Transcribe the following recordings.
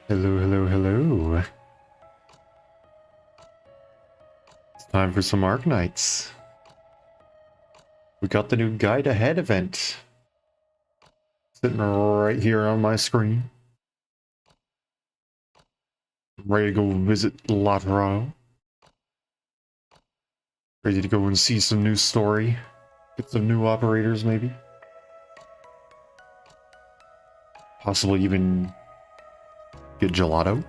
Hello, hello, hello. It's time for some Arknights. We got the new Guide Ahead event. Sitting right here on my screen. I'm ready to go visit Gelato. Ready to go and see some new story. Get some new operators, maybe. Possibly even get Gelato.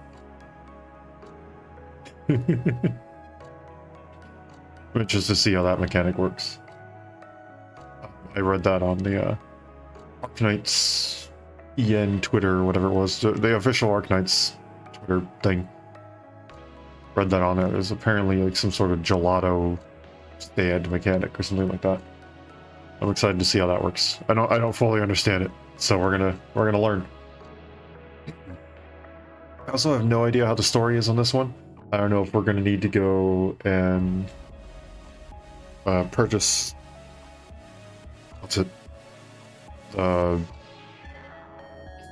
Just to see how that mechanic works. I read that on the Arknights EN Twitter or whatever it was. The official Arknights Twitter thing. Read that on there. There's apparently like some sort of Gelato stand mechanic or something like that. I'm excited to see how that works. I don't fully understand it, so we're gonna learn. I also have no idea how the story is on this one. I don't know if we're gonna need to go and purchase, what's it,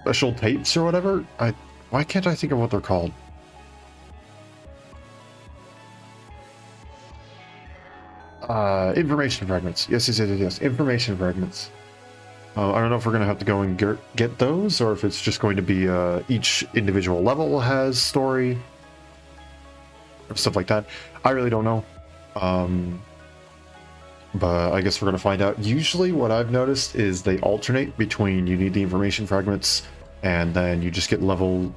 special tapes or whatever. Why can't I think of what they're called? Information fragments. Yes, information fragments. I don't know if we're gonna have to go and get those, or if it's just going to be each individual level has story or stuff like that. I really don't know. But I guess we're gonna find out. Usually what I've noticed is they alternate between you need the information fragments and then you just get level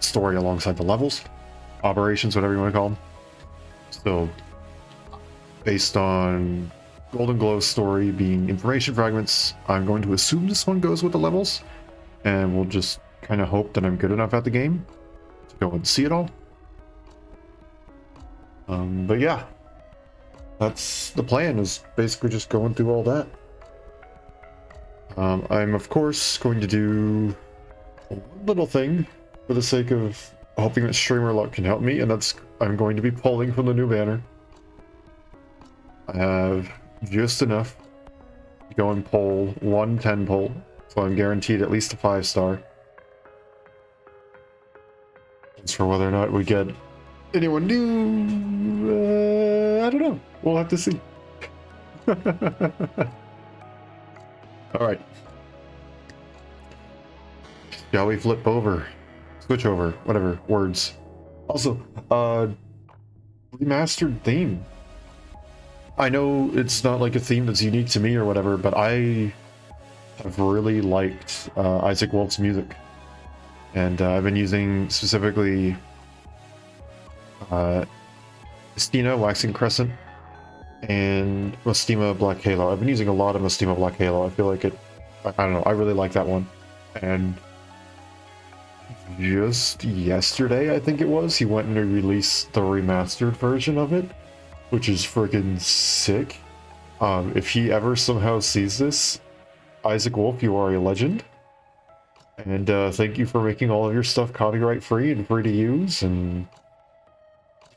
story alongside the levels. Operations, whatever you want to call them. So based on Golden Glow's story being information fragments, I'm going to assume this one goes with the levels, and we'll just kind of hope that I'm good enough at the game to go and see it all. But yeah, that's the plan, is basically just going through all that. I'm of course going to do a little thing for the sake of hoping that streamer luck can help me, and that's I'm going to be pulling from the new banner. I have just enough to go and pull 110 pull, so I'm guaranteed at least a 5-star. As for whether or not we get anyone new, I don't know. We'll have to see. Alright. Shall we flip over? Switch over, whatever, words. Also, remastered theme. I know it's not like a theme that's unique to me or whatever, but I have really liked Isaac Wolf's music. And I've been using specifically Estina, Waxing Crescent, and Mostima Black Halo. I've been using a lot of Mostima Black Halo. I feel like it, I don't know, I really like that one. And just yesterday, I think it was, he went and released the remastered version of it, which is freaking sick. If he ever somehow sees this, Isaac Wolf, you are a legend. And thank you for making all of your stuff copyright free and free to use, and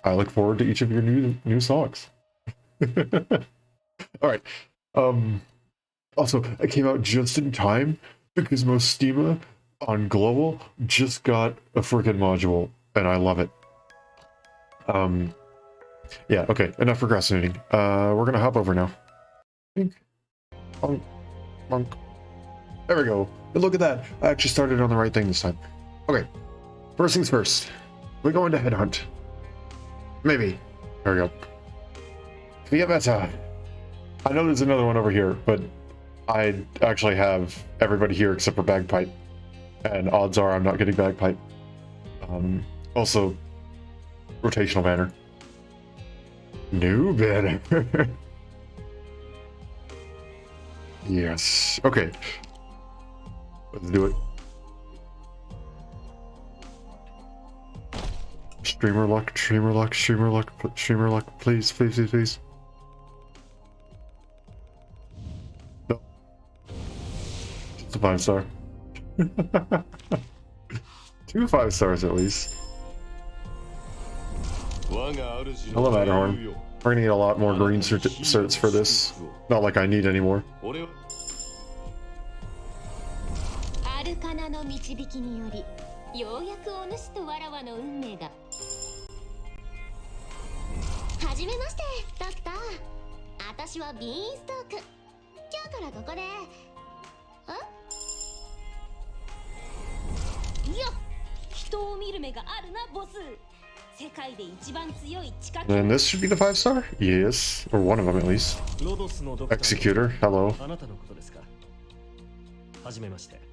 I look forward to each of your new songs. Alright. Also, I came out just in time because Mostima on Global just got a freaking module, and I love it. Yeah, okay, enough procrastinating. We're gonna hop over now. Bonk, bonk. There we go. And look at that. I actually started on the right thing this time. Okay, first things first. We're going to headhunt. Maybe. There we go. Fiametta. I know there's another one over here, but I actually have everybody here except for Bagpipe. And odds are I'm not getting Bagpipe. Also, rotational banner. New banner. Yes. Okay. Let's do it. Streamer luck, streamer luck, streamer luck, streamer luck. Please, please, please, please. No. Just a 5-star. 2 5-stars at least. Hello, Matterhorn. We're gonna get a lot more green certs for this. Not like I need any more. ようやくお主とわらわの運命が。はじめまして、ドクター。私はビーンストーク。今日からここで。いや、人を見る目があるな、ボス。世界で一番強い地下。 Then this should be the 5-star? Yes. Or one of them at least. Executor, hello. あなたのことですか。はじめまして。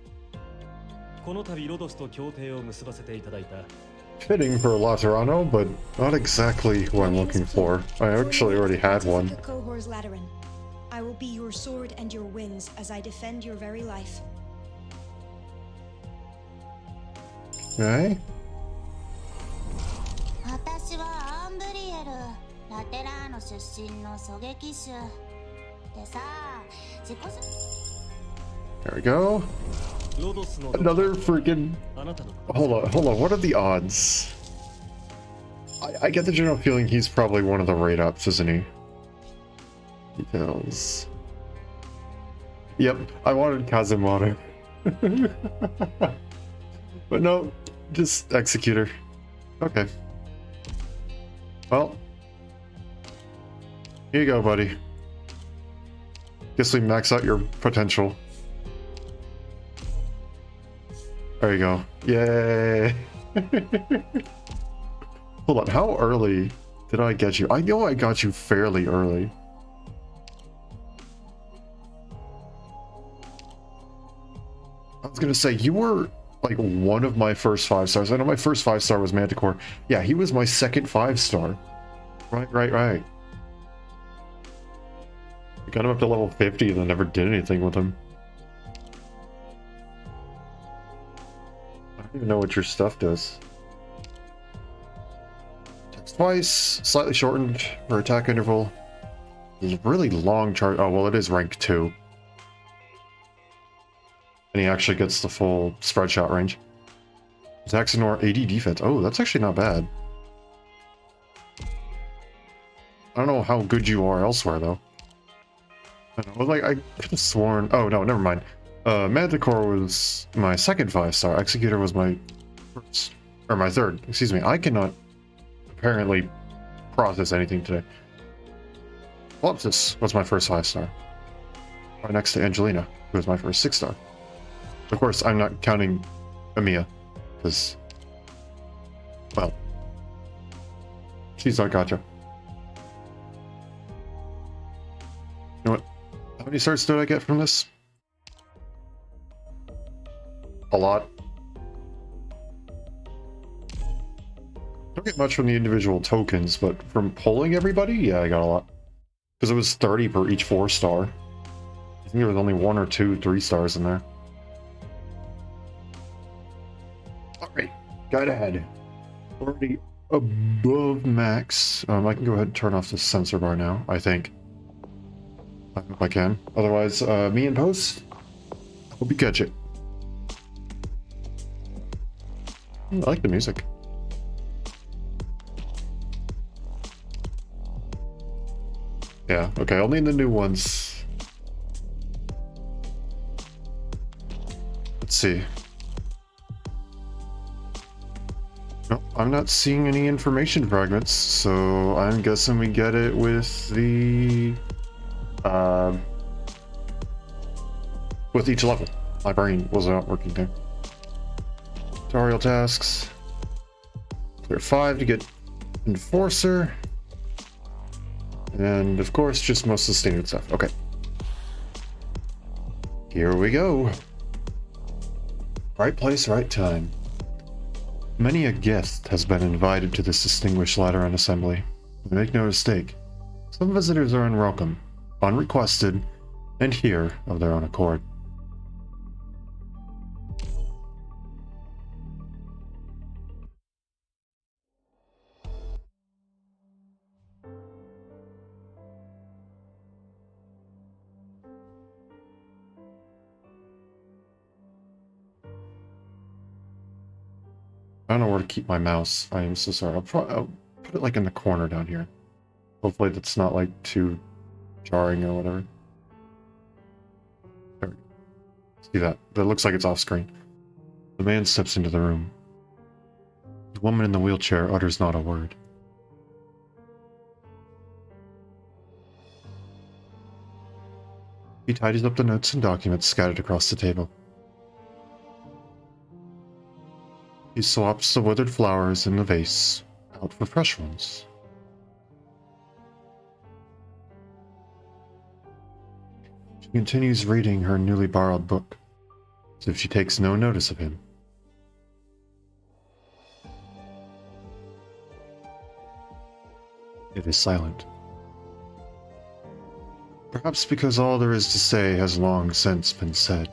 この度ロドスと協定を結ばせていただいた。 Fitting for a Laterano, but not exactly who I'm looking for. I actually already had one. I will be your sword and your wings as I defend your very life. Okay. 私はアンブリエル、ラテラーノ出身の狙撃手でさ、自己 There we go. Another freaking... Hold on, what are the odds? I get the general feeling he's probably one of the raid ups, isn't he? Details. Yep, I wanted Kazemaru. But no, just Executor. Okay. Well. Here you go, buddy. Guess we max out your potential. There you go. Yay! Hold on, how early did I get you? I know I got you fairly early. I was gonna say, you were like one of my first 5-stars. I know my first 5-star was Manticore. Yeah, he was my second 5-star. Right. I got him up to level 50 and then never did anything with him. I don't even know what your stuff does. Attacks twice, slightly shortened for attack interval. There's a really long charge. Oh, well, it is rank 2. And he actually gets the full spread shot range. Attacks ignore 80 defense. Oh, that's actually not bad. I don't know how good you are elsewhere, though. I don't know, like, I could have sworn... Oh, no, never mind. Manticore was my second 5-star. Executor was my first... Or my third. Excuse me. I cannot apparently process anything today. Lopsis was my first 5-star. Right next to Angelina, who was my first 6-star. Of course, I'm not counting Amiya, because... Well... She's not gacha. You know what? How many stars did I get from this? A lot. Don't get much from the individual tokens, but from pulling everybody, yeah, I got a lot. Because it was 30 per each 4-star. I think there was only 1 or 2 3-stars in there. Alright, guide ahead. Already above max. I can go ahead and turn off the sensor bar now, I think. I hope I can. Otherwise, me in post. Hope you catch it. I like the music. Yeah, okay, only in the new ones. Let's see. No, I'm not seeing any information fragments, so I'm guessing we get it with the... with each level. My brain was not working there. Tutorial tasks. Clear 5 to get Enforcer. And of course, just most of the standard stuff. Okay. Here we go. Right place, right time. Many a guest has been invited to this distinguished Lateran assembly. Make no mistake, some visitors are unwelcome, unrequested, and here of their own accord. I don't know where to keep my mouse. I am so sorry. I'll put it like in the corner down here. Hopefully that's not like too jarring or whatever. There we go. See that? That looks like it's off screen. The man steps into the room. woman in the wheelchair utters not a word. He tidies up the notes and documents scattered across the table. He swaps the withered flowers in the vase out for fresh ones. She continues reading her newly borrowed book, as if she takes no notice of him. It is silent. Perhaps because all there is to say has long since been said.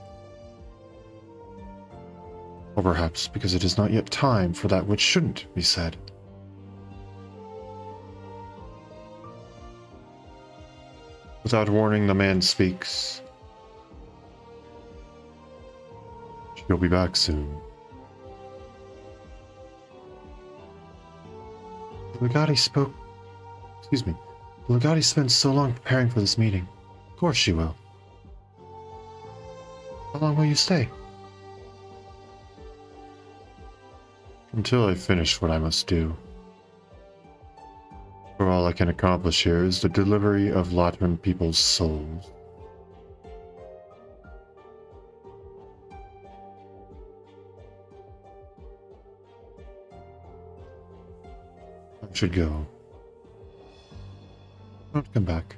Or perhaps because it is not yet time for that which shouldn't be said. Without warning, the man speaks. She'll be back soon. Legati spoke. Excuse me. Legati spent so long preparing for this meeting. Of course she will. How long will you stay? Until I finish what I must do. For all I can accomplish here is the delivery of Latran people's souls. I should go. Don't come back.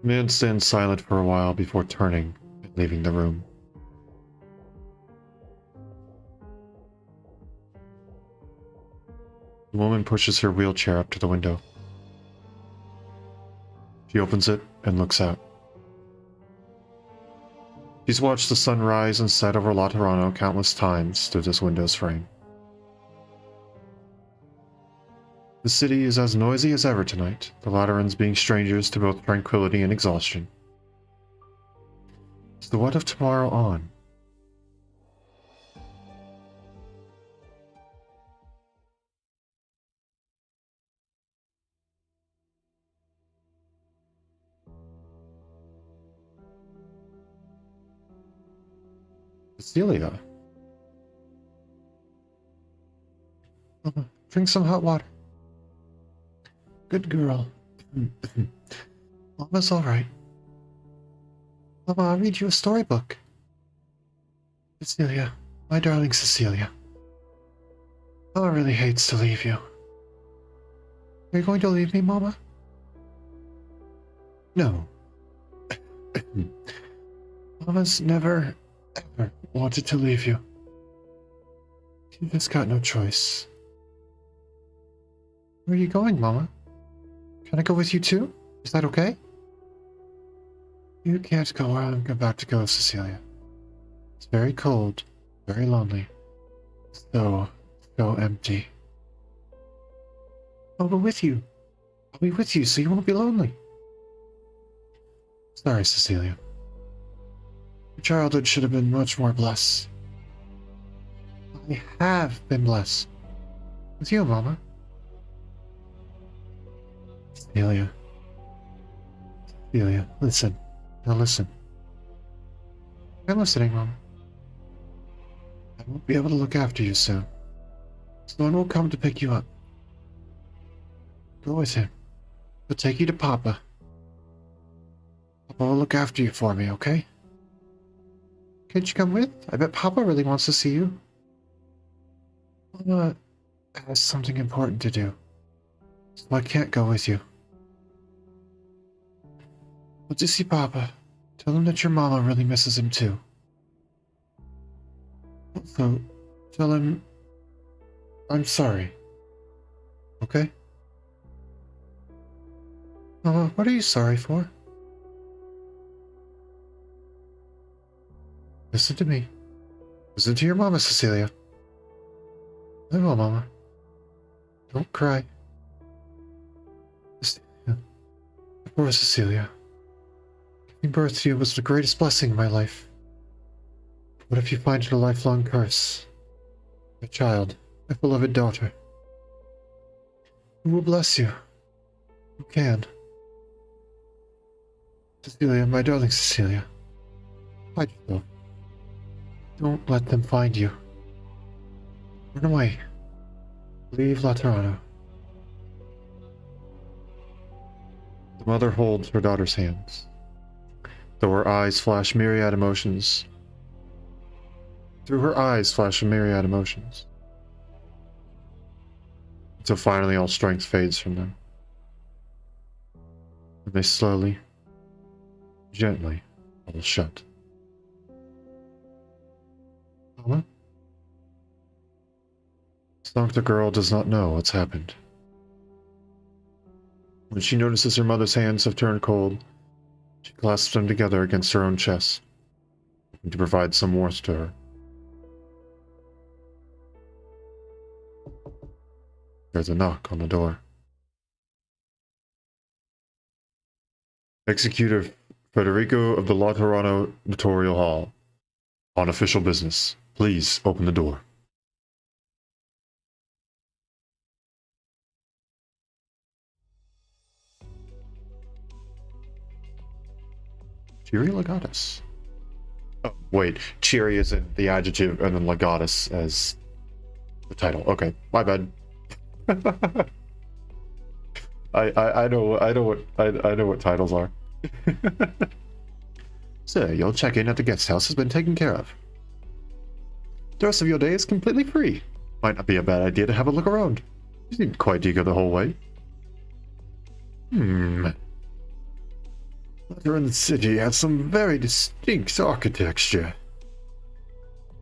The man stands silent for a while before turning and leaving the room. The woman pushes her wheelchair up to the window. She opens it and looks out. She's watched the sun rise and set over Laterano countless times through this window's frame. The city is as noisy as ever tonight, the Laterans being strangers to both tranquility and exhaustion. So what of tomorrow on? Cecilia. Drink some hot water. Good girl. Mama's all right. Mama, I'll read you a storybook. Cecilia, my darling Cecilia. Mama really hates to leave you. Are you going to leave me, Mama? No. Mama's never, ever wanted to leave you. You just got no choice. Where are you going, Mama? Can I go with you too? Is that okay? You can't go where I'm about to go, Cecilia. It's very cold, very lonely. So empty. I'll go with you. I'll be with you so you won't be lonely. Sorry, Cecilia. Your childhood should have been much more blessed. I have been blessed. With you, Mama. Cecilia. Cecilia, listen. Now listen. I'm listening, Mom. I won't be able to look after you soon. Someone will come to pick you up. Go with him. He'll take you to Papa. Papa will look after you for me, okay? Can't you come with? I bet Papa really wants to see you. Mama has something important to do, so I can't go with you. But to see Papa, tell him that your Mama really misses him too. Also, tell him I'm sorry. Okay? Mama, what are you sorry for? Listen to me. Listen to your Mama, Cecilia. I will, Mama. Don't cry. Cecilia. Poor Cecilia. Giving birth to you was the greatest blessing in my life. What if you find it a lifelong curse? My child, my beloved daughter. Who will bless you? Who can? Cecilia, my darling Cecilia. Hide yourself. Don't let them find you. Run away. Leave Laterano. The mother holds her daughter's hands, though her eyes flash myriad emotions. Through her eyes flash a myriad emotions. Until finally all strength fades from them. And they slowly, gently, all shut. Mama? The girl does not know what's happened. When she notices her mother's hands have turned cold, she clasps them together against her own chest, hoping to provide some warmth to her. There's a knock on the door. Executor Federico of the Laterano Notarial Hall. On official business. Please open the door. Cheery Legatus. Oh, wait. Cheery is in the adjective and then Legatus as the title. Okay, my bad. I know what titles are. Sir, your check-in at the guest house has been taken care of. The rest of your day is completely free. Might not be a bad idea to have a look around. You seemed quite eager the whole way. Later in the city has some very distinct architecture.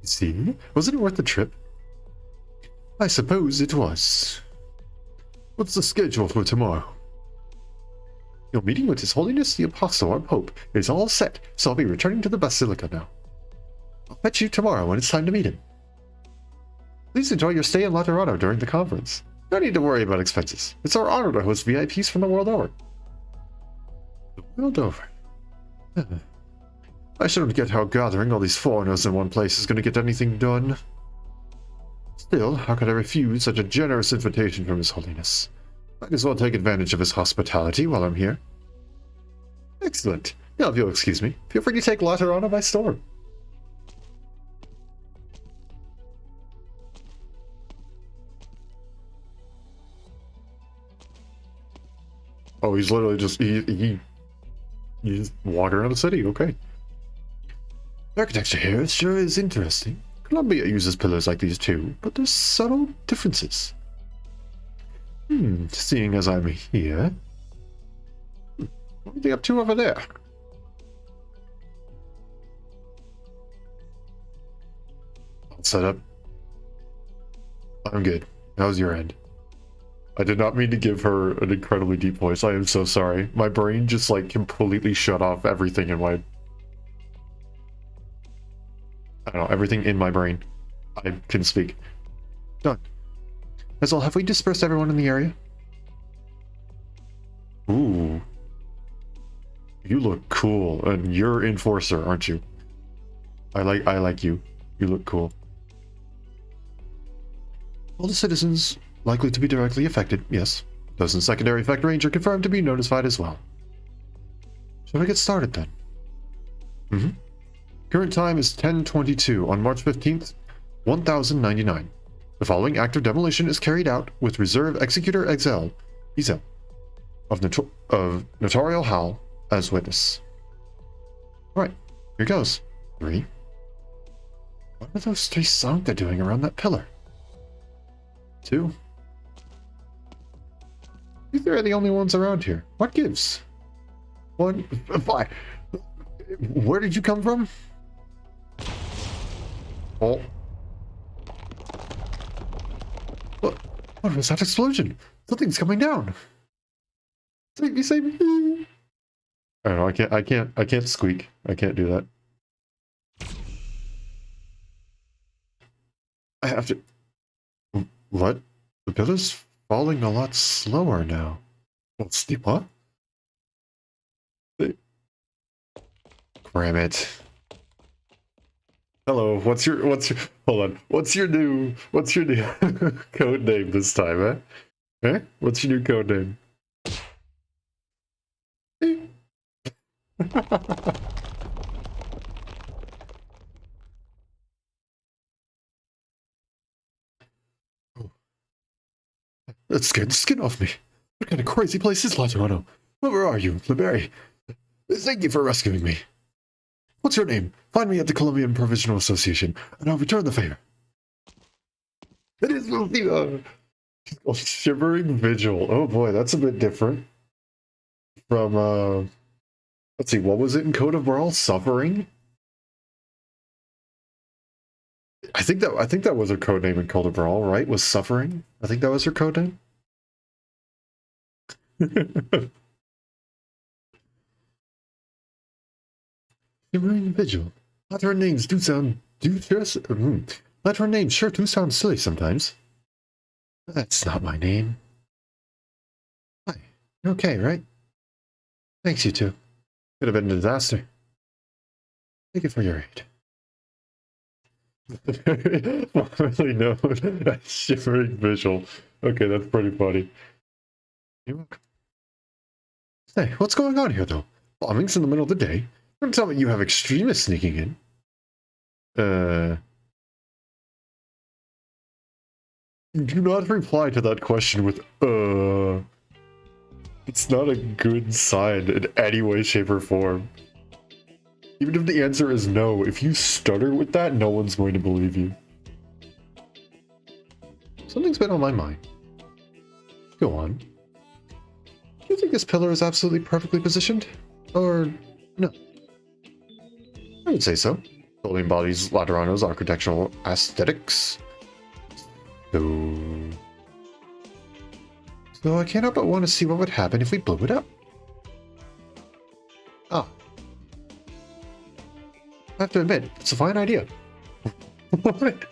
You see, wasn't it worth the trip? I suppose it was. What's the schedule for tomorrow? Your meeting with His Holiness the Apostle, our Pope, is all set, so I'll be returning to the Basilica now. I'll fetch you tomorrow when it's time to meet him. Please enjoy your stay in Laterano during the conference. No need to worry about expenses. It's our honor to host VIPs from the world over. The world over? I shouldn't get how gathering all these foreigners in one place is going to get anything done. Still, how could I refuse such a generous invitation from His Holiness? Might as well take advantage of his hospitality while I'm here. Excellent. Now, if you'll excuse me, feel free to take Laterano by storm. Oh, he's literally just he just walking around the city. Okay. The architecture here sure is interesting. Columbia uses pillars like these too, but there's subtle differences. Seeing as I'm here, what are they up to over there? All set up. I'm good. How's your end? I did not mean to give her an incredibly deep voice. I am so sorry. My brain just like completely shut off everything in my... I don't know, everything in my brain. I can speak. Done. Hazel, have we dispersed everyone in the area? Ooh. You look cool, and you're Enforcer, aren't you? I like you. You look cool. All the citizens likely to be directly affected, yes. Those in secondary effect range are confirmed to be notified as well. Shall we get started then? Current time is 10:22 on March 15th, 1099. The following act of demolition is carried out with Reserve Executor Ezel of Notarial Hall as witness. Alright, here goes. 3. What are those 3 Sancta doing around that pillar? 2. These are the only ones around here. What gives? 1. 5. Where did you come from? Oh. What was that explosion? Something's coming down. Save me, save me. I don't know, I can't squeak. I can't do that. I have to... What? The pillar's falling a lot slower now. What's the what? Cram it. Hello, what's your hold on. What's your new code name this time, eh? Eh? What's your new code name? That scared the skin off me. What kind of crazy place is Laterano? Where are you, LeBerry? Thank you for rescuing me. What's your name? Find me at the Colombian Provisional Association, and I'll return the favor. It is Shivering Vigil. Oh boy, that's a bit different from, let's see, what was it in Code of Brawl? Suffering? I think that was her code name in Code of Brawl, right? Was Suffering? I think that was her code name. Shivering Vigil. Lateran names Lateran names sure do sound silly sometimes. That's not my name. Hi. You're okay, right? Thanks, you two. Could have been a disaster. Thank you for your aid. Formerly known as Shivering Vigil. Okay, that's pretty funny. You're welcome. Hey, what's going on here, though? Bombings in the middle of the day? Don't tell me you have extremists sneaking in. Do not reply to that question with, It's not a good sign in any way, shape, or form. Even if the answer is no, if you stutter with that, no one's going to believe you. Something's been on my mind. Go on. Do you think this pillar is absolutely perfectly positioned? Or no? I would say so. Totally embodies Laterano's architectural aesthetics. So I can't help but want to see what would happen if we blew it up. Ah. I have to admit, it's a fine idea. What?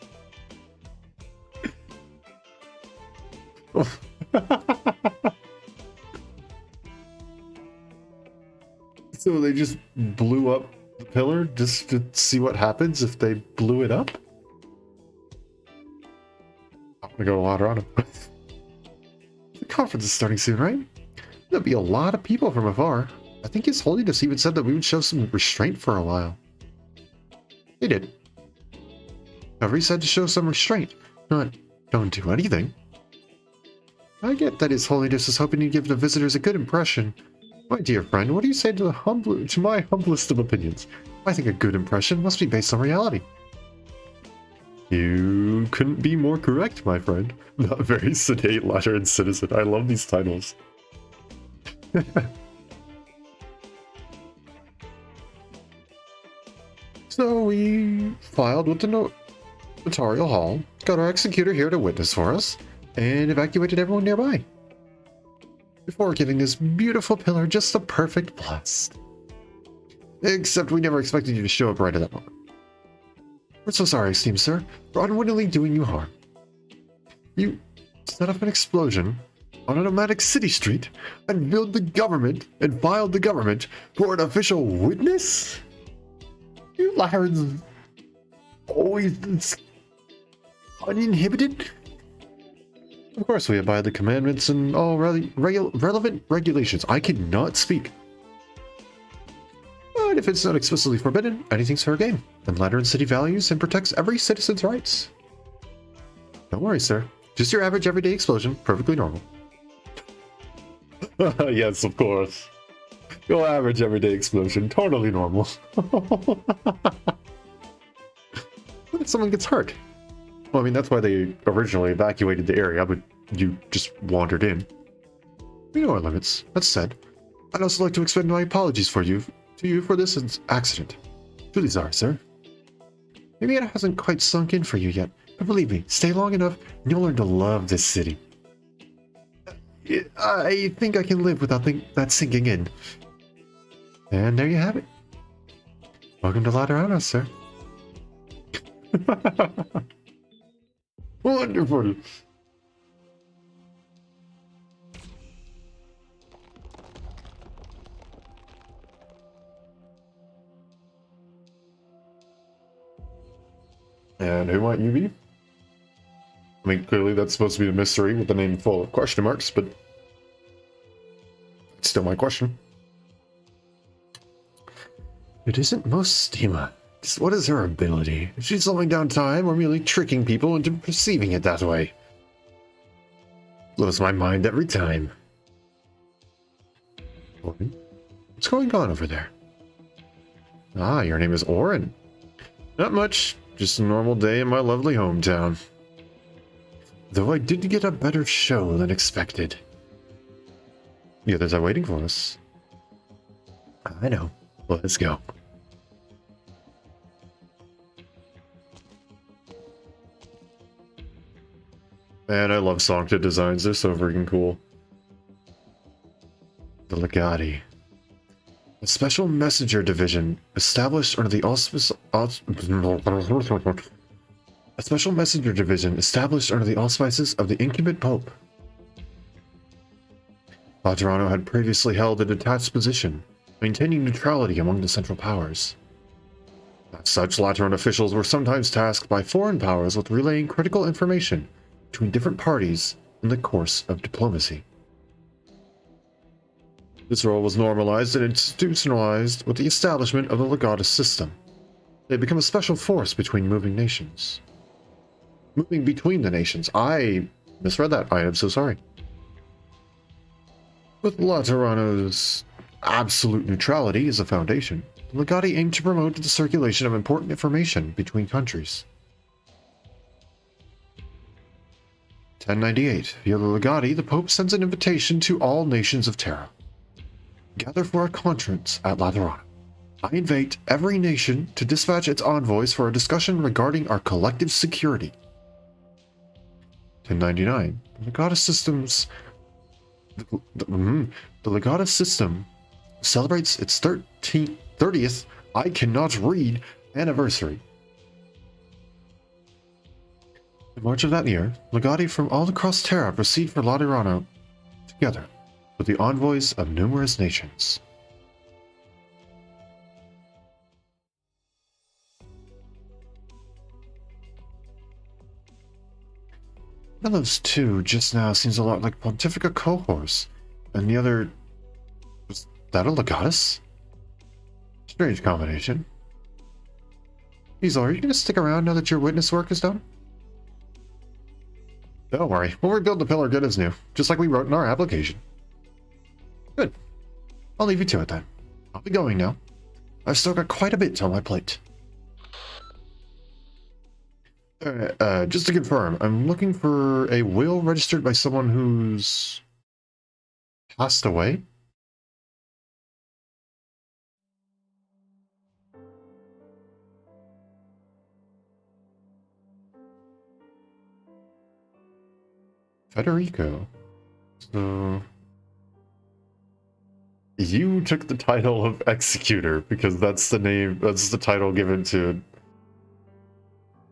So they just blew up the pillar just to see what happens if they blew it up? I'm gonna go to Laterano. The conference is starting soon, right? There'll be a lot of people from afar. I think His Holiness even said that we would show some restraint for a while. They did. However, he said to show some restraint, not don't do anything. I get that His Holiness is hoping to give the visitors a good impression. My dear friend, what do you say to my humblest of opinions? I think a good impression must be based on reality. You couldn't be more correct, my friend. Not very sedate Lateran citizen. I love these titles. So we filed with the notarial hall, got our executor here to witness for us, and evacuated everyone nearby. Before giving this beautiful pillar just the perfect blast. Except we never expected you to show up right at that moment. We're so sorry, esteemed sir, for unwittingly doing you harm. You set up an explosion on an nomadic city street and filed the government for an official witness? You Laterans always uninhibited? Of course we abide the commandments and all relevant regulations. I cannot speak. But if it's not explicitly forbidden, anything's fair game. And Lateran City values and protects every citizen's rights. Don't worry, sir. Just your average everyday explosion, perfectly normal. Yes, of course. Your average everyday explosion, totally normal. What if someone gets hurt? Well, I mean, that's why they originally evacuated the area, but you just wandered in. We know our limits. That said, I'd also like to extend my apologies to you for this accident. Truly sorry, sir. Maybe it hasn't quite sunk in for you yet, but believe me, stay long enough and you'll learn to love this city. I think I can live without that sinking in. And there you have it. Welcome to Laterano, sir. Wonderful. And who might you be? I mean, clearly that's supposed to be a mystery with the name full of question marks, but it's still my question. It isn't most Stima. What is her ability? Is she slowing down time or merely tricking people into perceiving it that way? Blows my mind every time. Orin? What's going on over there? Ah, your name is Orin. Not much, just a normal day in my lovely hometown. Though I did get a better show than expected. The others are waiting for us. I know. Let's go. Man, I love Sancta designs. They're so freaking cool. The Legati. A special messenger division established under the auspices of the incumbent pope. Laterano had previously held a detached position, maintaining neutrality among the central powers. As such, Lateran officials were sometimes tasked by foreign powers with relaying critical information between different parties in the course of diplomacy. This role was normalized and institutionalized with the establishment of the Legatus system. They become a special force between moving nations. Moving between the nations. I misread that. I am so sorry. With Laterano's absolute neutrality as a foundation, the Legati aimed to promote the circulation of important information between countries. 1098. Via the Legati, the Pope sends an invitation to all nations of Terra. Gather for a conference at Laterano. I invite every nation to dispatch its envoys for a discussion regarding our collective security. 1099. The Legatus systems... The Legatus system celebrates its 30th, I cannot read, anniversary. In March of that year, Legati from all across Terra proceed for Laterano together with the envoys of numerous nations. One of those two just now seems a lot like Pontifica Cohors, and the other... Was that a Legatus? Strange combination. Diesel, are you going to stick around now that your witness work is done? Don't worry, we'll rebuild the pillar good as new, just like we wrote in our application. Good. I'll leave you to it then. I'll be going now. I've still got quite a bit on my plate. Just to confirm, I'm looking for a will registered by someone who's passed away. Federico. So you took the title of Executor because that's the name, that's the title given to,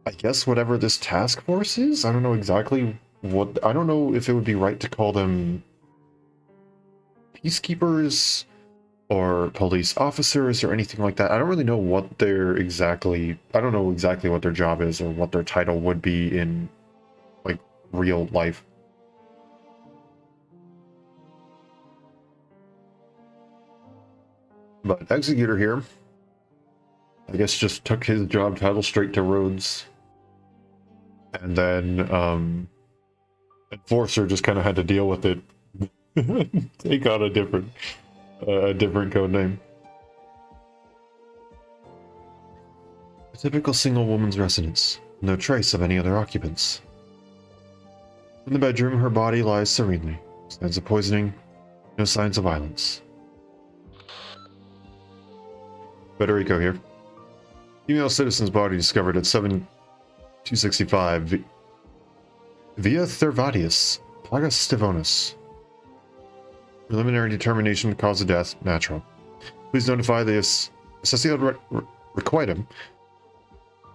I guess, whatever this task force is. I don't know exactly what, I don't know if it would be right to call them peacekeepers or police officers or anything like that. I don't really know what they're exactly, I don't know exactly what their job is or what their title would be in, like, real life. But Executor here, I guess, just took his job title straight to Rhodes. And then, Enforcer just kind of had to deal with it. Take on a different code name. A typical single woman's residence. No trace of any other occupants. In the bedroom, her body lies serenely. Signs of poisoning, no signs of violence. Federico here. Female citizen's body discovered at 7265 Via Thervatius, Plaga Stivonis. Preliminary determination of cause of death, natural. Please notify the Assessio Requitem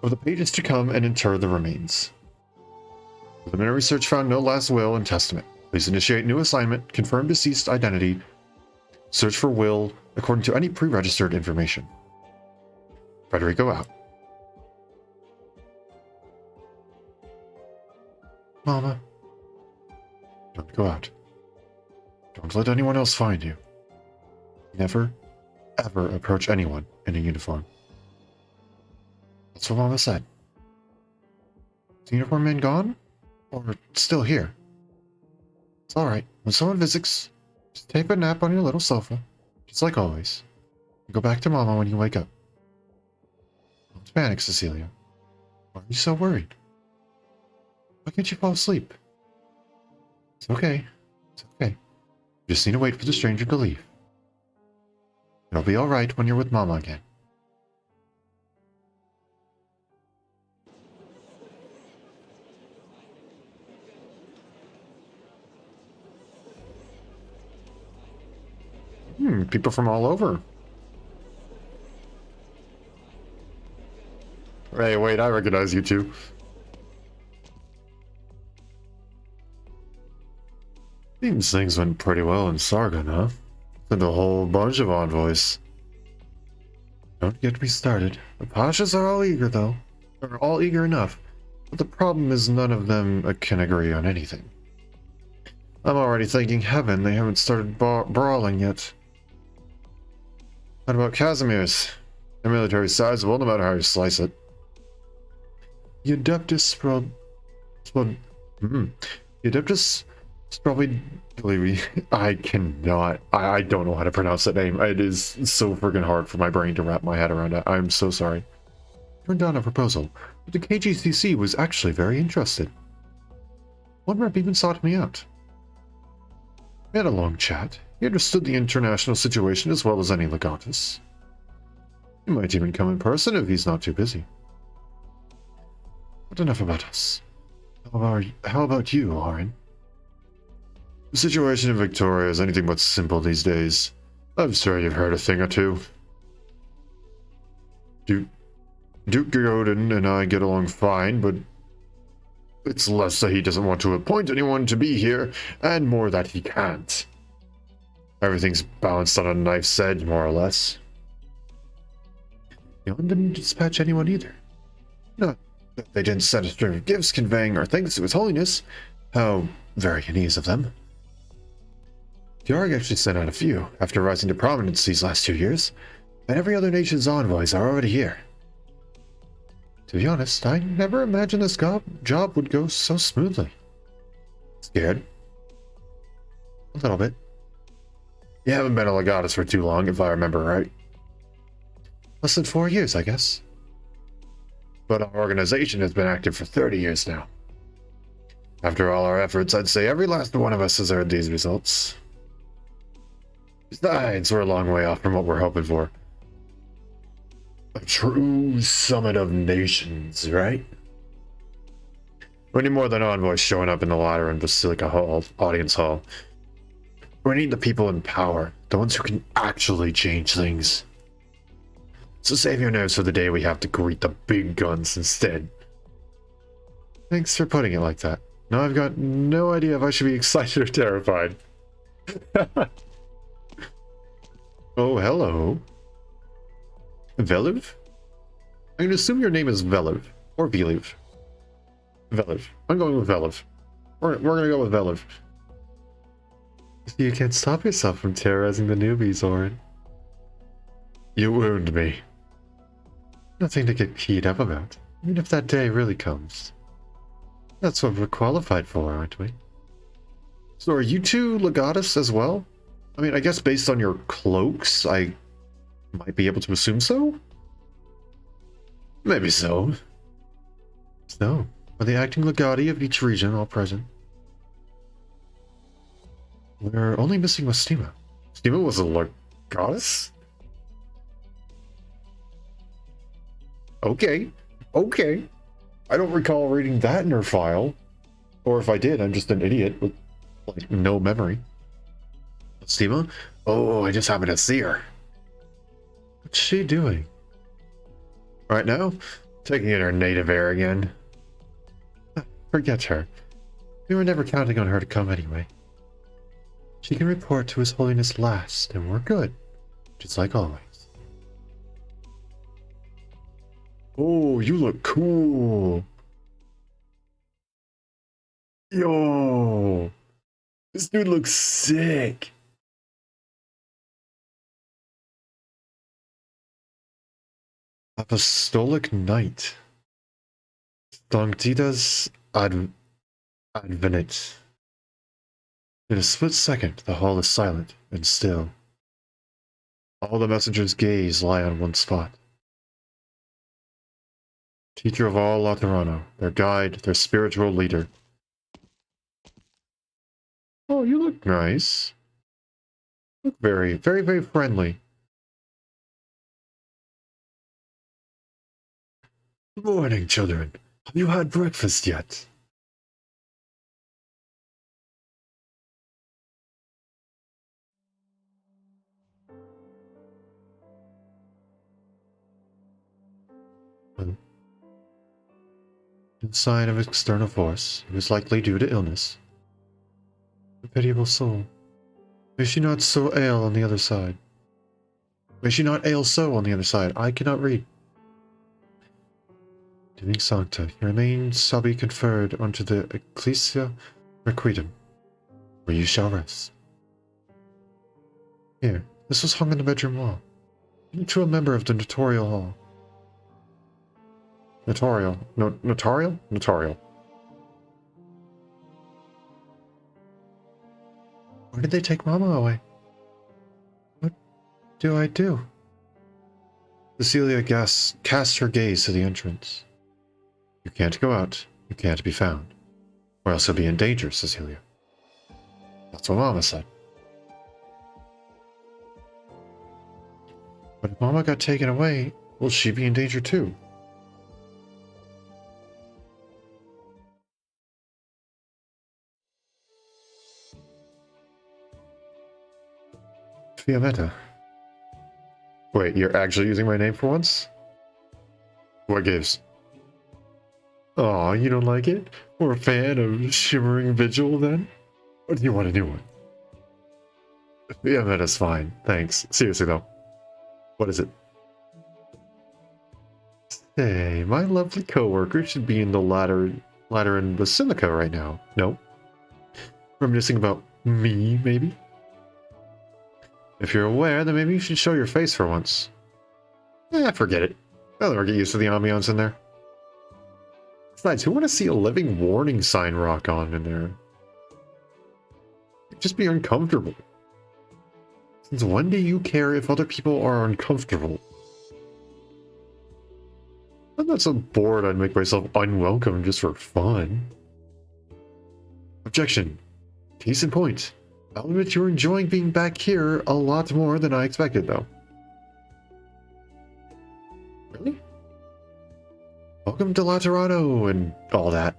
of the pages to come and inter the remains. Preliminary research found no last will and testament. Please initiate new assignment, confirm deceased identity, search for will according to any pre-registered information. Federico out. Mama, don't go out. Don't let anyone else find you. Never, ever approach anyone in a uniform. That's what Mama said. Is the uniform man gone? Or still here? It's alright. When someone visits, just take a nap on your little sofa, just like always. And go back to Mama when you wake up. Don't panic, Cecilia. Why are you so worried? Why can't you fall asleep? It's okay. It's okay. You just need to wait for the stranger to leave. It'll be alright when you're with Mama again. People from all over. Hey, wait, I recognize you two. Seems things went pretty well in Sargon, huh? Sent a whole bunch of envoys. Don't get me started. The Pashas are all eager, though. They're all eager enough. But the problem is none of them can agree on anything. I'm already thanking heaven they haven't started brawling yet. What about Casimir's? Their military is sizable, no matter how you slice it. Adeptus probably, believe me, I cannot, I don't know how to pronounce that name. It is so freaking hard for my brain to wrap my head around it. I'm so sorry. Turned down a proposal, but the KGCC was actually very interested. One rep even sought me out. We had a long chat. He understood the international situation as well as any legatus. He might even come in person if he's not too busy. But enough about us. How about you, Aaron? The situation in Victoria is anything but simple these days. I'm sure you've heard a thing or two. Duke Godin and I get along fine, but it's less that he doesn't want to appoint anyone to be here, and more that he can't. Everything's balanced on a knife's edge, more or less. Yon didn't dispatch anyone either. Not that they didn't send a string of gifts conveying our thanks to His Holiness. How very unease of them. Georg actually sent out a few, after rising to prominence these last 2 years, and every other nation's envoys are already here. To be honest, I never imagined this job would go so smoothly. Scared? A little bit. You haven't been a legatus for too long, if I remember right. Less than 4 years, I guess. But our organization has been active for 30 years now. After all our efforts, I'd say every last one of us has earned these results. Besides, we're a long way off from what we're hoping for. A true summit of nations, right? We need more than envoys showing up in the Lateran Basilica Hall, audience hall. We need the people in power, the ones who can actually change things. So save your nerves for the day we have to greet the big guns instead. Thanks for putting it like that. Now I've got no idea if I should be excited or terrified. Oh, hello. Veliv? I'm gonna assume your name is Veliv. Or Veliv. Veliv. I'm going with Veliv. We're gonna go with Veliv. You can't stop yourself from terrorizing the newbies, Orin. You wound me. Nothing to get keyed up about. Even if that day really comes. That's what we're qualified for, aren't we? So are you two legatus as well? I mean, I guess based on your cloaks, I might be able to assume so? Maybe so. So, are the acting legati of each region all present? We're only missing Stima. Stima was a legatus? Okay. Okay. I don't recall reading that in her file. Or if I did, I'm just an idiot with, like, no memory. Stima? Oh, I just happened to see her. What's she doing? Right now? Taking in her native air again. Forget her. We were never counting on her to come anyway. She can report to His Holiness last, and we're good. Just like always. Oh, you look cool. Yo. This dude looks sick. Apostolic Knight. Sanctitas Advenit. In a split second, the hall is silent and still. All the messengers' gaze lie on one spot. Teacher of all Laterano, their guide, their spiritual leader. Oh, you look nice. Look very, very, very friendly. Good morning, children. Have you had breakfast yet? No sign of external force. It was likely due to illness. A pitiable soul. May she not so ail on the other side. May she not ail so on the other side. I cannot read. Divine Sancta, your remains shall be conferred unto the Ecclesia Requitem, where you shall rest. Here, this was hung on the bedroom wall. Give it to a member of the Notarial Hall. Notarial? Notarial? Notarial. Where did they take Mama away? What do I do? Cecilia cast her gaze to the entrance. You can't go out. You can't be found. Or else you'll be in danger, Cecilia. That's what Mama said. But if Mama got taken away, will she be in danger too? Fiametta. Wait, you're actually using my name for once? What gives? Aw, you don't like it? We're a fan of Shimmering Vigil, then? Or do you want a new one? Fiametta's fine, thanks. Seriously, though. What is it? Hey, my lovely coworker should be in the Lateran Basilica right now. No? Reminiscing about me, maybe? If you're aware, then maybe you should show your face for once. Forget it. I'll never get used to the ambiance in there. Besides, who want to see a living warning sign rock on in there? It'd just be uncomfortable. Since when do you care if other people are uncomfortable? I'm not so bored I'd make myself unwelcome just for fun. Objection. Case in point. I'll admit you're enjoying being back here a lot more than I expected, though. Really? Welcome to Laterano and all that.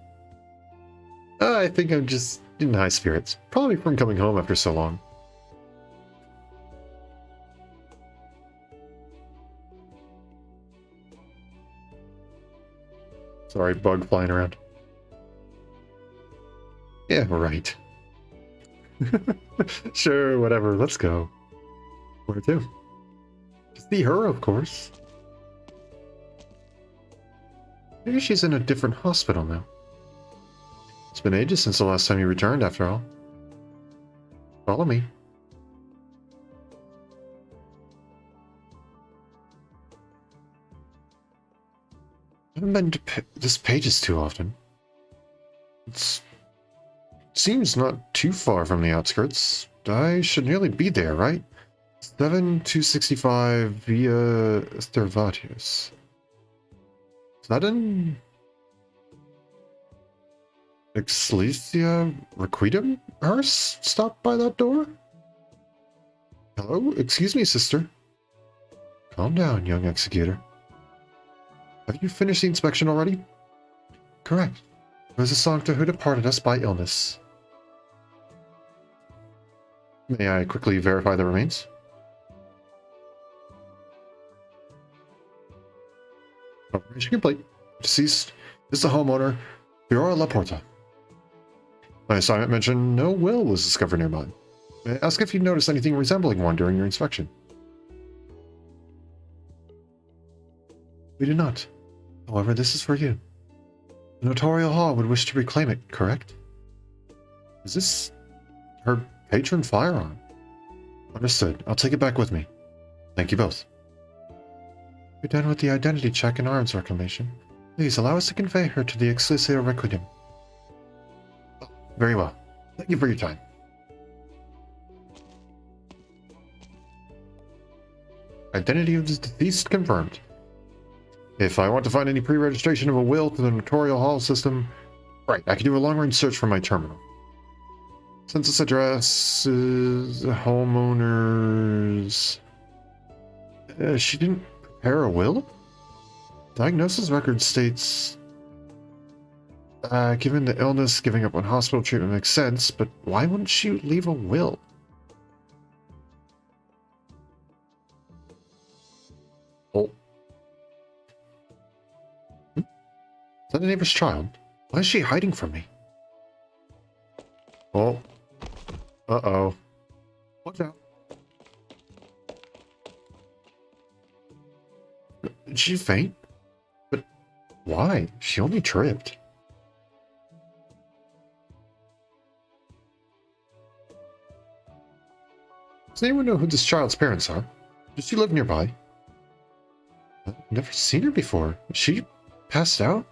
I think I'm just in high spirits. Probably from coming home after so long. Sorry, bug flying around. Yeah, right. Sure, whatever, let's go. Where to? To see her, of course. Maybe she's in a different hospital now. It's been ages since the last time you returned, after all. Follow me. I haven't been to this Pages too often. It seems not too far from the outskirts. I should nearly be there, right? 7265 via Stervatius. Is that in Ecclesia Requitem? Hearse stopped by that door? Hello? Excuse me, sister. Calm down, young executor. Have you finished the inspection already? Correct. It was a Sancta who departed us by illness. May I quickly verify the remains? Operation complete. Deceased is the homeowner, Fiora Laporta. My assignment mentioned no will was discovered nearby. May I ask if you noticed anything resembling one during your inspection? We do not. However, this is for you. The Notarial Hall would wish to reclaim it, correct? Is this her patron firearm? Understood. I'll take it back with me. Thank you both. We're done with the identity check and arms reclamation. Please allow us to convey her to the Ecclesia Requiem. Oh, very well. Thank you for your time. Identity of the deceased confirmed. If I want to find any pre-registration of a will to the notarial hall system, right, I can do a long-range search from my terminal. Census addresses, homeowners. She didn't prepare a will? Diagnosis record states, given the illness, giving up on hospital treatment makes sense, but why wouldn't she leave a will? Oh. Is that a neighbor's child? Why is she hiding from me? Oh. Uh-oh. Watch out. Did she faint? But why? She only tripped. Does anyone know who this child's parents are? Does she live nearby? I've never seen her before. She passed out?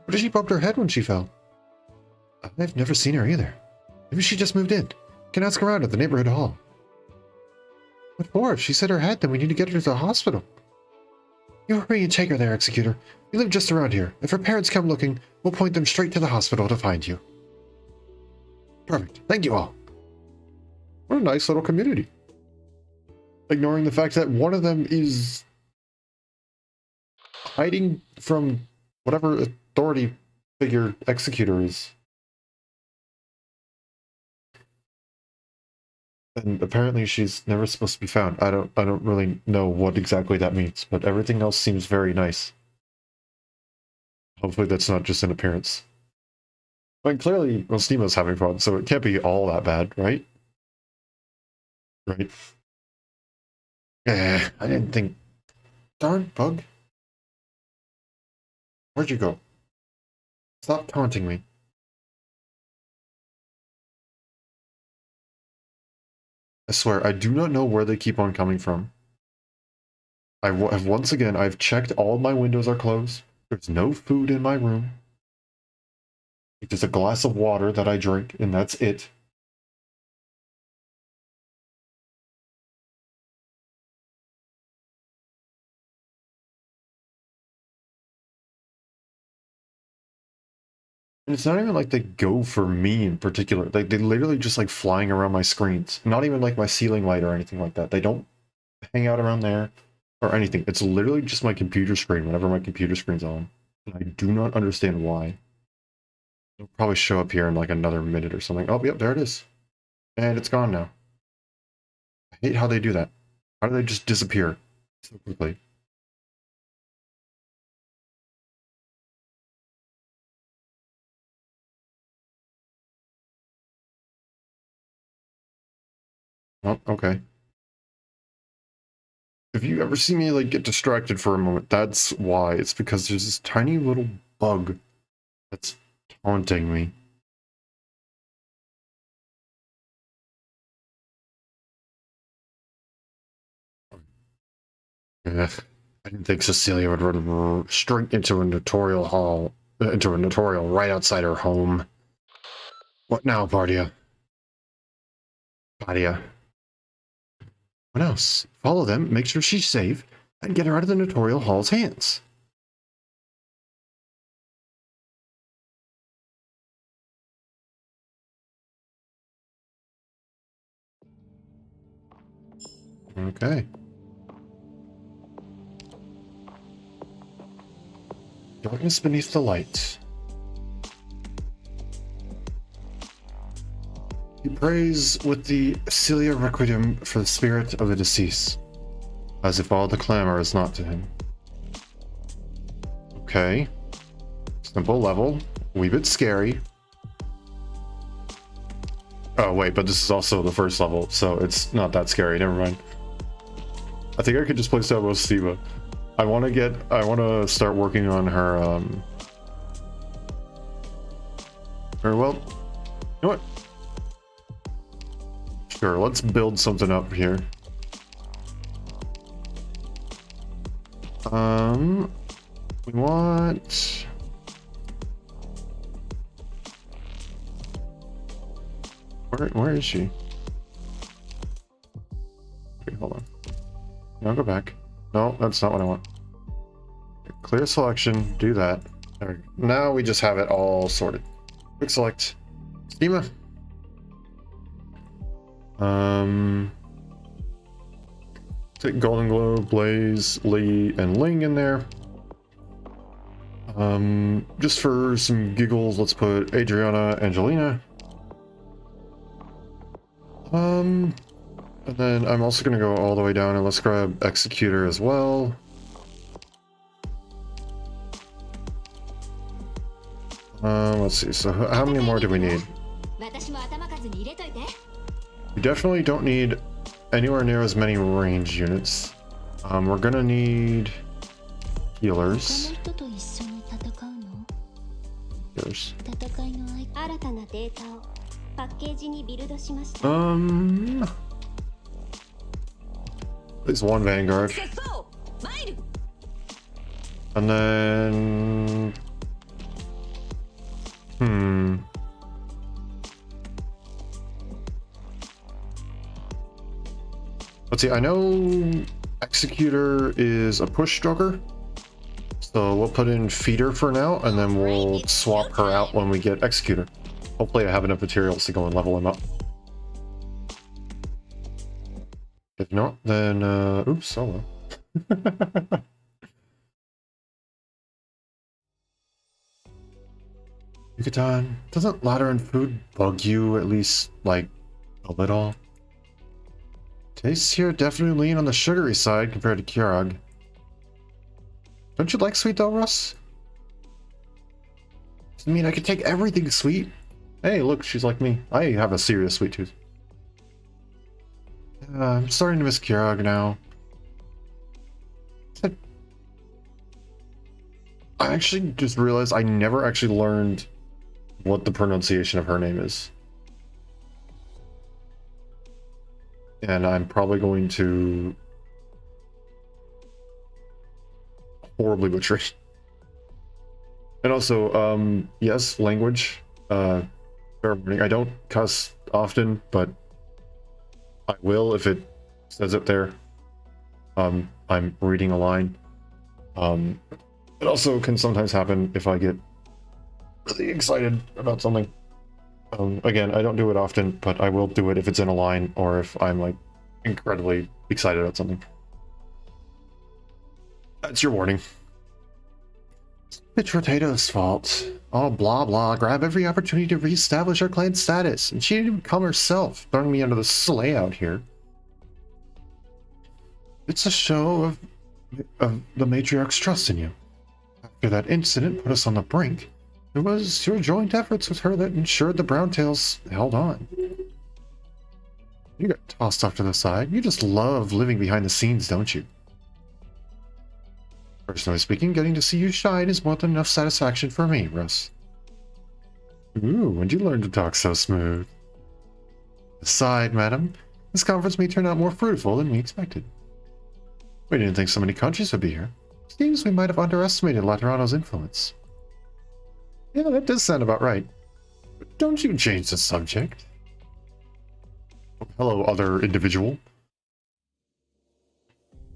Or did she bump her head when she fell? I've never seen her either. Maybe she just moved in. Can ask around at the neighborhood hall. What for? If she said her head, then we need to get her to the hospital. You hurry and take her there, Executor. We live just around here. If her parents come looking, we'll point them straight to the hospital to find you. Perfect. Thank you all. What a nice little community. Ignoring the fact that one of them is hiding from whatever authority figure Executor is. And apparently she's never supposed to be found. I don't really know what exactly that means, but everything else seems very nice. Hopefully that's not just an appearance. I mean, clearly Mostima's having fun, so it can't be all that bad, right? Right. I didn't think... Darn bug. Where'd you go? Stop taunting me. I swear, I do not know where they keep on coming from. Once again, I've checked all my windows are closed. There's no food in my room. There's a glass of water that I drink, and that's it. And it's not even like they go for me in particular. Like, they literally just like flying around my screens. Not even like my ceiling light or anything like that. They don't hang out around there or anything. It's literally just my computer screen whenever my computer screen's on. And I do not understand why. It'll probably show up here in like another minute or something. Oh, yep, there it is. And it's gone now. I hate how they do that. How do they just disappear so quickly? Oh, okay. If you ever see me like get distracted for a moment, that's why. It's because there's this tiny little bug that's taunting me. Ugh. I didn't think Cecilia would run straight into a notarial hall, into a notarial right outside her home. What now, Bardia? Bardia. What else? Follow them, make sure she's safe, and get her out of the notarial hall's hands. Okay. Darkness beneath the light. He prays with the Celia Requiem for the spirit of the deceased, as if all the clamor is not to him. Okay. Simple level. Wee bit scary. Oh wait, but this is also the first level, so it's not that scary. Never mind. I think I could just place down Mostima. I want to start working on her, well, you know what? Sure, let's build something up here. We want... Where is she? Okay, hold on. Now go back. No, that's not what I want. Clear selection, do that. There we go. Now we just have it all sorted. Quick select. Schema. Take Golden Glow, Blaze, Lee, and Ling in there. Just for some giggles, let's put Adriana, Angelina. And then I'm also gonna go all the way down and let's grab Executor as well. Let's see, so how many more do we need? We definitely don't need anywhere near as many range units. We're gonna need healers. Healers. At least one Vanguard. And then... Let's see, I know Executor is a push stroker. So we'll put in Feeder for now, and then we'll swap her out when we get Executor. Hopefully I have enough materials to go and level him up. If not, then, oops, solo. Yucatan, doesn't ladder and food bug you at least, like, a little? Tastes here definitely lean on the sugary side compared to Kjorg. Don't you like sweet though, Russ? I mean, I could take everything sweet. Hey, look, she's like me. I have a serious sweet tooth. I'm starting to miss Kjorg now. I actually just realized I never actually learned what the pronunciation of her name is. And I'm probably going to horribly butcher it. And also, yes, language. Fair warning. I don't cuss often, but I will if it says it there. I'm reading a line. It also can sometimes happen if I get really excited about something. Again, I don't do it often, but I will do it if it's in a line or if I'm like incredibly excited about something. That's your warning. It's Rotato's fault. Oh, blah blah. Grab every opportunity to reestablish our clan status, and she didn't even come herself, throwing me under the sleigh out here. It's a show of the matriarch's trust in you. After that incident put us on the brink, it was your joint efforts with her that ensured the Browntails held on. You got tossed off to the side. You just love living behind the scenes, don't you? Personally speaking, getting to see you shine is more than enough satisfaction for me, Russ. Ooh, when'd you learn to talk so smooth? Aside, madam, this conference may turn out more fruitful than we expected. We didn't think so many countries would be here. Seems we might have underestimated Laterano's influence. Yeah, that does sound about right. But don't you change the subject. Hello, other individual.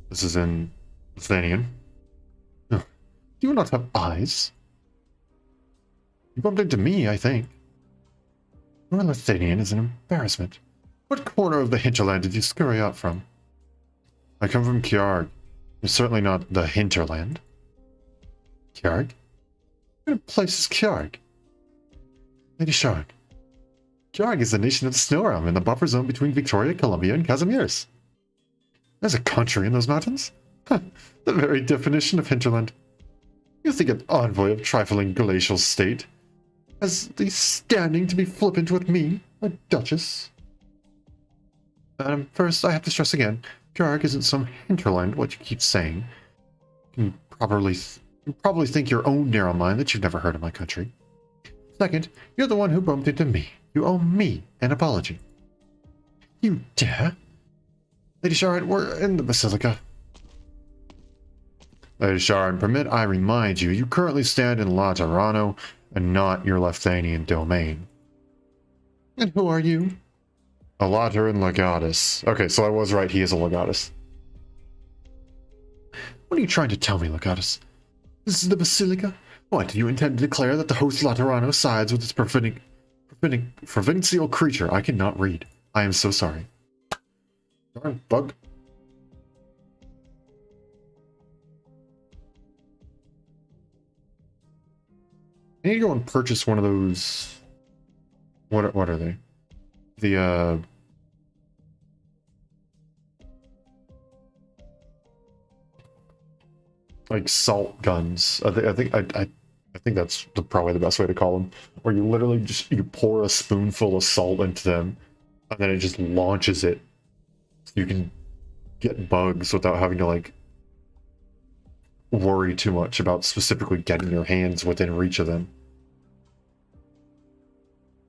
This is in Lithuanian. Do you not have eyes? You bumped into me, I think. Your Lithuanian is an embarrassment. What corner of the hinterland did you scurry out from? I come from Kjorg. It's certainly not the hinterland. Kjorg? What place is Kjorg? Lady Shark. Kjorg is the nation of the snow realm in the buffer zone between Victoria, Columbia, and Casimirs. There's a country in those mountains? Huh, the very definition of hinterland. You think an envoy of trifling glacial state has the standing to be flippant with me, a duchess? First, I have to stress again, Kjorg isn't some hinterland, what you keep saying. You probably think your own narrow mind that you've never heard of my country. Second, you're the one who bumped into me. You owe me an apology. You dare? Lady Sharon, we're in the Basilica. Lady Sharon, permit I remind you, you currently stand in Laterano and not your Lefthanian domain. And who are you? A Lateran Legatus. Okay, so I was right, he is a Legatus. What are you trying to tell me, Legatus? This is the Basilica? What, do you intend to declare that the host Laterano sides with this provincial creature? I cannot read. I am so sorry. Darn bug. I need to go and purchase one of those. What are they? The like salt guns. I think that's probably the best way to call them. Where you literally just you pour a spoonful of salt into them, and then it just launches it. So you can get bugs without having to like worry too much about specifically getting your hands within reach of them.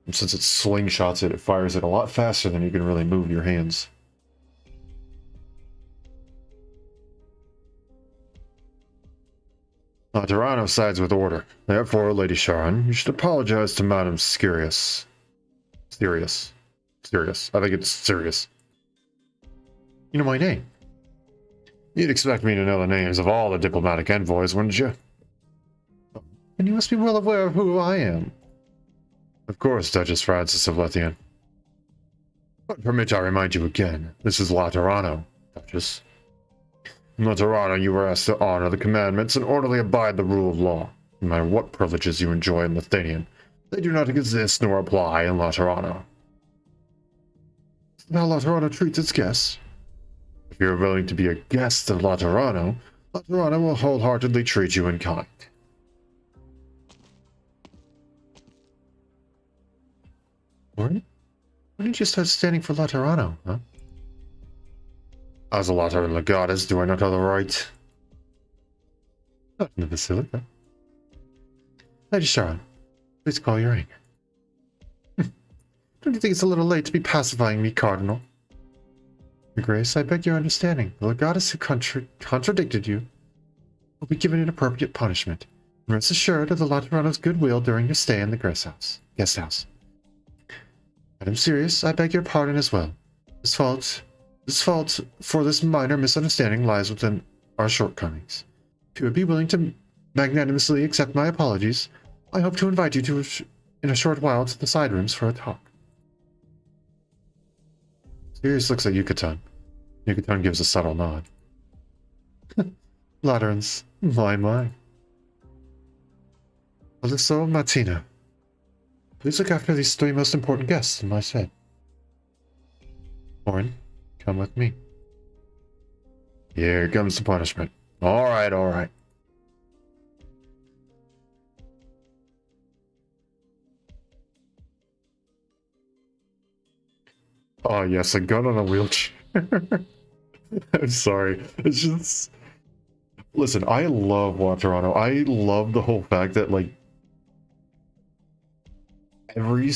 And since it slingshots it, it fires it a lot faster than you can really move your hands. Laterano sides with order. Therefore, Lady Sharon, you should apologize to Madame Sirius. Sirius. I think it's Sirius. You know my name. You'd expect me to know the names of all the diplomatic envoys, wouldn't you? And you must be well aware of who I am. Of course, Duchess Frances of Lothian. But permit I remind you again, this is Laterano, Duchess. In Laterano, you were asked to honor the commandments and orderly abide the rule of law, no matter what privileges you enjoy in Lothian. They do not exist nor apply in Laterano. Now Laterano treats its guests. If you're willing to be a guest of Laterano, Laterano will wholeheartedly treat you in kind. When did you start standing for Laterano, huh? As a Lateran legatus, do I not have the right? Not in the Basilica. Lady Sharon, please call your ring. Don't you think it's a little late to be pacifying me, Cardinal? Your Grace, I beg your understanding. The legatus who contradicted you will be given an appropriate punishment. Rest assured of the Laterano's goodwill during your stay in the guest house. Madam Sirius, I beg your pardon as well. This fault for this minor misunderstanding lies within our shortcomings. If you would be willing to magnanimously accept my apologies, I hope to invite you in a short while to the side rooms for a talk. Sirius looks at Yucatan. Yucatan gives a subtle nod. Laterans, my. Alysso, Martina. Please look after these three most important guests in my stead. Orin, come with me. Here comes the punishment. All right. Oh yes, a gun on a wheelchair. I'm sorry. It's just... Listen, I love Laterano. I love the whole fact that, like, every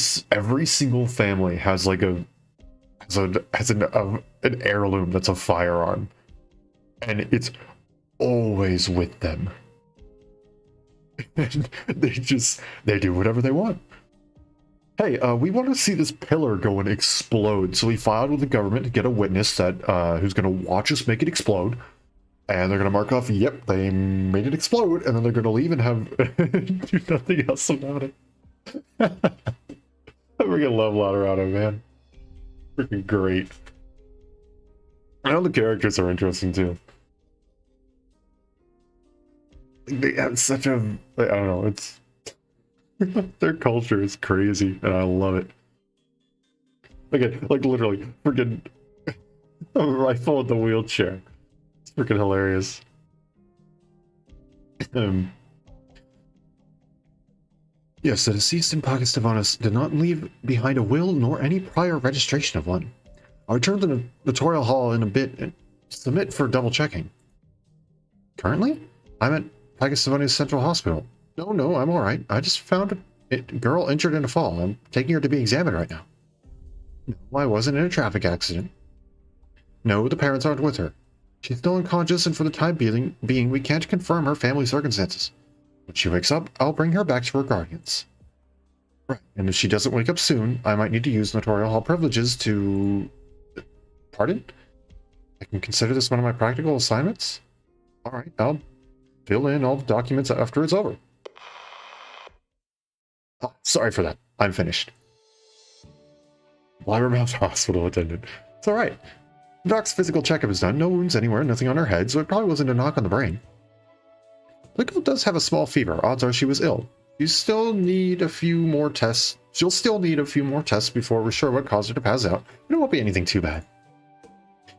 single family has like an heirloom that's a firearm, and it's always with them. And they do whatever they want. Hey, we want to see this pillar go and explode, so we filed with the government to get a witness that who's going to watch us make it explode, and they're going to mark off, yep, they made it explode, and then they're going to leave and have do nothing else about it. I freaking love Laterano, man. Freaking great. I know the characters are interesting too. They have such a... I don't know, it's... Their culture is crazy, and I love it. Like literally, freaking a rifle in the wheelchair. It's freaking hilarious. Yes, the deceased in Pakistavanis did not leave behind a will nor any prior registration of one. I'll return to the notarial hall in a bit and submit for double checking. Currently? I'm at Pakistavanis Central Hospital. No, I'm alright. I just found a girl injured in a fall. I'm taking her to be examined right now. No, I wasn't in a traffic accident. No, the parents aren't with her. She's still unconscious, and for the time being, we can't confirm her family circumstances. When she wakes up, I'll bring her back to her guardians. Right, and if she doesn't wake up soon, I might need to use notarial hall privileges to... Pardon? I can consider this one of my practical assignments? Alright, I'll fill in all the documents after it's over. Oh, sorry for that. I'm finished. Blabbermouth hospital attendant. It's alright. The doc's physical checkup is done. No wounds anywhere, nothing on her head, so it probably wasn't a knock on the brain. The girl does have a small fever. Odds are she was ill. She'll still need a few more tests before we're sure what caused her to pass out, and it won't be anything too bad.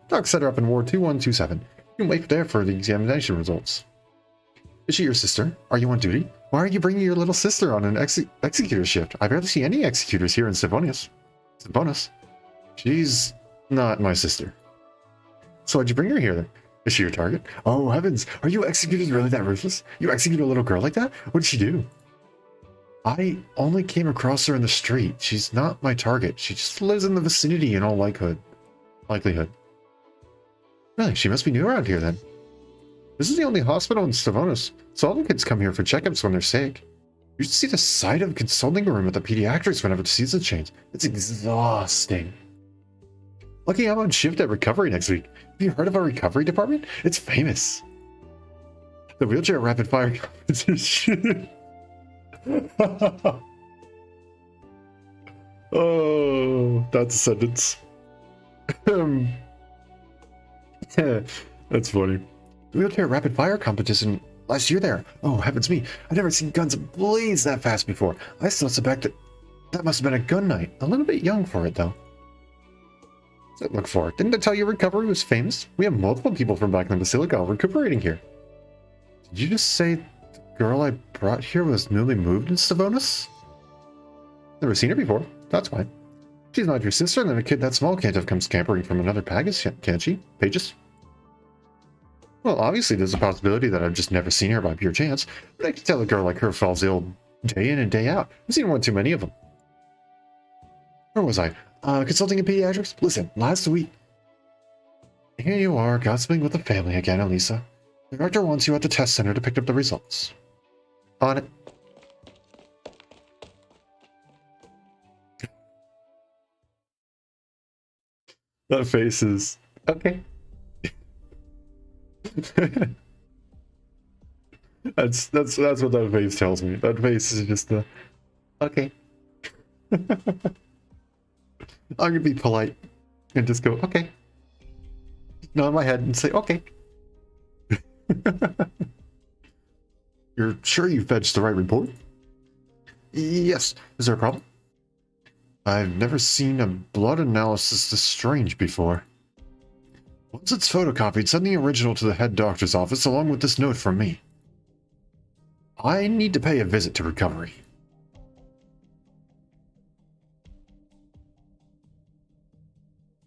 Doc set her up in Ward 2127. You can wait there for the examination results. Is she your sister? Are you on duty? Why are you bringing your little sister on an executor shift? I barely see any executors here in Sibonus. She's not my sister. So why'd you bring her here then? Is she your target? Oh heavens, are you executors really that ruthless? You execute a little girl like that? What did she do? I only came across her in the street. She's not my target. She just lives in the vicinity in all likelihood. Really, she must be new around here then. This is the only hospital in Sivonus, so all the kids come here for checkups when they're sick. You should see the sight of the consulting room at the pediatrics whenever the season changes. It's exhausting. Lucky I'm on shift at recovery next week. Have you heard of our recovery department? It's famous. The wheelchair rapid fire competition. Oh, that's a sentence. That's funny. The wheelchair rapid fire competition last year there. Oh, heavens me. I've never seen guns blaze that fast before. I still suspect that must have been a gun night. A little bit young for it, though. What's that look for? Didn't I tell you recovery was famous? We have multiple people from back in the Basilica recuperating here. Did you just say the girl I brought here was newly moved in Sivonus? Never seen her before. That's why. She's not your sister, then a kid that small can't have come scampering from another package, can't she? Pages? Well, obviously there's a possibility that I've just never seen her by pure chance, but I can tell a girl like her falls ill day in and day out. I've seen one too many of them. Where was I? Consulting in pediatrics? Listen, last week... Here you are, gossiping with the family again, Elisa. The doctor wants you at the test center to pick up the results. On it. That face is... Okay. That's what that face tells me. That face is just a... Okay. I'm gonna be polite and just go, okay. Nod my head and say, okay. You're sure you fetched the right report? Yes. Is there a problem? I've never seen a blood analysis this strange before. Once it's photocopied, send the original to the head doctor's office along with this note from me. I need to pay a visit to recovery.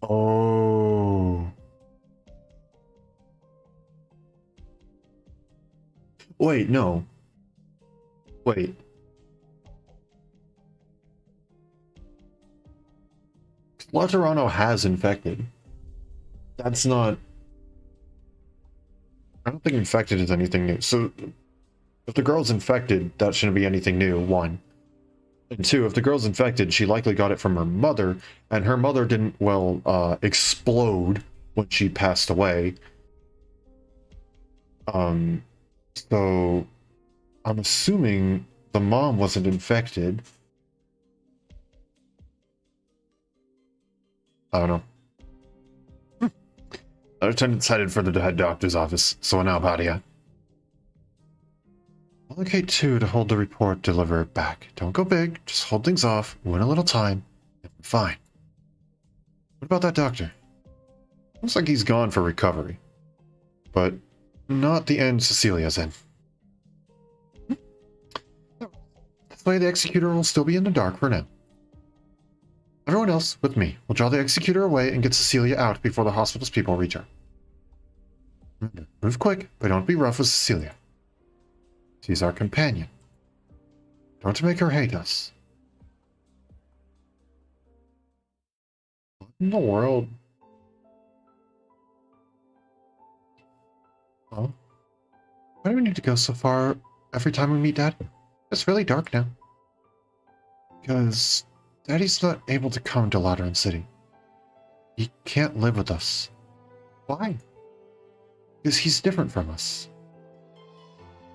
Oh. Wait, no. Wait. Laterano has infected. That's not... I don't think infected is anything new. So, if the girl's infected, that shouldn't be anything new, one. And two, if the girl's infected, she likely got it from her mother, and her mother didn't, well, explode when she passed away. So, I'm assuming the mom wasn't infected. I don't know. The attendant's headed for the head doctor's office, so now Badia. Allocate 2 to hold the report, deliver it back. Don't go big, just hold things off, win a little time, and we're fine. What about that doctor? Looks like he's gone for recovery. But not the end Cecilia's in. That's why the executor will still be in the dark for now. Everyone else, with me, will draw the executor away and get Cecilia out before the hospital's people return. Move quick, but don't be rough with Cecilia. She's our companion. Don't make her hate us. What in the world? Oh? Why do we need to go so far every time we meet Dad? It's really dark now. Because Daddy's not able to come to Lateran City. He can't live with us. Why? Because he's different from us.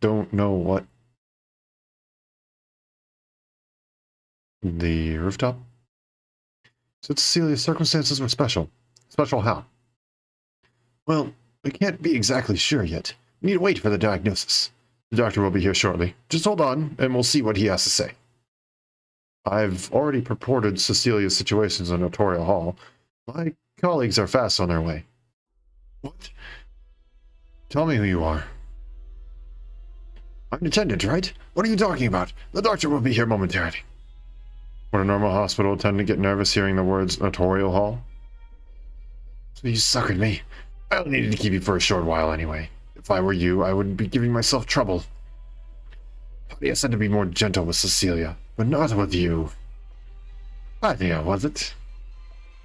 don't know what. The rooftop? So Cecilia's circumstances were special. Special how? Well, we can't be exactly sure yet. We need to wait for the diagnosis. The doctor will be here shortly. Just hold on, and we'll see what he has to say. I've already purported Cecilia's situations in Notorial Hall. My colleagues are fast on their way. What? Tell me who you are. I'm an attendant, right? What are you talking about? The doctor will be here momentarily. Would a normal hospital attendant get nervous hearing the words Notorial Hall? So you suckered me. I only needed to keep you for a short while anyway. If I were you, I wouldn't be giving myself trouble. Padia said to be more gentle with Cecilia, but not with you. Padia, was it?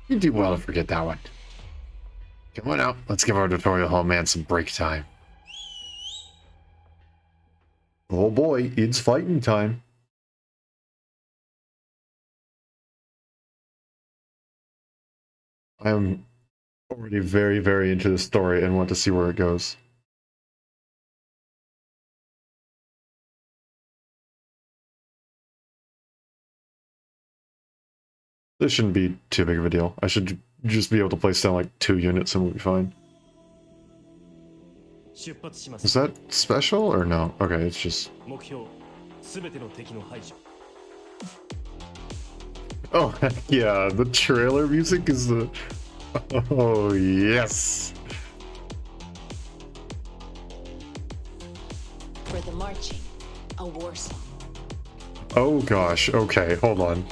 You do well to forget that one. Come on out, let's give our Notorial Hall man some break time. Oh boy, it's fighting time. I am already very, very into this story and want to see where it goes. This shouldn't be too big of a deal. I should just be able to place down like 2 units and we'll be fine. Is that special or no? Okay, it's just... Oh, heck yeah, the trailer music is the... Oh, yes! For the marching, a war song. Oh gosh, okay, hold on.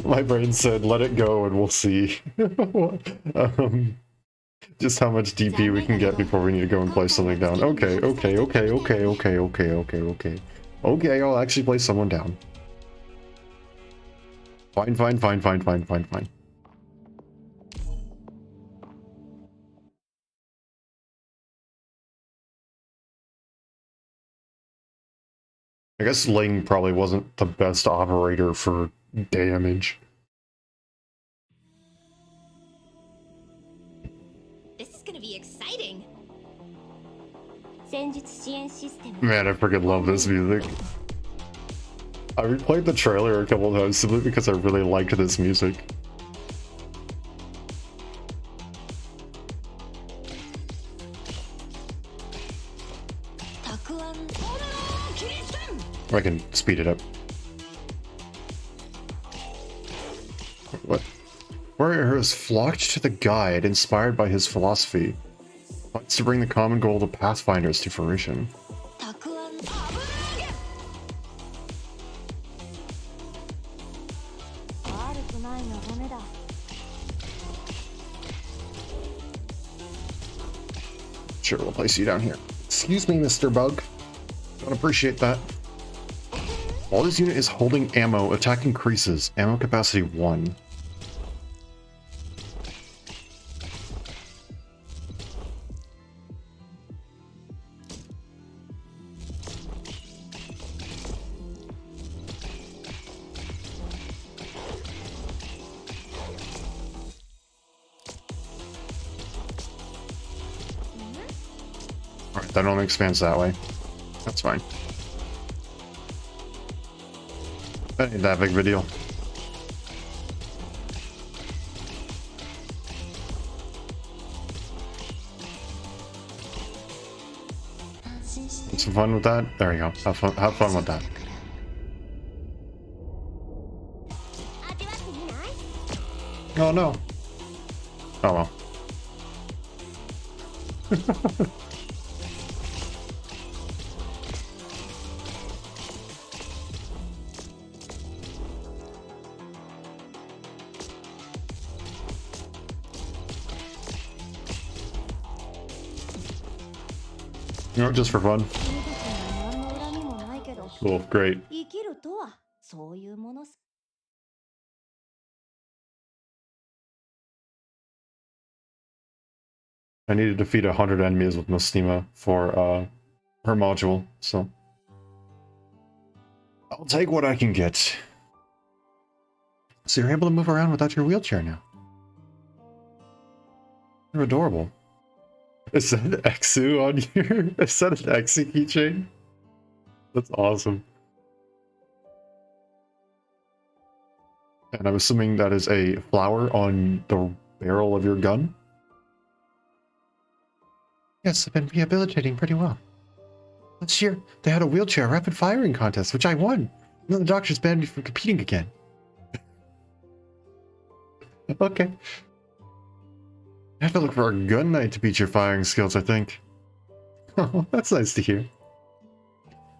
My brain said, let it go and we'll see. Just how much DP we can get before we need to go and place something down. Okay, okay, okay, okay, okay, okay, okay, okay. Okay, I'll actually place someone down. Fine, fine, fine, fine, fine, fine, fine. I guess Ling probably wasn't the best operator for damage. This is gonna be exciting. Man, I freaking love this music. I replayed the trailer a couple of times simply because I really liked this music. I can speed it up. What? Warrior has flocked to the guide inspired by his philosophy. Wants to bring the common goal of Pathfinders to fruition. Sure, we'll place you down here. Excuse me, Mr. Bug. Don't appreciate that. While this unit is holding ammo, attack increases. Ammo capacity 1. Alright, that only expands that way. That's fine. That ain't that big of a deal. Have some fun with that. There you go. Have fun with that. Oh no. Oh well. You know, just for fun. Cool, great. I need to defeat 100 enemies with Nostima for her module, so I'll take what I can get. So you're able to move around without your wheelchair now. You're adorable. Is that an Exu on here? Is that an Exu keychain? That's awesome. And I'm assuming that is a flower on the barrel of your gun? Yes, I've been rehabilitating pretty well. Last year, they had a wheelchair rapid firing contest, which I won. And then the doctors banned me from competing again. Okay. I have to look for a gun knight to beat your firing skills, I think. Oh, that's nice to hear.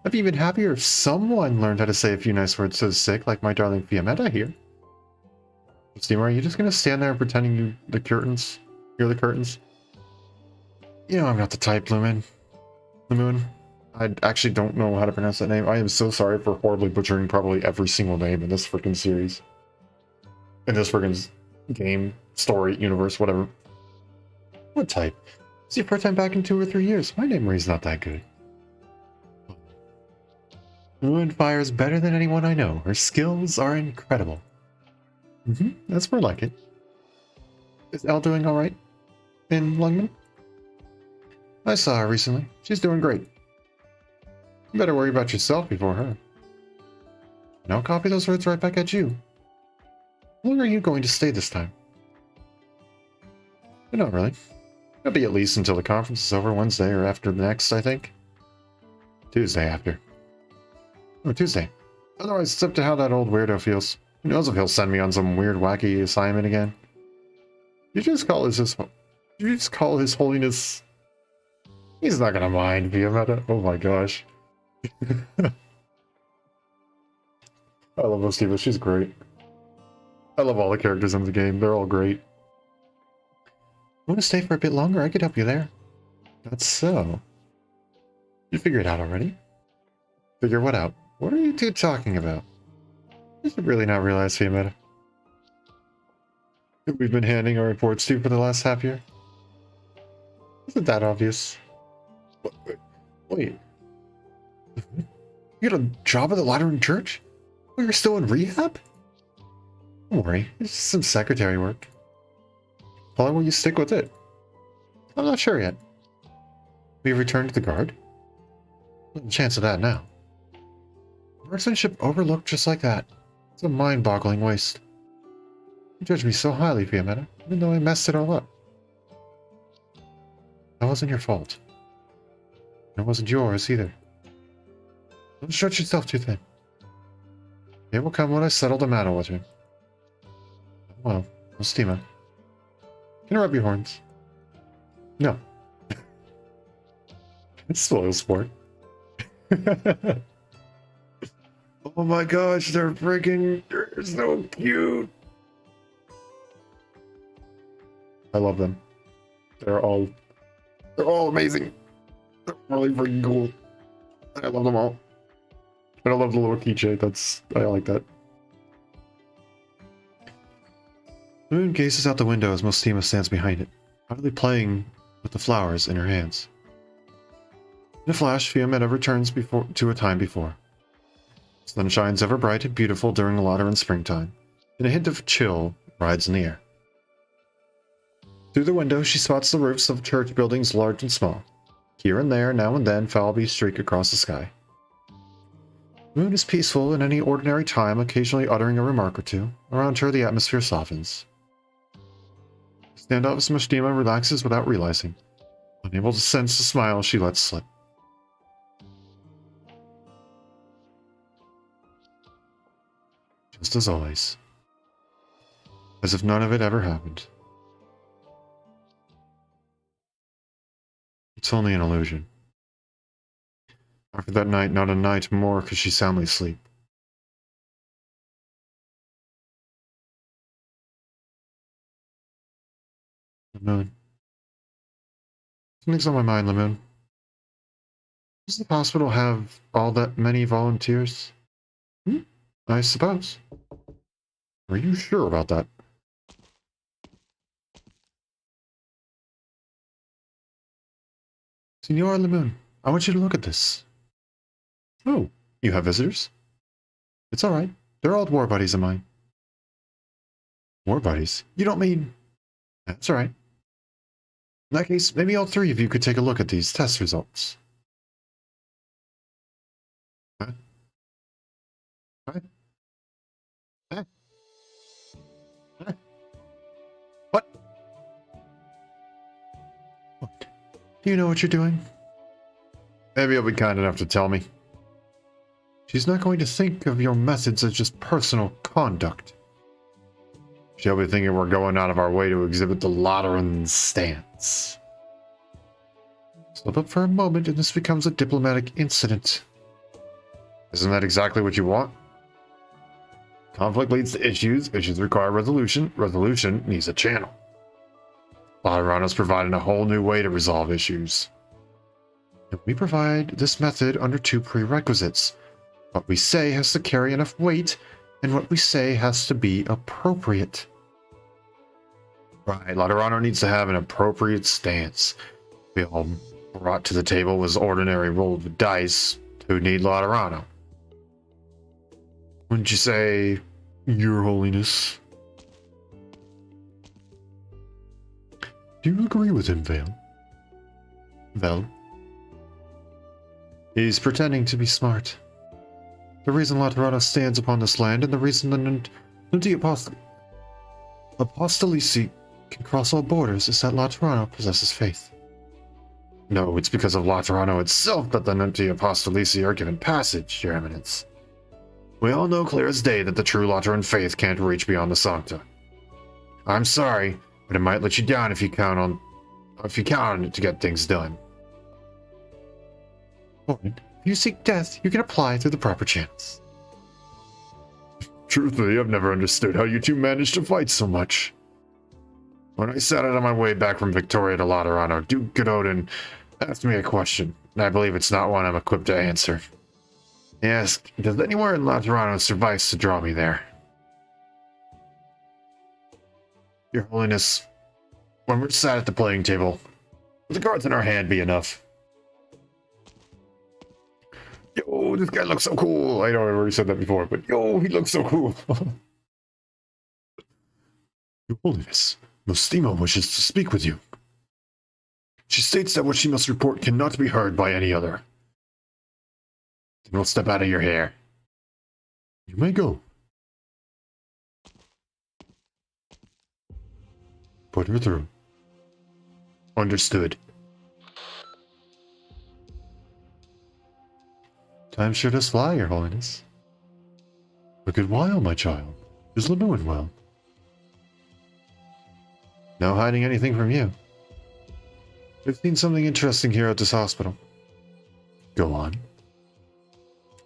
I'd be even happier if someone learned how to say a few nice words so sick, like my darling Fiametta here. Steamer, are you just gonna stand there pretending you're the curtains? You know I'm not the type, Lumen. The Moon. I actually don't know how to pronounce that name. I am so sorry for horribly butchering probably every single name in this freaking series. In this freaking game, story, universe, whatever. What type? See your first time back in 2 or 3 years. My memory's not that good. Moon fires better than anyone I know. Her skills are incredible. That's more like it. Is Elle doing alright? In Lungman? I saw her recently. She's doing great. You better worry about yourself before her. And I'll copy those words right back at you. How long are you going to stay this time? Not really. It'll be at least until the conference is over Wednesday or after the next, I think. Tuesday after. Oh, Tuesday. Otherwise, it's up to how that old weirdo feels. Who knows if he'll send me on some weird, wacky assignment again. You just call his holiness... He's not gonna mind, Fiametta. Oh my gosh. I love Ostiva, she's great. I love all the characters in the game, they're all great. Want to stay for a bit longer? I could help you there. That's so. You figured it out already? Figure what out? What are you two talking about? Did you really not realize, Fiametta? Who we've been handing our reports to for the last half year? Isn't that obvious? Wait. You got a job at the Lateran Church? Oh, you're still in rehab? Don't worry, it's just some secretary work. How long will you stick with it? I'm not sure yet. Will you return to the guard? Little chance of that now. Marksmanship overlooked just like that. It's a mind-boggling waste. You judge me so highly, Fiametta, even though I messed it all up. That wasn't your fault. And it wasn't yours either. Don't stretch yourself too thin. It will come when I settle the matter with you. Well, Steamer. Can I rub your horns? No. It's spoil sport. Oh my gosh, they're so cute. I love them. They're all amazing. They're really freaking cool. I love them all. And I love the little keychain. I like that. The moon gazes out the window as Mostima stands behind it, utterly playing with the flowers in her hands. In a flash, Fiametta returns to a time before. Sunshine's ever bright and beautiful during Lateran springtime, and a hint of chill rides in the air. Through the window, she spots the roofs of church buildings large and small. Here and there, now and then, foul bees streak across the sky. The moon is peaceful in any ordinary time, occasionally uttering a remark or two. Around her, the atmosphere softens. Standoff's Mostima relaxes without realizing. Unable to sense the smile she lets slip. Just as always. As if none of it ever happened. It's only an illusion. After that night, not a night more could she soundly sleep. Lemoon. Something's on my mind, Lemoon. Does the hospital have all that many volunteers? I suppose. Are you sure about that? Senora Lemoon, I want you to look at this. Oh, you have visitors? It's alright. They're old war buddies of mine. War buddies? You don't mean... That's alright. In that case, maybe all three of you could take a look at these test results. Huh? Huh? Huh? Huh? What? Do you know what you're doing? Maybe you'll be kind enough to tell me. She's not going to think of your methods as just personal conduct. She'll be thinking we're going out of our way to exhibit the Lateran stance. Slip up for a moment and this becomes a diplomatic incident. Isn't that exactly what you want? Conflict leads to issues. Issues require resolution. Resolution needs a channel. Laterano's providing a whole new way to resolve issues. And we provide this method under two prerequisites. What we say has to carry enough weight, and what we say has to be appropriate. Right, Laterano needs to have an appropriate stance. We all brought to the table was ordinary rolled dice. Who need Laterano? Wouldn't you say, Your Holiness? Do you agree with him, Vale? Vel? He's pretending to be smart. The reason Laterano stands upon this land and the reason the Apostolici can cross all borders is that Laterano possesses faith. No, it's because of Laterano itself that the Nunti Apostolici are given passage, Your Eminence. We all know clear as day that the true Lateran faith can't reach beyond the Sancta. I'm sorry, but it might let you down if you count on it to get things done. If you seek death, you can apply through the proper channels. Truthfully, I've never understood how you two managed to fight so much. When I set out on my way back from Victoria to Laterano, Duke Gododin asked me a question, and I believe it's not one I'm equipped to answer. He asked, does anywhere in Laterano suffice to draw me there? Your Holiness, when we're sat at the playing table, will the cards in our hand be enough? Yo, this guy looks so cool. I know I've already said that before, but yo, he looks so cool. Your Holiness, Nostima wishes to speak with you. She states that what she must report cannot be heard by any other. Then we'll step out of your hair. You may go. Put her through. Understood. Time sure does fly, Your Holiness. A good while, my child. Is Lemuin well? No hiding anything from you. We've seen something interesting here at this hospital. Go on.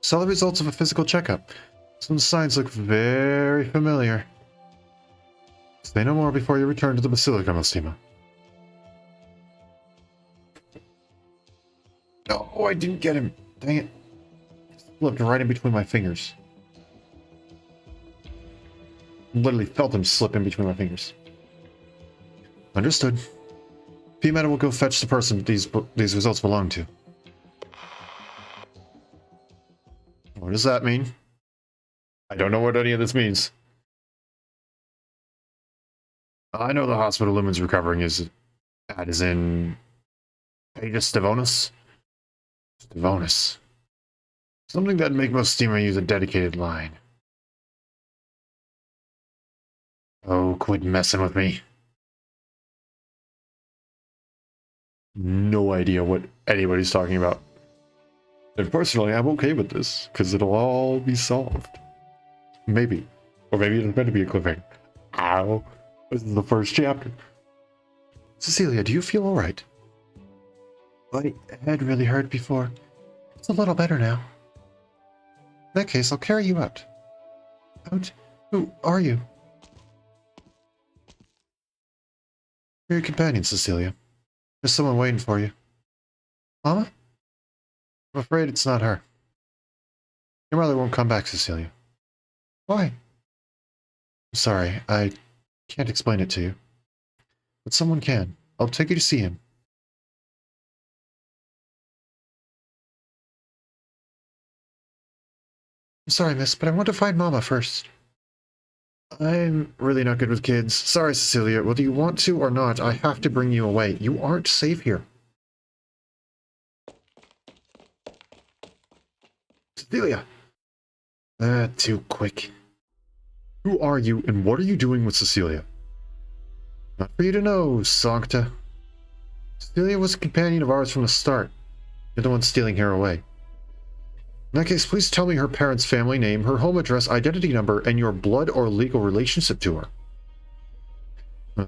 Saw the results of a physical checkup. Some signs look very familiar. Say no more before you return to the Basilica, Nostima. No, I didn't get him. Dang it. Slipped right in between my fingers. Literally felt him slip in between my fingers. Understood. P-Meta will go fetch the person these results belong to. What does that mean? I don't know what any of this means. I know the hospital Lumen's recovering is in Pagus Devonus. Devonus. Something that'd make most steamer use a dedicated line. Oh, quit messing with me. No idea what anybody's talking about. And personally, I'm okay with this, because it'll all be solved. Maybe. Or maybe it's meant to be a cliffhanger. Ow. This is the first chapter. Cecilia, do you feel alright? My head really hurt before. It's a little better now. In that case, I'll carry you out. Out? Who are you? You're your companion, Cecilia. There's someone waiting for you. Mama? I'm afraid it's not her. Your mother won't come back, Cecilia. Why? I'm sorry, I can't explain it to you. But someone can. I'll take you to see him. I'm sorry, miss, but I want to find Mama first. I'm really not good with kids. Sorry, Cecilia. Whether you want to or not, I have to bring you away. You aren't safe here. Cecilia! Too quick. Who are you, and what are you doing with Cecilia? Not for you to know, Sancta. Cecilia was a companion of ours from the start. You're the one stealing her away. In that case, please tell me her parents' family name, her home address, identity number, and your blood or legal relationship to her.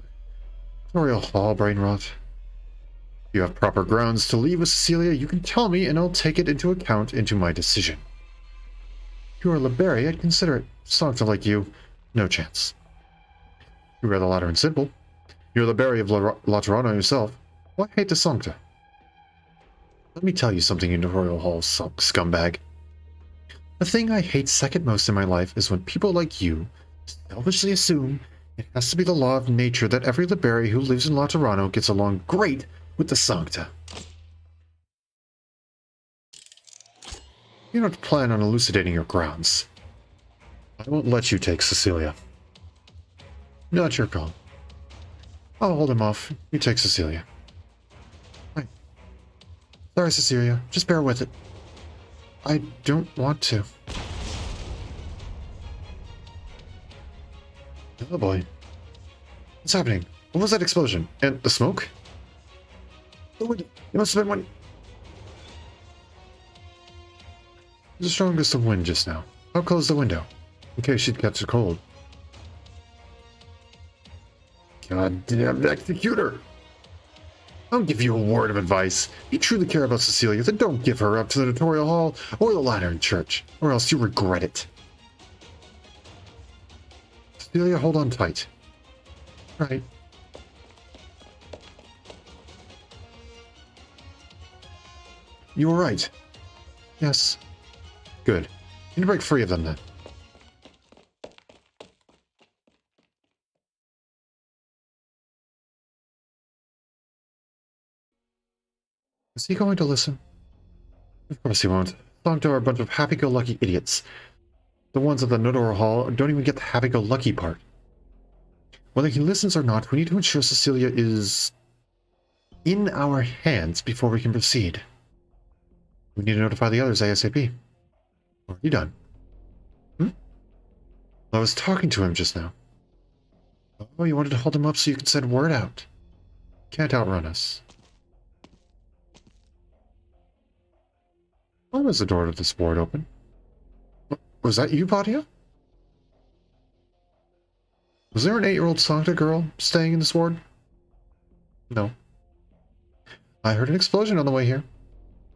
Tutorial Hall, brain rot. If you have proper grounds to leave with Cecilia, you can tell me, and I'll take it into account into my decision. If you are Liberi, I'd consider it. Sancta like you, no chance. You are the latter and simple. You're Liberi of Laterano yourself. Why hate the Sancta? Let me tell you something, you Tutorial Hall scumbag. The thing I hate second most in my life is when people like you selfishly assume it has to be the law of nature that every Liberi who lives in Laterano gets along great with the Sancta. You don't plan on elucidating your grounds. I won't let you take Cecilia. Not your call. I'll hold him off. You take Cecilia. Right. Sorry, Cecilia. Just bear with it. I don't want to. Oh boy. What's happening? What was that explosion? And the smoke? The window. It must have been one. The strongest of wind just now. I'll close the window, in case she'd catch a cold. Goddamn executor! I'll give you a word of advice. If you truly care about Cecilia, then don't give her up to the Tutorial Hall or the Lateran Church, or else you regret it. Cecilia, hold on tight. Right. You were right. Yes. Good. You need to break free of them then. Is he going to listen? Of course he won't. Sancta are a bunch of happy-go-lucky idiots. The ones at the Nodor Hall don't even get the happy-go-lucky part. Whether he listens or not, we need to ensure Cecilia is in our hands before we can proceed. We need to notify the others ASAP. What are you done? I was talking to him just now. Oh, you wanted to hold him up so you could send word out. Can't outrun us. Why was the door to this ward open? Was that you, Patia? Was there an 8-year-old Sancta girl staying in this ward? No. I heard an explosion on the way here.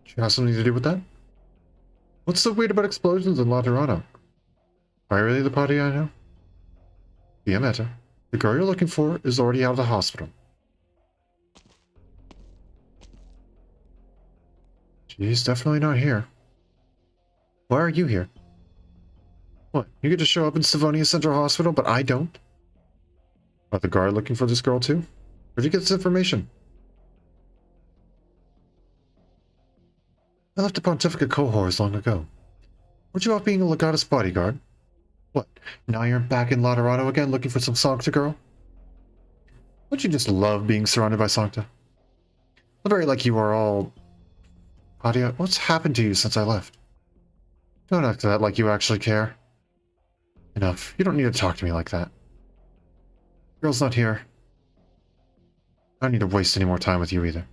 Did you have something to do with that? What's so weird about explosions in Laterano? Are you really the Patia I know? Fiammetta, the girl you're looking for is already out of the hospital. She's definitely not here. Why are you here? What, you get to show up in Savonia Central Hospital, but I don't? Are the guard looking for this girl too? Where'd you get this information? I left the Pontifica cohorts long ago. Weren't you off being a Legatus bodyguard? What, now you're back in Laterano again looking for some Sancta girl? Don't you just love being surrounded by Sancta? Very like you are all... Patia, what's happened to you since I left? Don't act that like you actually care. Enough. You don't need to talk to me like that. Girl's not here. I don't need to waste any more time with you either.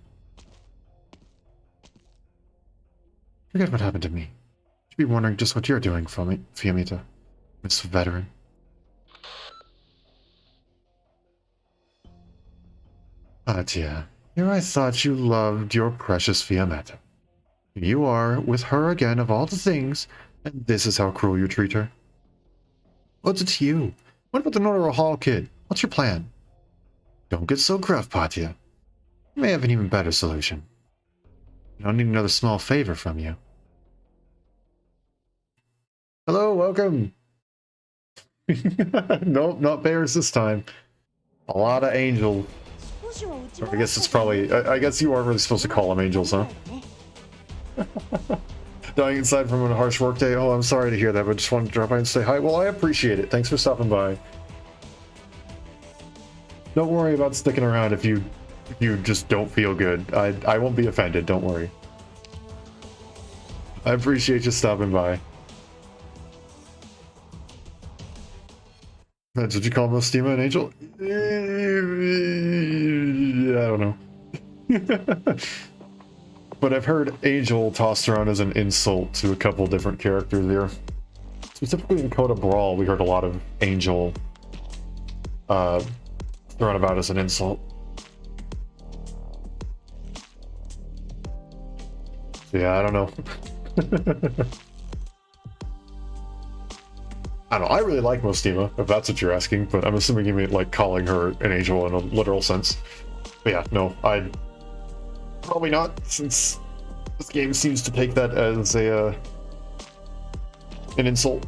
Forget what happened to me. You should be wondering just what you're doing for me, Fiammetta, Miss Veteran. Patia, here I thought you loved your precious Fiammetta. Here you are, with her again of all the things, and this is how cruel you treat her. What's it to you? What about the Nodor Hall kid? What's your plan? Don't get so gruff, Patia. I may have an even better solution. I don't need another small favor from you. Hello, welcome. Nope, not bears this time. A lot of angels. Or I guess it's probably... I guess you aren't really supposed to call them angels, huh? Dying inside from a harsh workday. Oh, I'm sorry to hear that, but just wanted to drop by and say hi. Well, I appreciate it. Thanks for stopping by. Don't worry about sticking around if you just don't feel good. I won't be offended, don't worry. I appreciate you stopping by. That's what you call Mostima an angel? Yeah, I don't know. But I've heard angel tossed around as an insult to a couple different characters here. Specifically in Coda Brawl, we heard a lot of angel thrown about as an insult. Yeah, I don't know. I don't know. I really like Mostima, if that's what you're asking, but I'm assuming you mean like calling her an angel in a literal sense. But yeah, no, I'd probably not, since this game seems to take that as a an insult.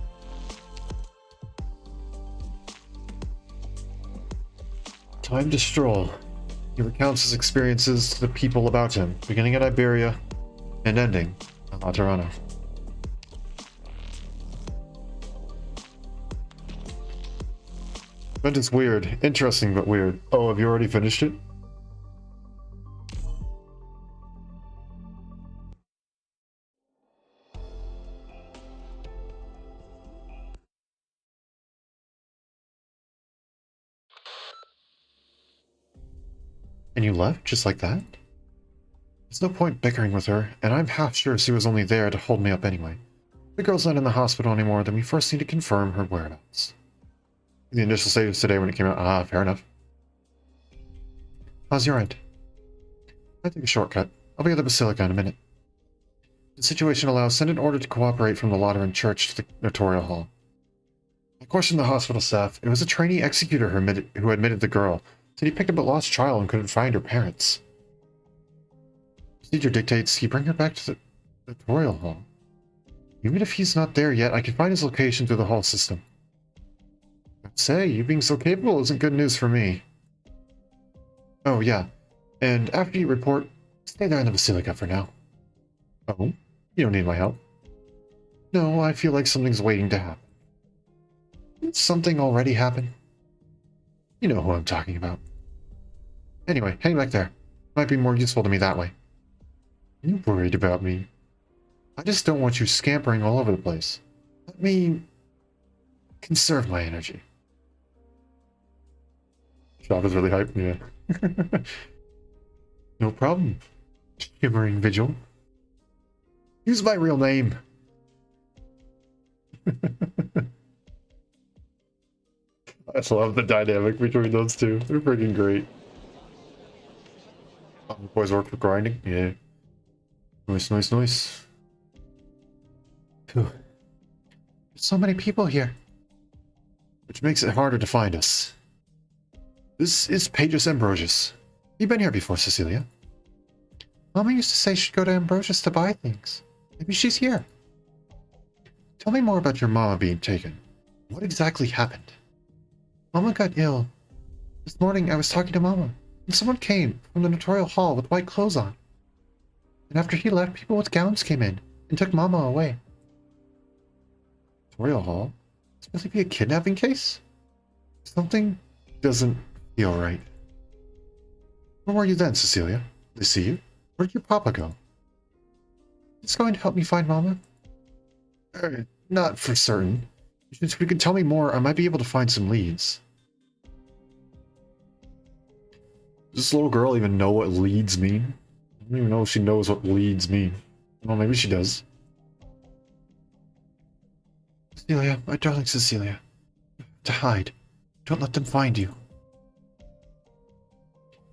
Time to stroll. He recounts his experiences to the people about him, beginning at Iberia and ending at Laterano. Event is weird. Interesting, but weird. Oh, have you already finished it? And you left just like that? There's no point bickering with her, and I'm half sure she was only there to hold me up anyway. The girl's not in the hospital anymore, then we first need to confirm her whereabouts. The initial status today when it came out. Ah, fair enough. How's your end? I take a shortcut. I'll be at the Basilica in a minute. If the situation allows, send an order to cooperate from the Lateran Church to the Notarial Hall. I questioned the hospital staff. It was a trainee executor who admitted the girl. Said he picked up a lost child and couldn't find her parents. Procedure dictates he bring her back to the Notarial Hall. Even if he's not there yet, I can find his location through the hall system. I'd say, you being so capable isn't good news for me. Oh, yeah. And after you report, stay there in the Basilica for now. Oh? You don't need my help? No, I feel like something's waiting to happen. Did something already happen? You know who I'm talking about. Anyway, hang back there. Might be more useful to me that way. Are you worried about me? I just don't want you scampering all over the place. Let me conserve my energy. Shop is really hyped, yeah. No problem. Shimmering Vigil. Use my real name. I just love the dynamic between those two. They're freaking great. Oh, boys work for grinding? Yeah. Nice, nice, nice. Phew. There's so many people here. Which makes it harder to find us. This is Pages Ambrosius. You've been here before, Cecilia. Mama used to say she'd go to Ambrosius to buy things. Maybe she's here. Tell me more about your mama being taken. What exactly happened? Mama got ill. This morning I was talking to Mama, and someone came from the Notarial Hall with white clothes on. And after he left, people with gowns came in and took Mama away. Notarial Hall? This must be a kidnapping case? Something doesn't feel right. Where were you then, Cecilia? Did they see you? Where did your papa go? It's going to help me find Mama? Not for certain. If you could tell me more, I might be able to find some leads. Does this little girl even know what leads mean? I don't even know if she knows what leads mean. Well, maybe she does. Cecilia, my darling Cecilia. To hide. Don't let them find you.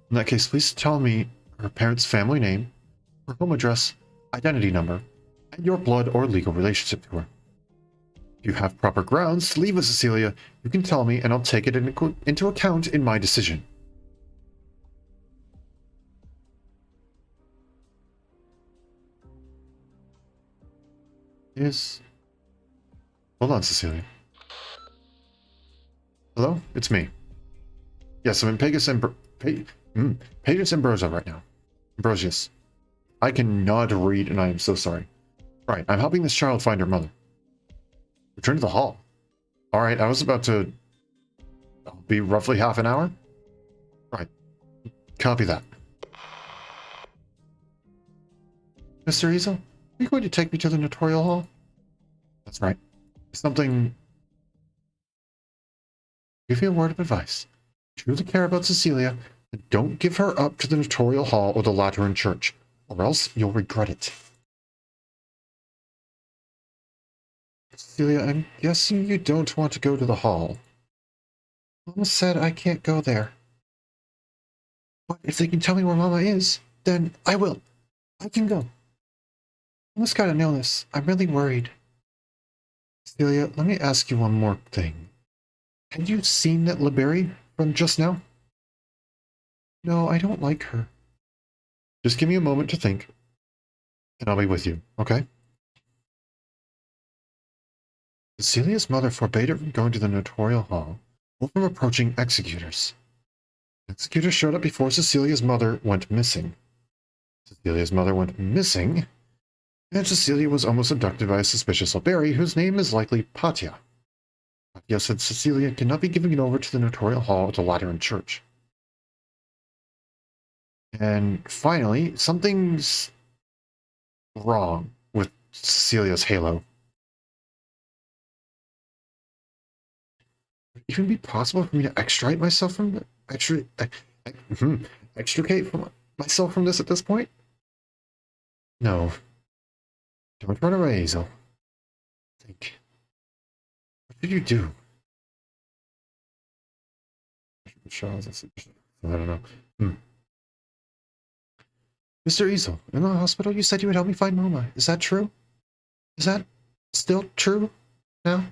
In that case, please tell me her parents' family name, her home address, identity number, and your blood or legal relationship to her. If you have proper grounds to leave us, Cecilia, you can tell me and I'll take it into account in my decision. Yes. Hold on, Cecilia. Hello? It's me. Yes, I'm in Pages Ambrosia right now. Ambrosius. I cannot read and I am so sorry. Right, I'm helping this child find her mother. Return to the hall. Alright, I was about to... I'll be roughly half an hour? Copy that. Mr. Easel, are you going to take me to the notarial hall? That's right. Something... Give you a word of advice. If you truly care about Cecilia, then don't give her up to the notarial hall or the Lateran Church, or else you'll regret it. Cecilia, I'm guessing you don't want to go to the hall. Mama said I can't go there. But if they can tell me where Mama is, then I will. I can go. Mama's got an illness. I'm really worried. Cecilia, let me ask you one more thing. Had you seen that Liberie from just now? No, I don't like her. Just give me a moment to think, and I'll be with you, okay? Cecilia's mother forbade her from going to the notarial hall or from approaching executors. Executors showed up before Cecilia's mother went missing. Cecilia's mother went missing, and Cecilia was almost abducted by a suspicious Liberie whose name is likely Patia. Patia said Cecilia cannot be given over to the notarial hall at the Lateran Church. And finally, something's wrong with Cecilia's halo. Would it even be possible for me to extricate myself from extricate from myself from this at this point? No. Don't run away, Hazel. Think. What did you do? I don't know. Mr. Easel, in the hospital you said you would help me find Mama. Is that true? Is that still true now?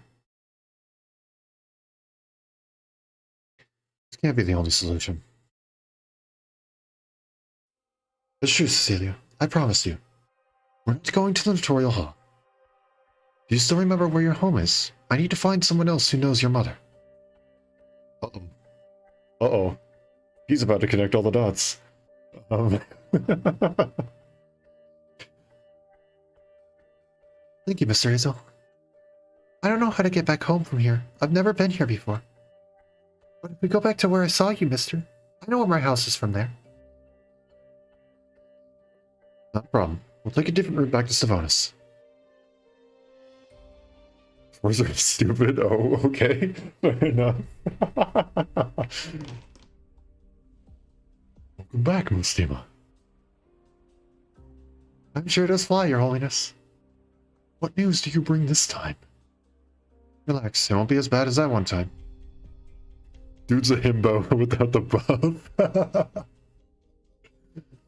This can't be the only solution. It's true, Cecilia. I promised you. We're not going to the notarial hall. Do you still remember where your home is? I need to find someone else who knows your mother. Uh-oh. Uh-oh. He's about to connect all the dots. Thank you, Mr. Hazel. I don't know how to get back home from here. I've never been here before. But if we go back to where I saw you, mister, I know where my house is from there. Not a problem. We'll take a different route back to Savonis. Was it stupid? Oh, okay. Fair enough. Welcome back, Mustima. I'm sure it does fly, Your Holiness. What news do you bring this time? Relax, it won't be as bad as that one time. Dude's a himbo without the buff.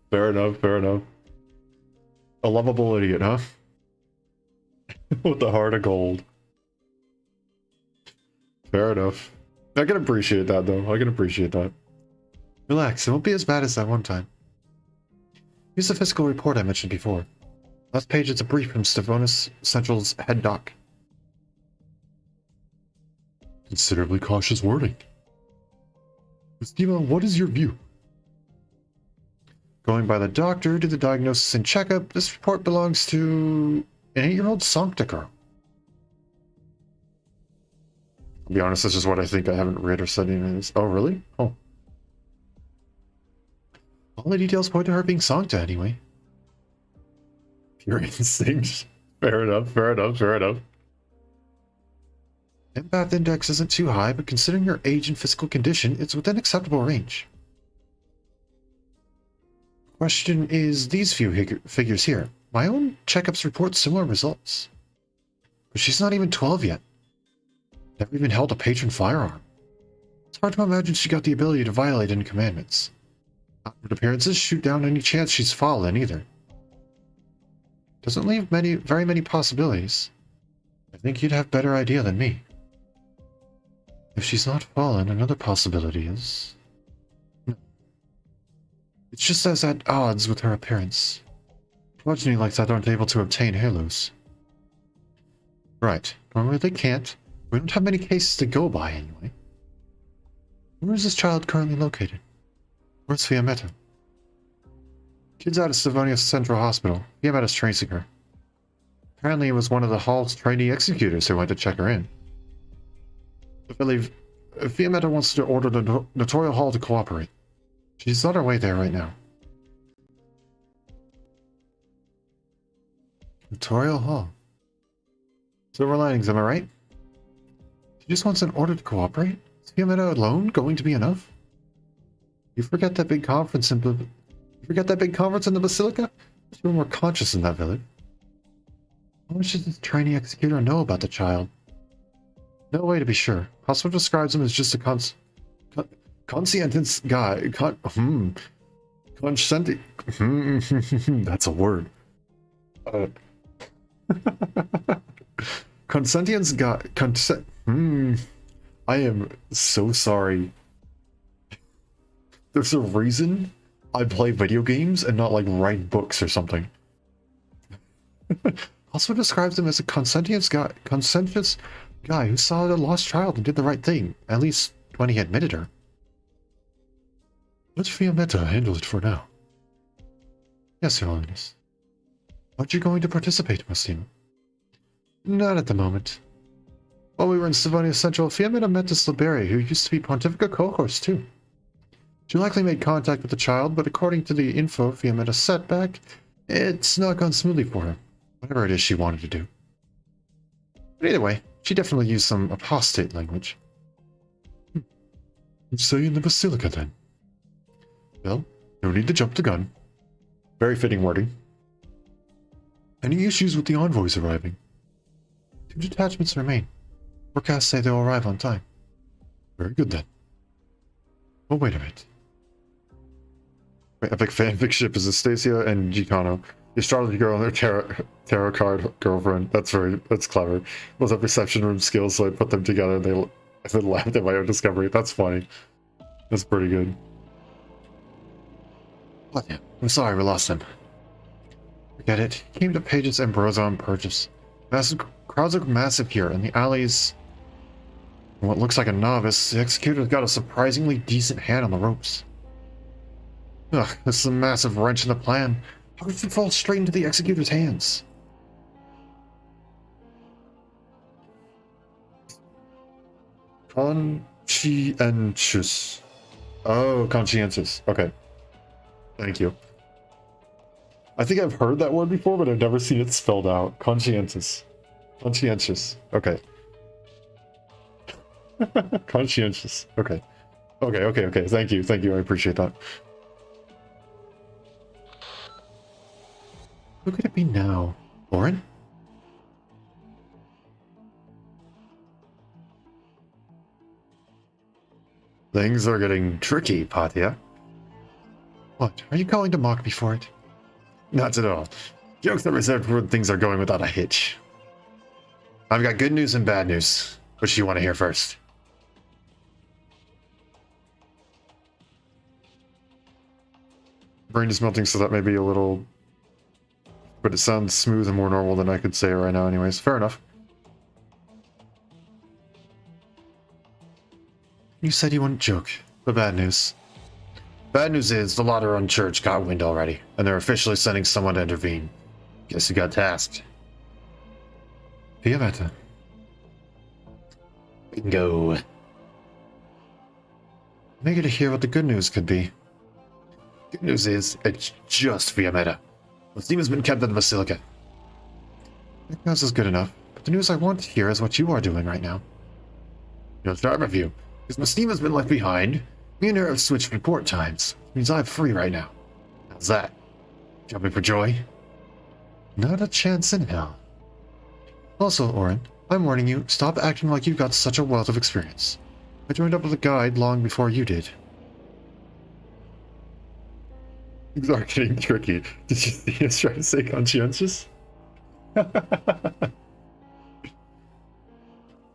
Fair enough, fair enough. A lovable idiot, huh? With the heart of gold. Fair enough. I can appreciate that, though. I can appreciate that. Relax, it won't be as bad as that one time. Here's the physical report I mentioned before. Last page is a brief from Savonis Central's head doc. Considerably cautious wording. Mustima, what is your view? Going by the doctor, did the diagnosis and checkup, this report belongs to an 8-year-old Sancta girl. I'll be honest, this is what I think. I haven't read or studied any of this. Oh, really? Oh. All the details point to her being Sancta, anyway. Pure instinct. Fair enough, fair enough, fair enough. Empath index isn't too high, but considering your age and physical condition, it's within acceptable range. Question is these few figures here. My own checkups report similar results. But she's not even 12 yet. Never even held a patron firearm. It's hard to imagine she got the ability to violate any commandments. Outward appearances shoot down any chance she's fallen either. Doesn't leave very many possibilities. I think you'd have better idea than me. If she's not fallen, another possibility is... No. It's just as at odds with her appearance. Progeny like that aren't able to obtain halos. Right. Normally they can't. We don't have many cases to go by anyway. Where is this child currently located? Where's Fiametta? Kid's out of Savonia Central Hospital. Fiametta's tracing her. Apparently it was one of the hall's trainee executors who went to check her in. I believe Fiametta wants to order the notarial hall to cooperate. She's on her way there right now. Tutorial Hall. Silver linings, am I right? She just wants an order to cooperate? Is Fiametta alone going to be enough? You forget that big conference in the Basilica? You were more conscious in that village. How much does this trainee executor know about the child? No way to be sure. Hospital describes him as just a conscientious guy. Consenti... That's a word. Consentience guy... I am so sorry. There's a reason I play video games and not like write books or something. Also describes him as a conscientious guy who saw a lost child and did the right thing, at least when he admitted her. Let Fiametta handle it for now. Yes, Your Holiness. Aren't you going to participate, Mastino? Not at the moment. While we were in Savonia Central, Fiametta met this Liberi, who used to be Pontifica cohorts too. She likely made contact with the child, but according to the info Fiametta set back, it's not gone smoothly for her, whatever it is she wanted to do. But either way, she definitely used some apostate language. Stay in the Basilica then. Well, no need to jump the gun. Very fitting wording. Any issues with the envoys arriving? 2 detachments remain. Forecasts say they'll arrive on time. Very good then. Oh, wait a minute. Epic fanfic ship is Astasia and Gicano. The astrology girl and their tarot card girlfriend. That's clever. Those have perception room skills, so I put them together and they laughed at my own discovery. That's funny. That's pretty good. What? I'm sorry we lost him. Forget it. He came to Page's Ambrosia on purchase. Crowds are massive here, and the alleys... What looks like a novice, the executor's got a surprisingly decent hand on the ropes. Ugh, this is a massive wrench in the plan. How could she fall straight into the executor's hands? Conscientious. Oh, conscientious. Okay. Thank you. I think I've heard that word before, but I've never seen it spelled out. Conscientious. Conscientious. Okay. Conscientious. Okay. Okay. Thank you. I appreciate that. Who could it be now? Lauren? Things are getting tricky, Patia. What? Are you calling to mock me for it? Not at all. Jokes are reserved for when things are going without a hitch. I've got good news and bad news. Which do you want to hear first? Brain is melting, so that may be a little... But it sounds smooth and more normal than I could say right now anyways. Fair enough. You said you wouldn't joke. The bad news. Bad news is the Lateran Church got wind already, and they're officially sending someone to intervene. Guess who got tasked? Fiametta. Bingo. I'm eager to hear what the good news could be. Good news is, it's just Fiametta. The team has been kept at the Basilica. That news is good enough, but the news I want to hear is what you are doing right now. You'll start with you, because my steam has been left behind. Me and her have switched report times. It means I'm free right now. How's that? Jumping for joy? Not a chance in hell. Also, Orin, I'm warning you, stop acting like you've got such a wealth of experience. I joined up with a guide long before you did. Things are getting tricky. Did you see us try to say conscientious?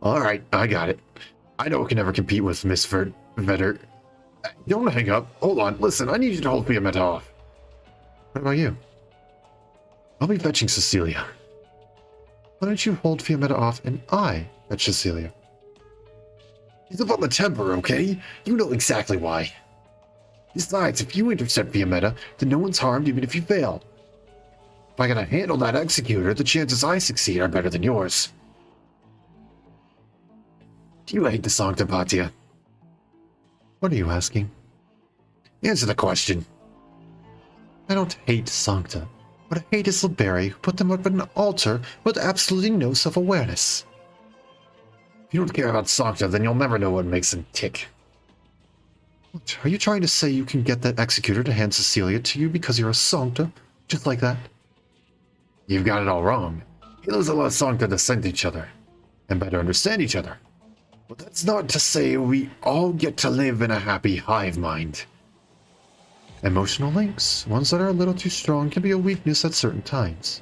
Alright, I got it. I know it can never compete with Miss Vetter. Don't hang up. Hold on. Listen, I need you to hold Fiametta off. What about you? I'll be fetching Cecilia. Why don't you hold Fiametta off and I fetch Cecilia? He's up on the temper, okay? You know exactly why. Besides, if you intercept Fiametta, then no one's harmed even if you fail. If I gotta handle that executor, the chances I succeed are better than yours. Do you hate the song, Patia? What are you asking? Answer the question. I don't hate Sancta. What I hate is Liberi, who put them up on an altar with absolutely no self-awareness. If you don't care about Sancta, then you'll never know what makes them tick. What, are you trying to say you can get that executor to hand Cecilia to you because you're a Sancta? Just like that? You've got it all wrong. Heroes allow Sancta to sense each other, and better understand each other. But that's not to say we all get to live in a happy hive mind. Emotional links, ones that are a little too strong, can be a weakness at certain times.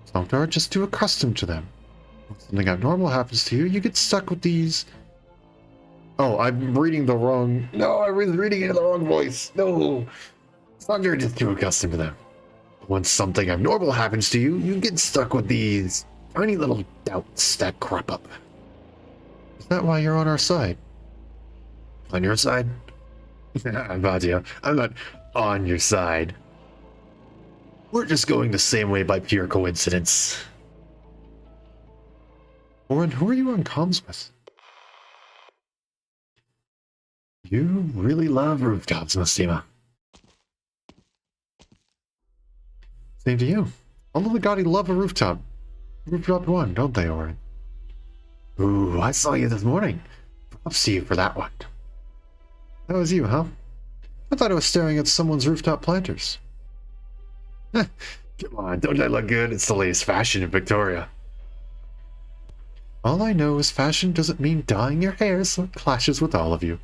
Sancta are just too accustomed to them. When something abnormal happens to you, you get stuck with these... Oh, I'm reading the wrong... No, I was reading it in the wrong voice. No! Sancta are just too accustomed to them. When something abnormal happens to you, you get stuck with these tiny little doubts that crop up. Is that why you're on our side? On your side? Vadia, I'm not on your side. We're just going the same way by pure coincidence. Orin, who are you on comms with? You really love rooftops, Mastima. Same to you. All of the Gotti love a rooftop. Rooftop 1, don't they, Orin? Ooh, I saw you this morning. Props to you for that one. That was you, huh? I thought I was staring at someone's rooftop planters. Come on, don't I look good? It's the latest fashion in Victoria. All I know is fashion doesn't mean dyeing your hair so it clashes with all of you.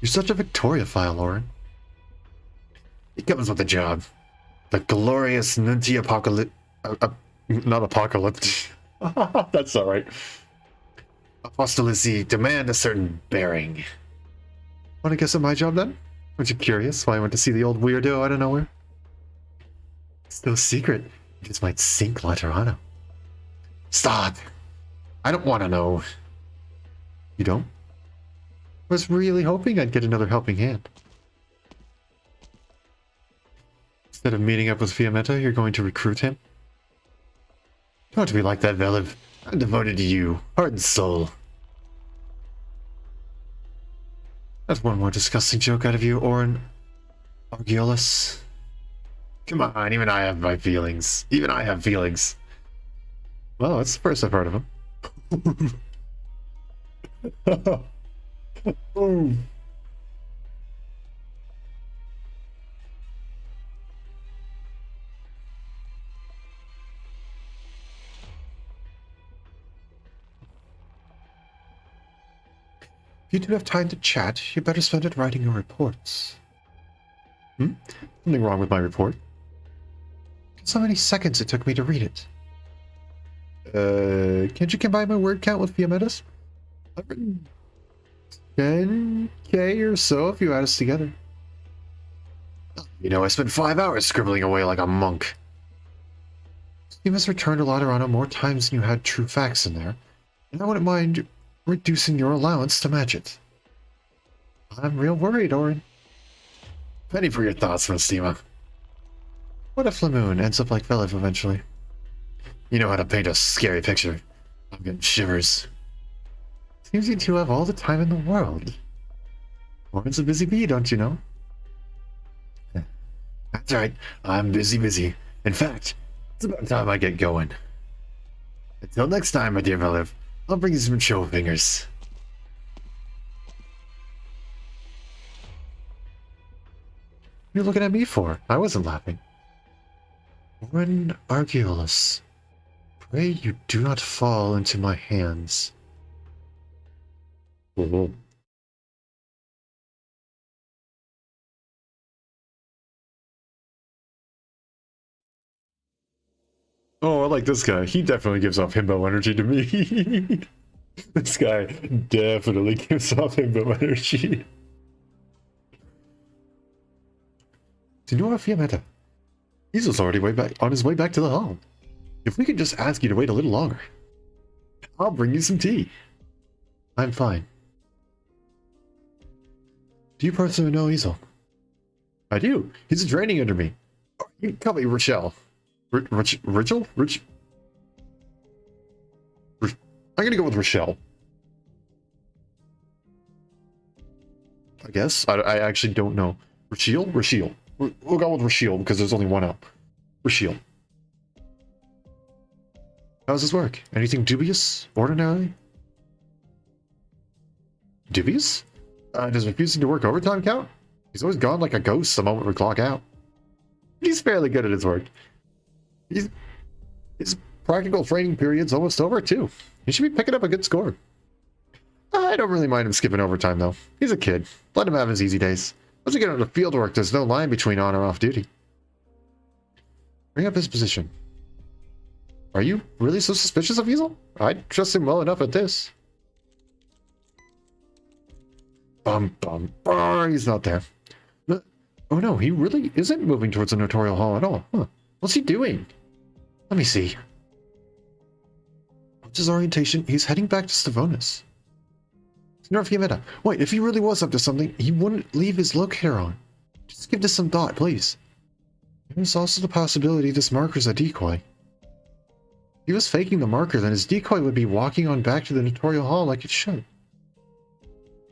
You're such a Victoria-phile, Orin. It comes with the job. The glorious Nunti-apocalypse... not apocalypse. That's alright. Apostolici demand a certain bearing. Want to guess at my job then? Aren't you curious why I went to see the old weirdo out of nowhere? It's no secret. You just might sink Laterano. Stop! I don't want to know. You don't? I was really hoping I'd get another helping hand. Instead of meeting up with Fiammetta, you're going to recruit him? Don't to be like that, Veliv. I'm devoted to you, heart and soul. That's one more disgusting joke out of you, Orin Argiolus. Come on, even I have my feelings. Even I have feelings. Well, that's the first I've heard of him. Oh. If you do have time to chat, you better spend it writing your reports. Something wrong with my report? So many seconds it took me to read it. Can't you combine my word count with Fiammetta's? I've written 10k or so if you add us together. You know, I spent 5 hours scribbling away like a monk. You must returned to Laterano more times than you had true facts in there, and I wouldn't mind reducing your allowance to match it. I'm real worried, Orin. Penny for your thoughts, Mastima. What if Lamoon ends up like Veliv eventually? You know how to paint a scary picture. I'm getting shivers. Seems you two have all the time in the world. Orin's a busy bee, don't you know? That's right. I'm busy. In fact, it's about time I get going. Until next time, my dear Veliv, I'll bring you some show fingers. What are you looking at me for? I wasn't laughing. Orin Argiolus, pray you do not fall into my hands. Oh, I like this guy. He definitely gives off himbo energy to me. This guy definitely gives off himbo energy. Do you know what, Fiammetta? He's just already on his way back to the hall. If we could just ask you to wait a little longer, I'll bring you some tea. I'm fine. Do you personally know Isol? I do. He's a training under me. You can call me Rochelle. Rachel? I'm gonna go with Rochelle. I guess. I actually don't know. Rashiel? Rashiel. We'll go with Rashiel because there's only one up. Rashiel. How does this work? Anything dubious? Ordinary? Dubious? Does refusing to work overtime count? He's always gone like a ghost the moment we clock out. He's fairly good at his work. His practical training period's almost over, too. He should be picking up a good score. I don't really mind him skipping overtime, though. He's a kid. Let him have his easy days. Once we get into field work, there's no line between on or off duty. Bring up his position. Are you really so suspicious of Weasel? I trust him well enough at this. He's not there. Oh no, he really isn't moving towards the Notorial Hall at all. Huh. What's he doing? Let me see. What's his orientation? He's heading back to Stavonis. Senor Fiametta, wait, if he really was up to something, he wouldn't leave his locator on. Just give this some thought, please. There's also the possibility this marker's a decoy. If he was faking the marker, then his decoy would be walking on back to the Notorial Hall like it should.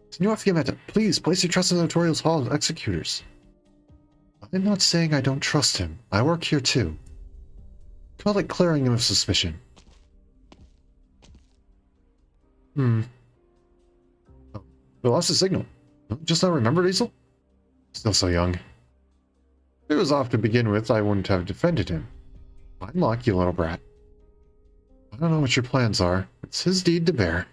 Senor Fiametta, please place your trust in the Notorial Hall's executors. I'm not saying I don't trust him. I work here too. Call it clearing him of suspicion. Oh, we lost his signal. Just now remembered, Weasel? Still so young. If it was off to begin with, I wouldn't have defended him. I'm lucky, you little brat. I don't know what your plans are. It's his deed to bear.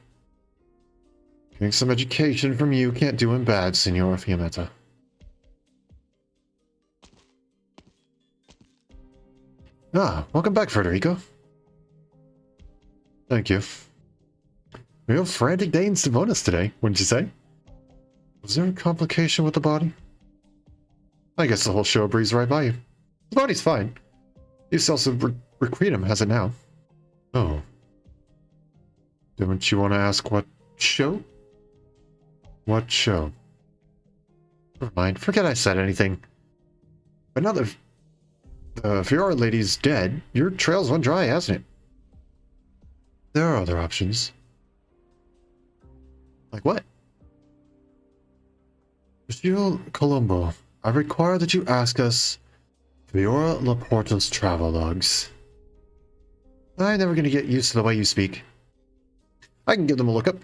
Getting some education from you can't do him bad, Senor Fiametta. Ah, welcome back, Federico. Thank you. We have a frantic day in Stavonis today, wouldn't you say? Was there a complication with the body? I guess the whole show breezed right by you. The body's fine. Excelsior Requitem has it now. Oh. Didn't you want to ask what show? What show? Never mind, forget I said anything. But now that the Fiora lady's dead, your trail's run dry, hasn't it? There are other options. Like what? Monsieur Colombo, I require that you ask us Fiora Laporta's travel logs. I'm never going to get used to the way you speak. I can give them a look up,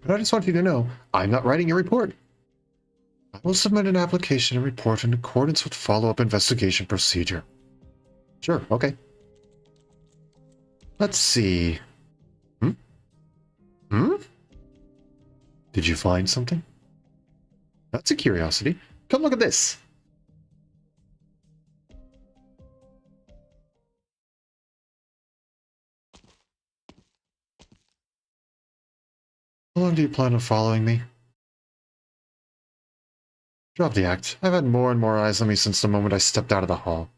but I just want you to know I'm not writing a report. I will submit an application and report in accordance with follow-up investigation procedure. Sure, okay. Let's see. Did you find something? That's a curiosity. Come look at this. How long do you plan on following me? Drop the act. I've had more and more eyes on me since the moment I stepped out of the hall.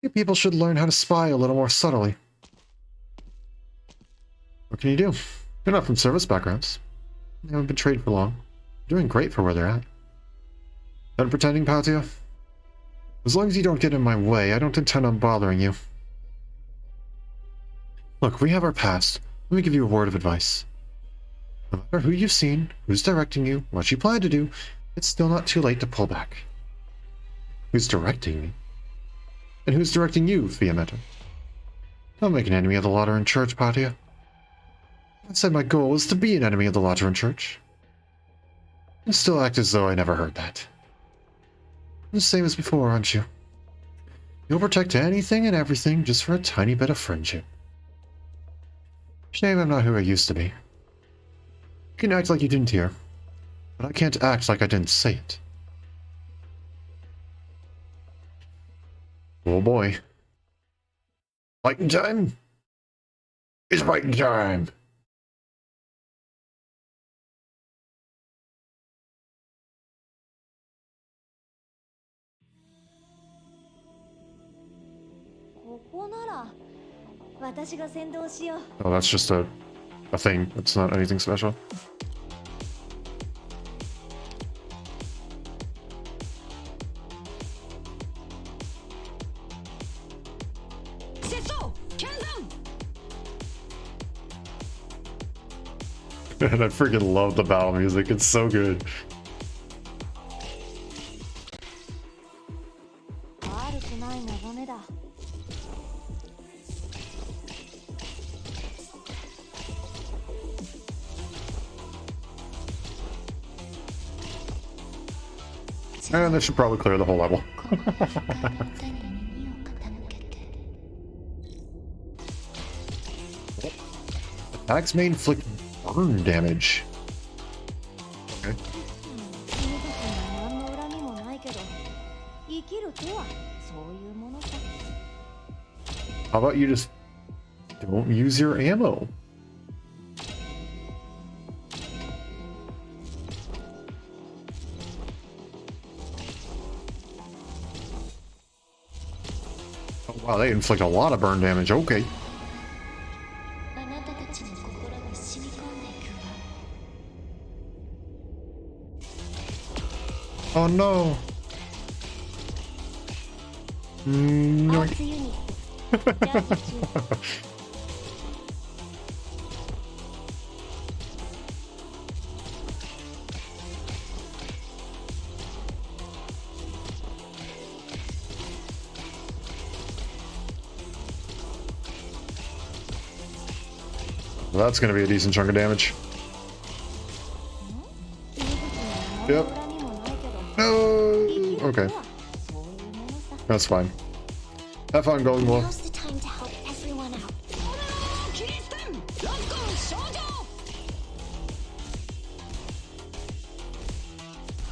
You people should learn how to spy a little more subtly. What can you do? You're not from service backgrounds. They haven't been trained for long. They're doing great for where they're at. Done pretending, Patio? As long as you don't get in my way, I don't intend on bothering you. Look, we have our past. Let me give you a word of advice. No matter who you've seen, who's directing you, what you plan to do, it's still not too late to pull back. Who's directing me? And who's directing you, Fiametta? Don't make an enemy of the Lateran Church, Patio. I said my goal was to be an enemy of the Lateran Church. You still act as though I never heard that. The same as before, aren't you? You'll protect anything and everything just for a tiny bit of friendship. Shame I'm not who I used to be. You can act like you didn't hear, but I can't act like I didn't say it. Oh boy. Fighting time? It's fighting time! Oh, that's just a thing. It's not anything special. And I freaking love the battle music. It's so good. メだ。And this should probably clear the whole level. Attacks may inflict burn damage. Okay. How about you just don't use your ammo? Oh, wow, they inflict a lot of burn damage. Okay. Oh no. No. Well, that's going to be a decent chunk of damage. Yep. No. Okay. That's fine. Have fun, Golden Wolf. Now's the time to help everyone out.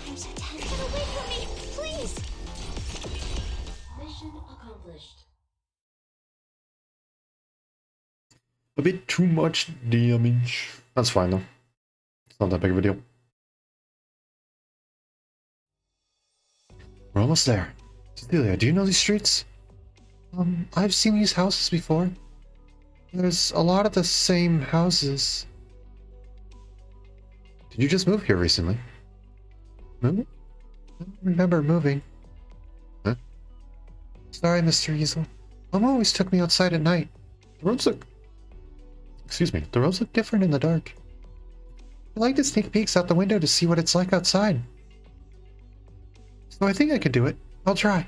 I'm so tense. Get away from me, please. Mission accomplished. A bit too much damage. That's fine though. It's not that big of a deal. We're almost there. Cecilia, do you know these streets? I've seen these houses before. There's a lot of the same houses. Did you just move here recently? Move? I don't remember moving. Huh? Sorry, Mr. Easel. Mom always took me outside at night. The roads look... Excuse me. The roads look different in the dark. I like to sneak peeks out the window to see what it's like outside. So I think I can do it. I'll try.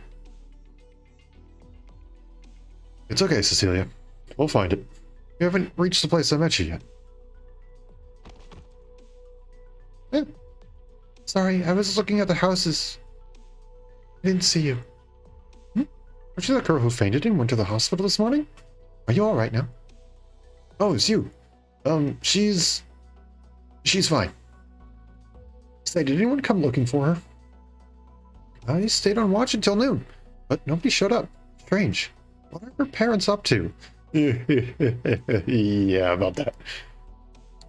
It's okay, Cecilia. We'll find it. You haven't reached the place I met you yet. Yeah. Sorry, I was looking at the houses. I didn't see you. Aren't you the girl who fainted and went to the hospital this morning? Are you alright now? Oh, it's you. She's fine. Say, did anyone come looking for her? I stayed on watch until noon, but nobody showed up. Strange. What are her parents up to? Yeah, about that.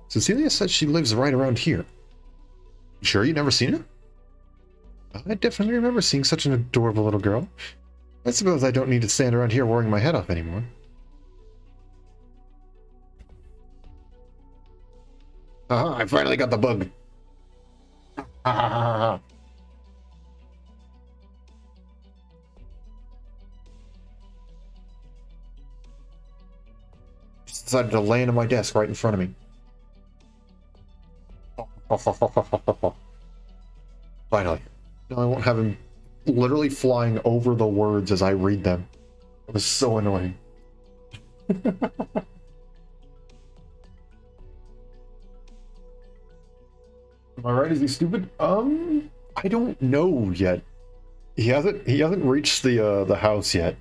Cecilia said she lives right around here. You sure you never seen her? I definitely remember seeing such an adorable little girl. I suppose I don't need to stand around here worrying my head off anymore. I finally got the bug. Just decided to land on my desk right in front of me. Finally. Now I won't have him literally flying over the words as I read them. It was so annoying. Am I right? Is he stupid? I don't know yet. He hasn't reached the house yet.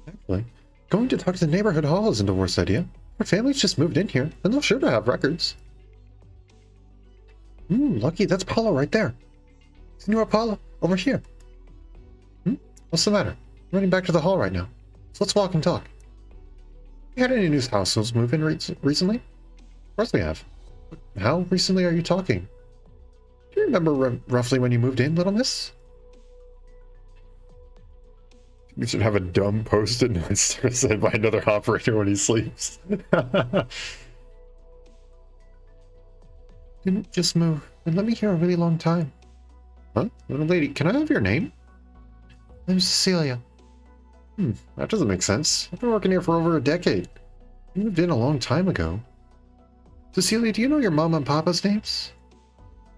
Actually, going to talk to the neighborhood hall isn't a worse idea. Our family's just moved in here, and they're sure to have records. Lucky, that's Paula right there. Senor Paula, over here. What's the matter? I'm running back to the hall right now. So let's walk and talk. You had any new households move in recently? Of course we have. How recently are you talking? Do you remember roughly when you moved in, little miss? You should have a dumb post-it note said by another operator when he sleeps. Didn't just move. And let me hear a really long time. Huh? Little lady, can I have your name? I'm Cecilia. That doesn't make sense. I've been working here for over a decade. You moved in a long time ago. Cecilia, do you know your mama and papa's names?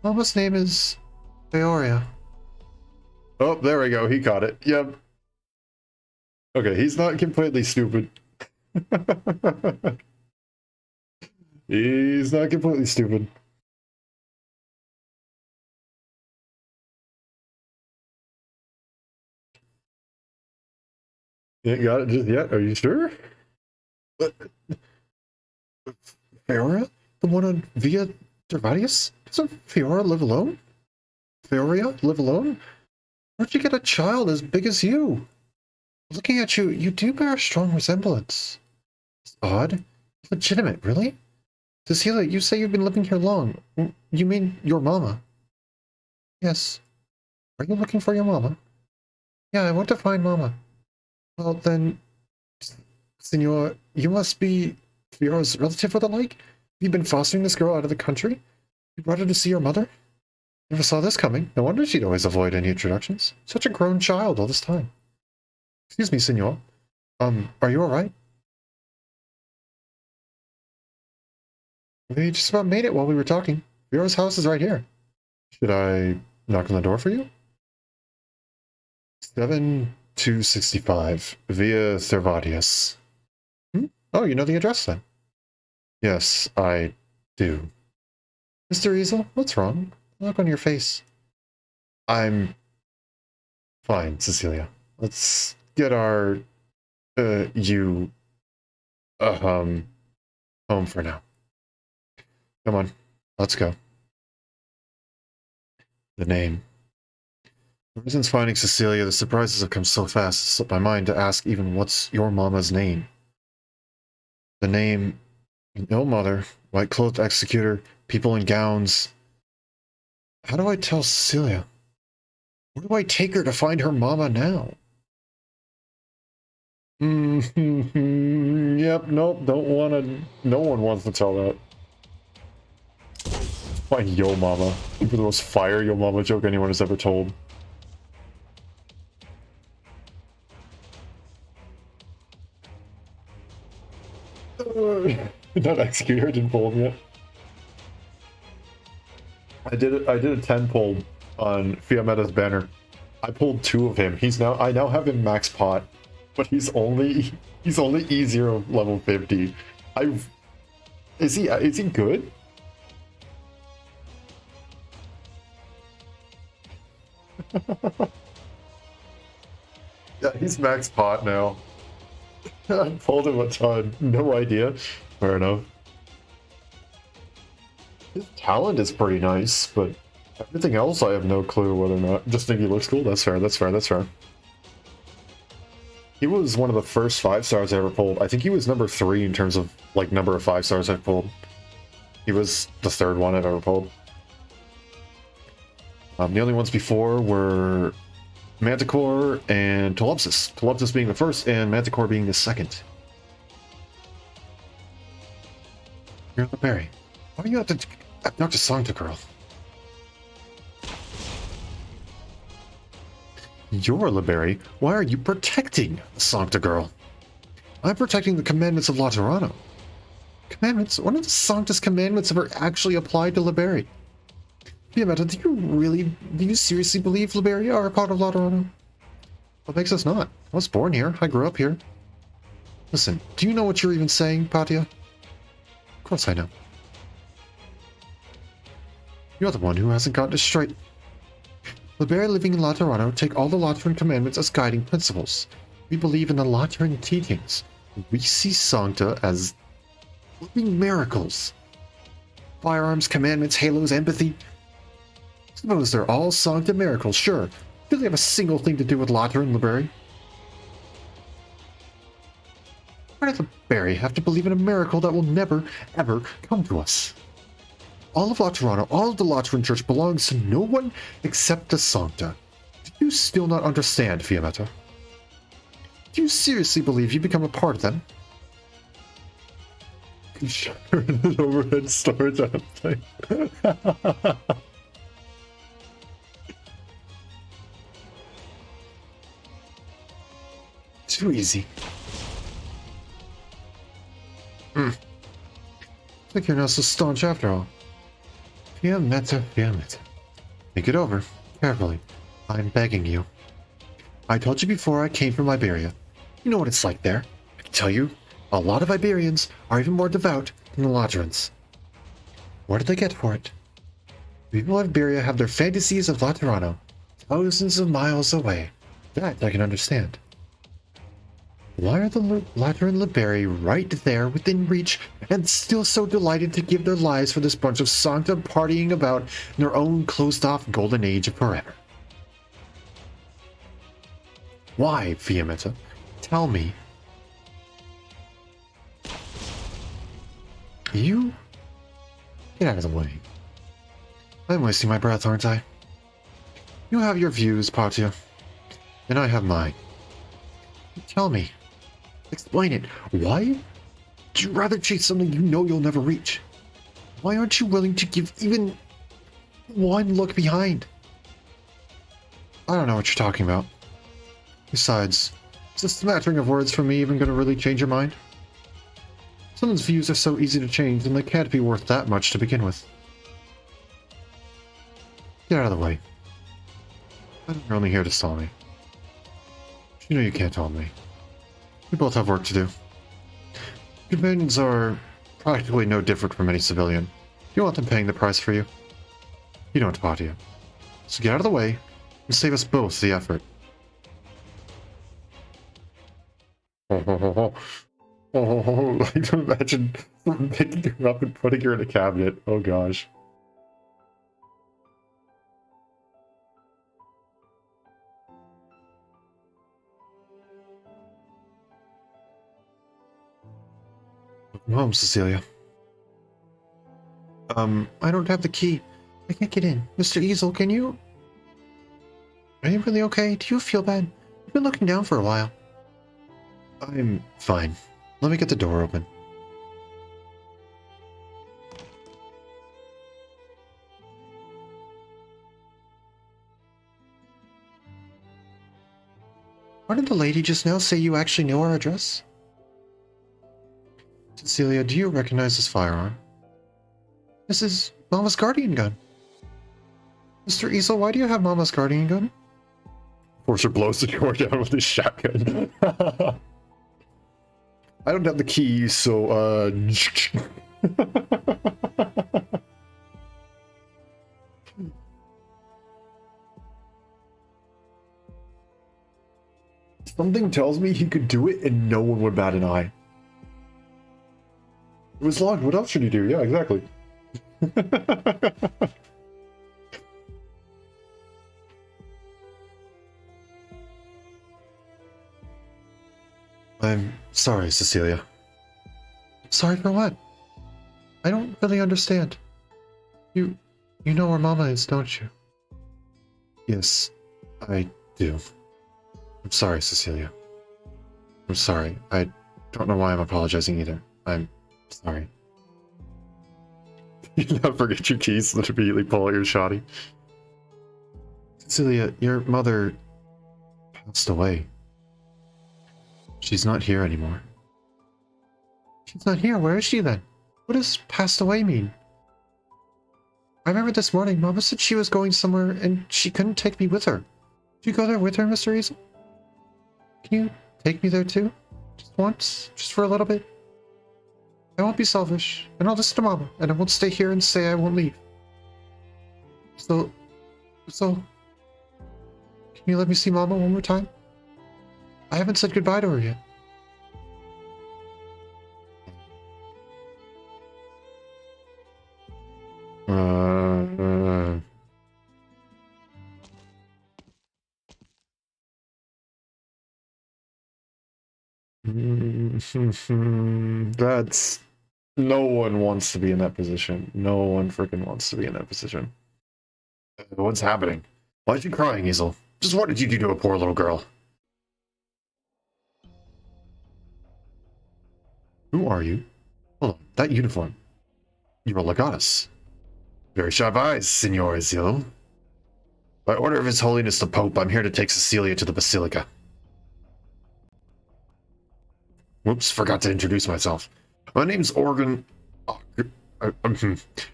Mama's name is Feoria. Oh, there we go. He caught it. Yep. Okay, he's not completely stupid. He's not completely stupid. You got it just yet? Are you sure? Feoria? The one on Via Gervadius? Doesn't Feora live alone? Feoria live alone? Where'd you get a child as big as you? Looking at you, you do bear a strong resemblance. It's odd. Legitimate, really? Cecilia, you say you've been living here long. You mean your mama? Yes. Are you looking for your mama? Yeah, I want to find mama. Well, then, Senor, you must be Fiora's relative or the like? Have you been fostering this girl out of the country? You brought her to see your mother? Never saw this coming. No wonder she'd always avoid any introductions. Such a grown child all this time. Excuse me, Senor. Are you alright? We just about made it while we were talking. Fiora's house is right here. Should I knock on the door for you? 7265 Via Cervadius. Oh, you know the address then? Yes, I do. Mr. Easel, what's wrong? Look on your face. I'm fine, Cecilia. Let's get our home for now. Come on, let's go. The name. Ever since finding Cecilia, the surprises have come so fast, it slipped my mind to ask even what's your mama's name. The name, no mother, white-clothed executor, people in gowns. How do I tell Cecilia? Where do I take her to find her mama now? Yep, nope, don't wanna, no one wants to tell that. Find Yo Mama. The most fire Yo Mama joke anyone has ever told. Not executor, I didn't pull him yet. I did a 10 pull on Fiametta's banner. I pulled 2 of him. I now have him max pot, but he's only E0 level 50. Is he good? Yeah, he's max pot now. I pulled him a ton. No idea. Fair enough. His talent is pretty nice, but everything else I have no clue whether or not. Just think he looks cool. That's fair, that's fair, that's fair. He was one of the first 5-stars I ever pulled. I think he was number 3 in terms of, like, number of 5-stars I've pulled. He was the 3rd one I've ever pulled. The only ones before were Manticore and Tolopsis. Tolopsis being the first and Manticore being the second. You're the berry. Why are you at the Dr. Sancta girl? You're Libery. Why are you protecting the Sancta girl? I'm protecting the commandments of Laterano. Commandments? When have the Sancta's commandments ever actually applied to Libery? Fiametta, do you seriously believe Liberia are a part of Laterano? What makes us not? I was born here. I grew up here. Listen, do you know what you're even saying, Patia? Of course I know. You're the one who hasn't gotten it straight. Liberia living in Laterano take all the Lateran commandments as guiding principles. We believe in the Lateran teachings. We see Sancta as living miracles. Firearms, commandments, halos, empathy. Suppose they're all Sancta miracles, sure. Do they have a single thing to do with Lateran, Liberia? Why does Liberia have to believe in a miracle that will never, ever come to us? All of Laterano, all of the Lateran Church belongs to no one except the Sancta. Do you still not understand, Fiametta? Do you seriously believe you become a part of them? An overhead storage on a plane. Too easy. Looks like you're not so staunch after all. Fiammetta, Fiammetta. Think it over, carefully. I'm begging you. I told you before I came from Iberia. You know what it's like there. I can tell you, a lot of Iberians are even more devout than the Laterans. What did they get for it? People of Iberia have their fantasies of Laterano, thousands of miles away. That I can understand. Why are the Lateran Liberi right there within reach and still so delighted to give their lives for this bunch of Sancta partying about in their own closed-off golden age of forever? Why, Fiammetta? Tell me. You? Get out of the way. I'm wasting my breath, aren't I? You have your views, Patia, and I have mine. Tell me. Explain it. Why would you rather chase something you know you'll never reach? Why aren't you willing to give even one look behind? I don't know what you're talking about. Besides, is a smattering of words from me even going to really change your mind? Someone's views are so easy to change, and they can't be worth that much to begin with. Get out of the way. I know you're only here to stall me. You know you can't hold me. We both have work to do. Companions are practically no different from any civilian. You want them paying the price for you? You don't, Patia. So get out of the way and save us both the effort. I can imagine picking her up and putting her in a cabinet. Oh gosh. Welcome home, Cecilia. I don't have the key. I can't get in. Mr. Easel, can you? Are you really okay? Do you feel bad? You've been looking down for a while. I'm fine. Let me get the door open. Why did the lady just now say you actually know our address? Cecilia, do you recognize this firearm? This is Mama's guardian gun. Mr. Easel, why do you have Mama's guardian gun? Forcer blows the door down with his shotgun. I don't have the key, so, Something tells me he could do it and no one would bat an eye. It was locked. What else should he do? Yeah, exactly. I'm sorry, Cecilia. Sorry for what? I don't really understand. You know where Mama is, don't you? Yes, I do. I'm sorry, Cecilia. I'm sorry. I don't know why I'm apologizing either. I'm sorry. You never forget your keys and immediately pull out your shoddy. Cecilia, your mother passed away. She's not here anymore. She's not here? Where is she then? What does passed away mean? I remember this morning, Mama said she was going somewhere and she couldn't take me with her. Did you go there with her, Mr. Easel? Can you take me there too? Just once? Just for a little bit? I won't be selfish, and I'll listen to Mama, and I won't stay here and say I won't leave. So, can you let me see Mama one more time? I haven't said goodbye to her yet. That's... No one wants to be in that position. No one freaking wants to be in that position. What's happening? Why is she crying, Easel? Just what did you do to a poor little girl? Who are you? Hold on, that uniform. You're a legatus. Very sharp eyes, Signor Easel. By order of His Holiness the Pope, I'm here to take Cecilia to the Basilica. Whoops, forgot to introduce myself. My name's Organ...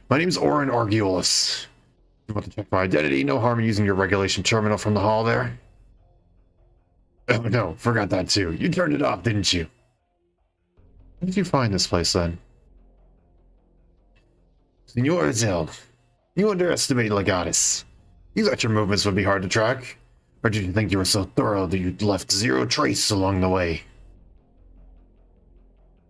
my name's Orin Argulis. You want to check my identity? No harm in using your regulation terminal from the hall there. Oh no, forgot that too. You turned it off, didn't you? How did you find this place then? Senor Azil, you underestimated Legatus. You thought your movements would be hard to track? Or did you think you were so thorough that you left zero trace along the way?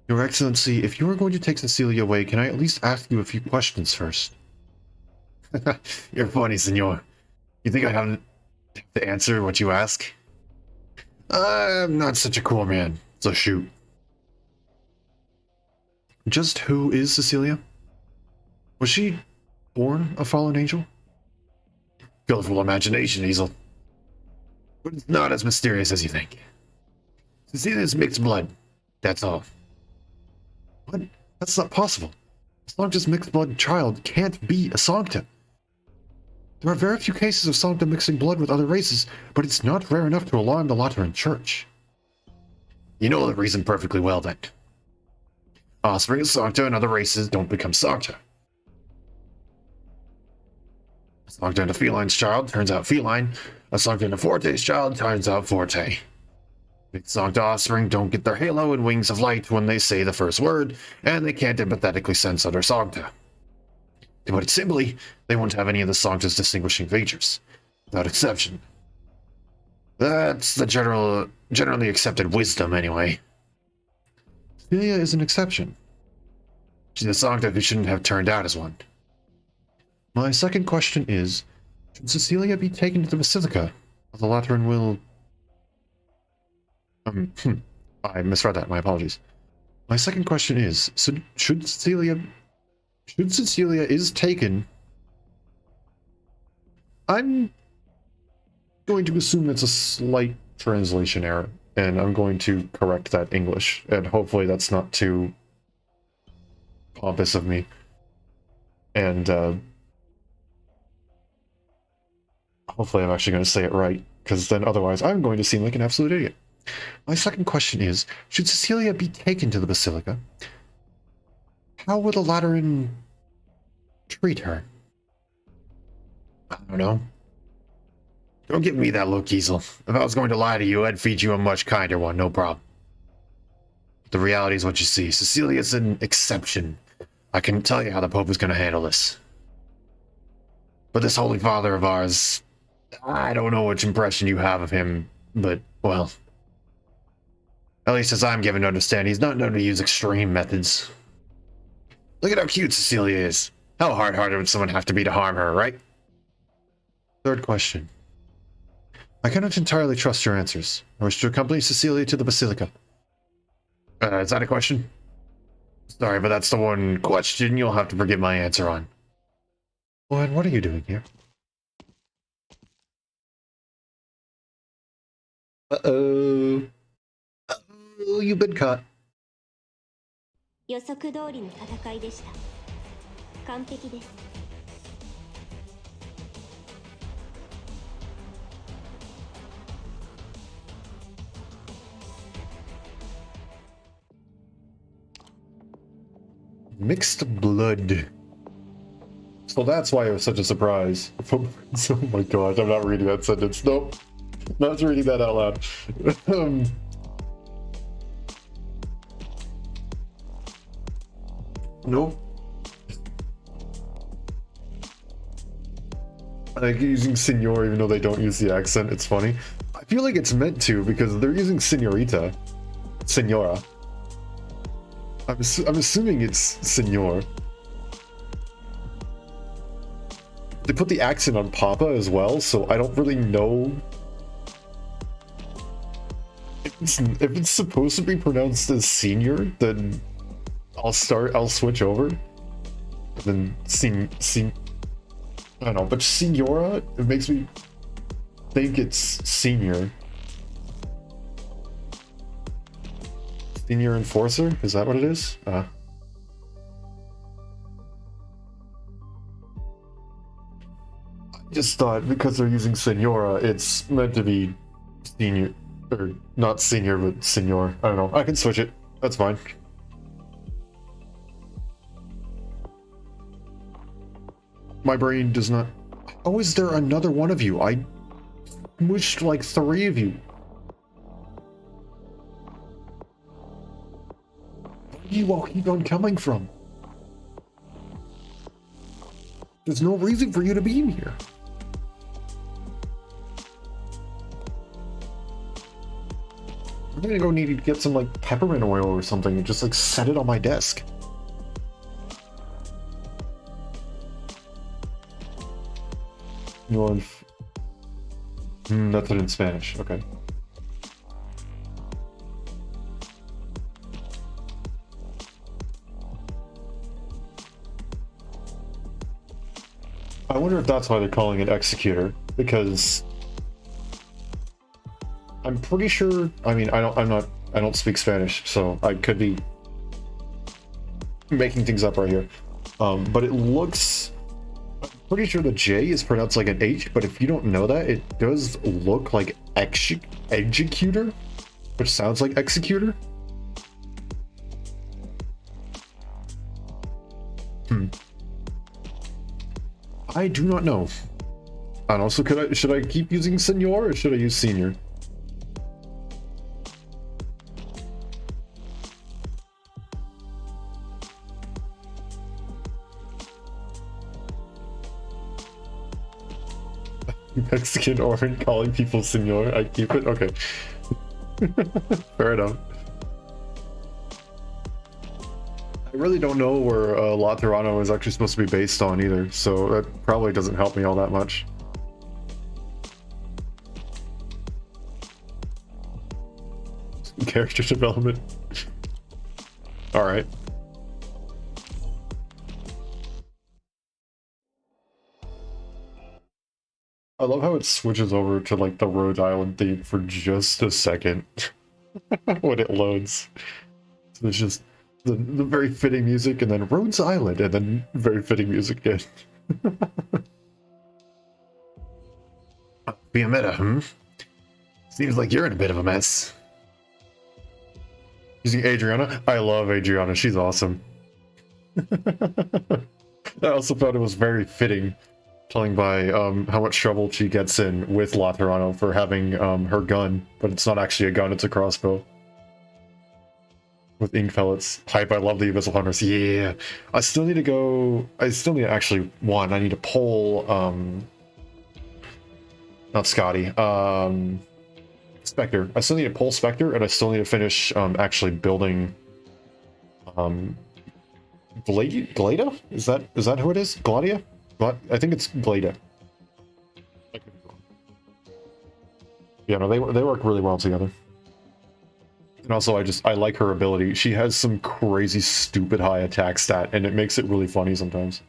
Your Excellency, if you were going to take Cecilia away, can I at least ask you a few questions first? You're funny, senor. You think I have to answer what you ask? I'm not such a cool man, so shoot. Just who is Cecilia? Was she born a fallen angel? Colorful imagination, Hazel. But it's not as mysterious as you think. Cecilia's mixed blood, that's all. What? That's not possible. A Sancta's mixed blood child can't be a Sancta. There are very few cases of Sancta mixing blood with other races, but it's not rare enough to alarm the Lateran Church. You know the reason perfectly well, then. Offspring of Sancta and other races don't become Sancta. A Sancta and a feline's child turns out feline. A Sancta and a Forte's child turns out Forte. Mixed Sancta offspring don't get their halo and wings of light when they say the first word, and they can't empathetically sense other Sancta. To put it simply, they won't have any of the Sancta's distinguishing features, without exception. That's the generally accepted wisdom, anyway. Cecilia is an exception. She's a Sancta who shouldn't have turned out as one. My second question is, should Cecilia be taken to the Basilica? The Lateran will... I misread that, my apologies. My second question is, should Cecilia is taken... I'm going to assume that's a slight translation error, and I'm going to correct that English, and hopefully that's not too pompous of me. And hopefully I'm actually going to say it right, because then otherwise I'm going to seem like an absolute idiot. My second question is, should Cecilia be taken to the Basilica? How would the Lateran treat her? I don't know. Don't give me that look, Giesel. If I was going to lie to you, I'd feed you a much kinder one, no problem. The reality is what you see. Cecilia's an exception. I can tell you how the Pope is going to handle this. But this Holy Father of ours, I don't know which impression you have of him, but, well... At least as I'm given to understand, he's not known to use extreme methods. Look at how cute Cecilia is. How hard-hearted would someone have to be to harm her, right? Third question. I cannot entirely trust your answers. I wish to accompany Cecilia to the Basilica. Is that a question? Sorry, but that's the one question you'll have to forgive my answer on. Well, and what are you doing here? Uh-oh. Uh-oh, you've been caught. 予測通りの戦いでした。完璧です。Mixed blood. So that's why it was such a surprise. Oh my gosh, I'm not reading that sentence. Nope. Not reading that out loud. Nope. I think using senor even though they don't use the accent, it's funny. I feel like it's meant to because they're using senorita. Senora. I'm assuming it's senor. They put the accent on Papa as well, so I don't really know if it's supposed to be pronounced as senior. Then I'll switch over. And then I don't know, but senora, it makes me think it's senior. Senior Enforcer? Is that what it is? I just thought because they're using Senora, it's meant to be senior, or not senior, but senor. I don't know. I can switch it. That's fine. My brain does not... How is there another one of you? I wished like 3 of you. Where do you all keep on coming from? There's no reason for you to be in here. I'm gonna go need to get some like peppermint oil or something and just like set it on my desk. That's it in Spanish. Okay. I wonder if that's why they're calling it executor, because I'm pretty sure. I mean, I don't speak Spanish, so I could be making things up right here. But it looks. I'm pretty sure the J is pronounced like an H, but if you don't know that, it does look like executor, which sounds like executor. I do not know. And also, should I keep using senor or should I use senior? Mexican Orin calling people senor. I keep it? Okay. Fair enough. I really don't know where La Tirana is actually supposed to be based on either, so that probably doesn't help me all that much. Character development. Alright. I love how it switches over to like the Rhode Island theme for just a second when it loads. So it's just the very fitting music and then Rhodes Island and then very fitting music again. Be a meta, hmm? Seems like you're in a bit of a mess. Using Adriana? I love Adriana, she's awesome. I also thought it was very fitting, telling by how much trouble she gets in with La Tirana for having her gun, but it's not actually a gun, it's a crossbow. With ink pellets. Hype, I love the Abyssal Hunters. Yeah. I still need to actually, I need to pull, not Scotty, Spectre. I still need to pull Spectre, and I still need to finish, actually building, Glada? Is that who it is? Gladia? I think it's Glada. Yeah, no, they work really well together. And also, I like her ability. She has some crazy, stupid high attack stat, and it makes it really funny sometimes.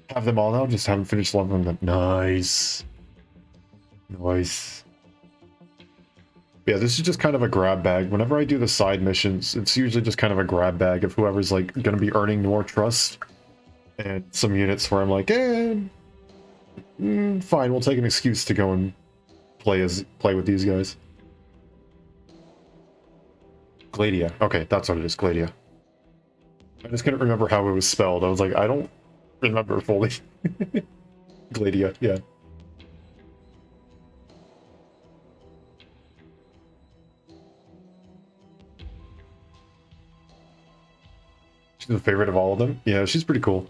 Have them all now? Just haven't finished leveling them. Nice. Nice. Yeah, this is just kind of a grab bag. Whenever I do the side missions, it's usually just kind of a grab bag of whoever's, like, gonna be earning more trust. And some units where I'm like, fine, we'll take an excuse to go and play with these guys. Gladia. Okay, that's what it is, Gladia. I just couldn't remember how it was spelled. I was like, I don't remember fully. Gladia, yeah. She's the favorite of all of them? Yeah, she's pretty cool.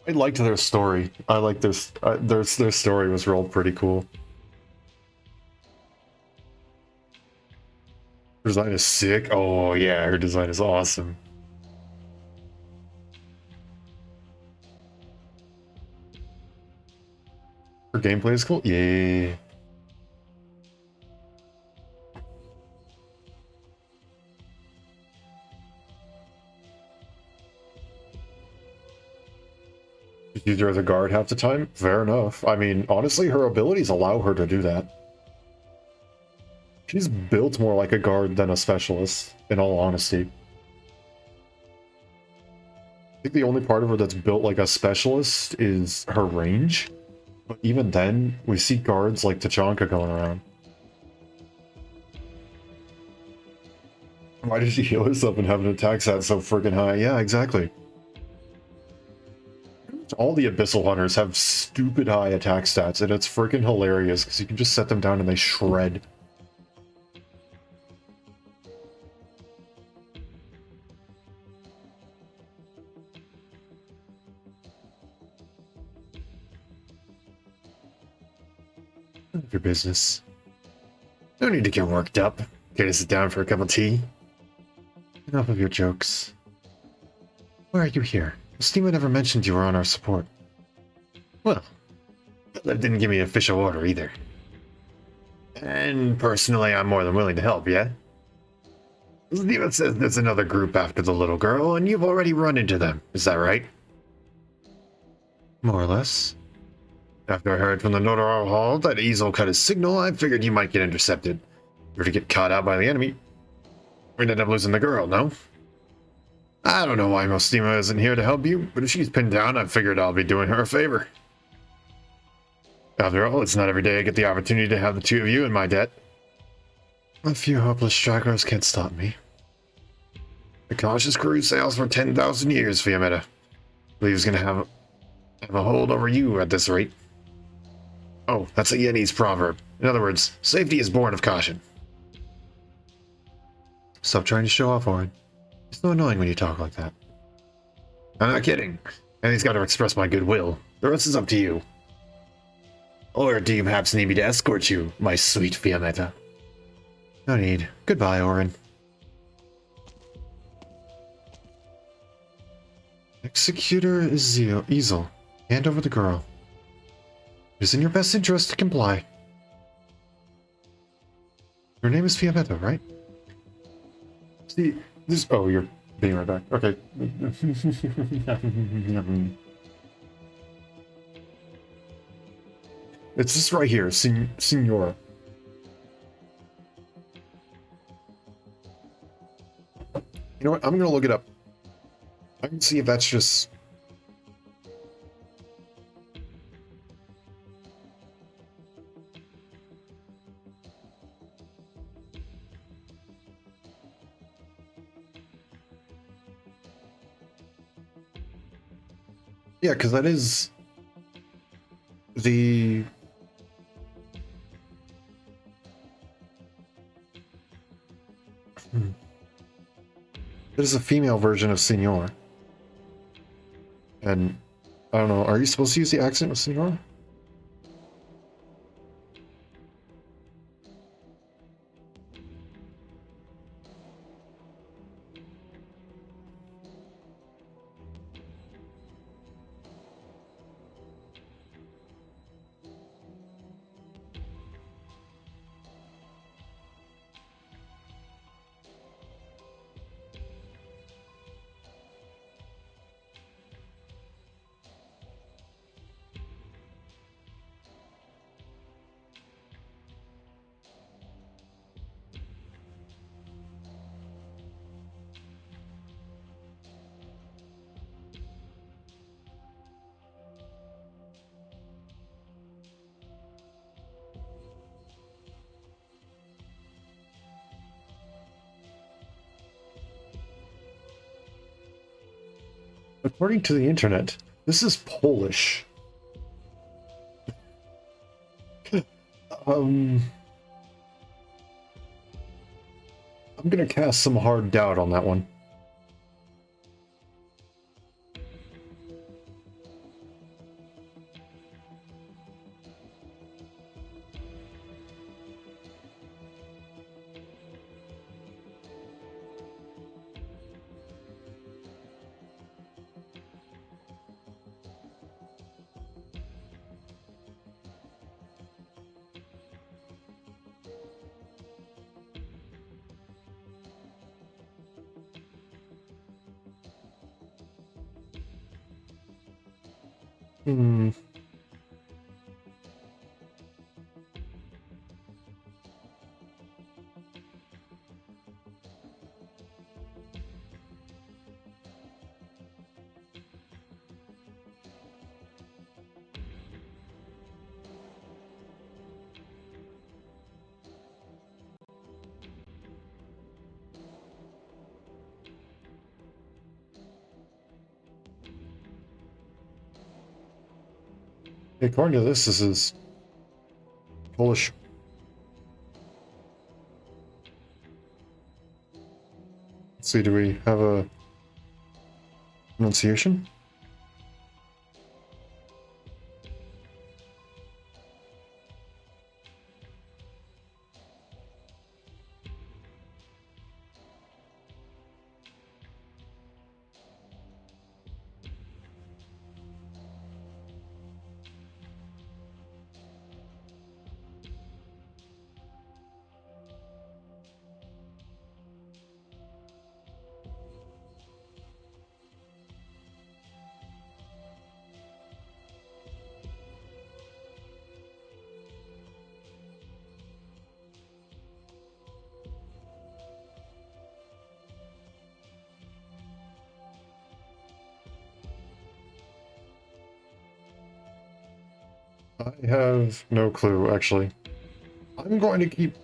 I liked their story. I like their story was rolled pretty cool. Her design is sick. Oh yeah, her design is awesome. Her gameplay is cool. Yeah. Use her as a guard half the time? Fair enough. I mean, honestly, her abilities allow her to do that. She's built more like a guard than a specialist, in all honesty. I think the only part of her that's built like a specialist is her range. But even then, we see guards like Tachanka going around. Why did she heal herself and have an attack stat so freaking high? Yeah, exactly. All the Abyssal Hunters have stupid high attack stats, and it's freaking hilarious because you can just set them down and they shred. None of your business. No need to get worked up. Gonna sit down for a cup of tea. Enough of your jokes. Why are you here? Steema never mentioned you were on our support. Well, that didn't give me an official order either. And personally, I'm more than willing to help, yeah? Steema says there's another group after the little girl, and you've already run into them. Is that right? More or less. After I heard from the Notaro Hall that Easel cut his signal, I figured you might get intercepted. You were to get caught out by the enemy. We ended up losing the girl, no? I don't know why Mostima isn't here to help you, but if she's pinned down, I figured I'll be doing her a favor. After all, it's not every day I get the opportunity to have the two of you in my debt. A few hopeless stragglers can't stop me. The cautious crew sails for 10,000 years, Fiametta. Believes gonna have a hold over you at this rate. Oh, that's a Yeni's proverb. In other words, safety is born of caution. Stop trying to show off, Orin. It's so annoying when you talk like that. I'm not kidding. And he's got to express my goodwill. The rest is up to you. Or do you perhaps need me to escort you, my sweet Fiametta? No need. Goodbye, Orin. Executor is Easel. Hand over the girl. It is in your best interest to comply. Your name is Fiametta, right? See, this... Oh, you're being right back. Okay. It's this right here, Signora. You know what? I'm gonna look it up. I can see if that's just... Yeah, because that is the... It is a female version of Senor. And, I don't know, are you supposed to use the accent with Senor? According to the internet, this is Polish. I'm gonna cast some hard doubt on that one. Hmm. According to this is Polish. Let's see, do we have a pronunciation? I have no clue, actually. I'm going to keep...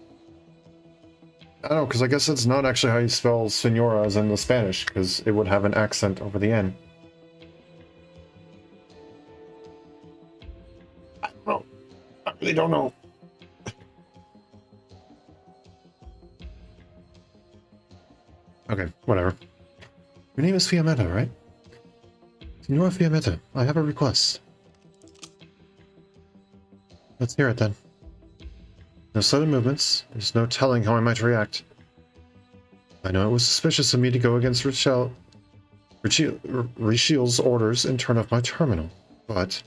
I don't know, because I guess that's not actually how you spell senora as in the Spanish, because it would have an accent over the N. I don't know. I really don't know. Okay, whatever. Your name is Fiammetta, right? Senora Fiammetta, I have a request. Let's hear it then. No sudden movements. There's no telling how I might react. I know it was suspicious of me to go against Rishiel's orders and turn off my terminal, but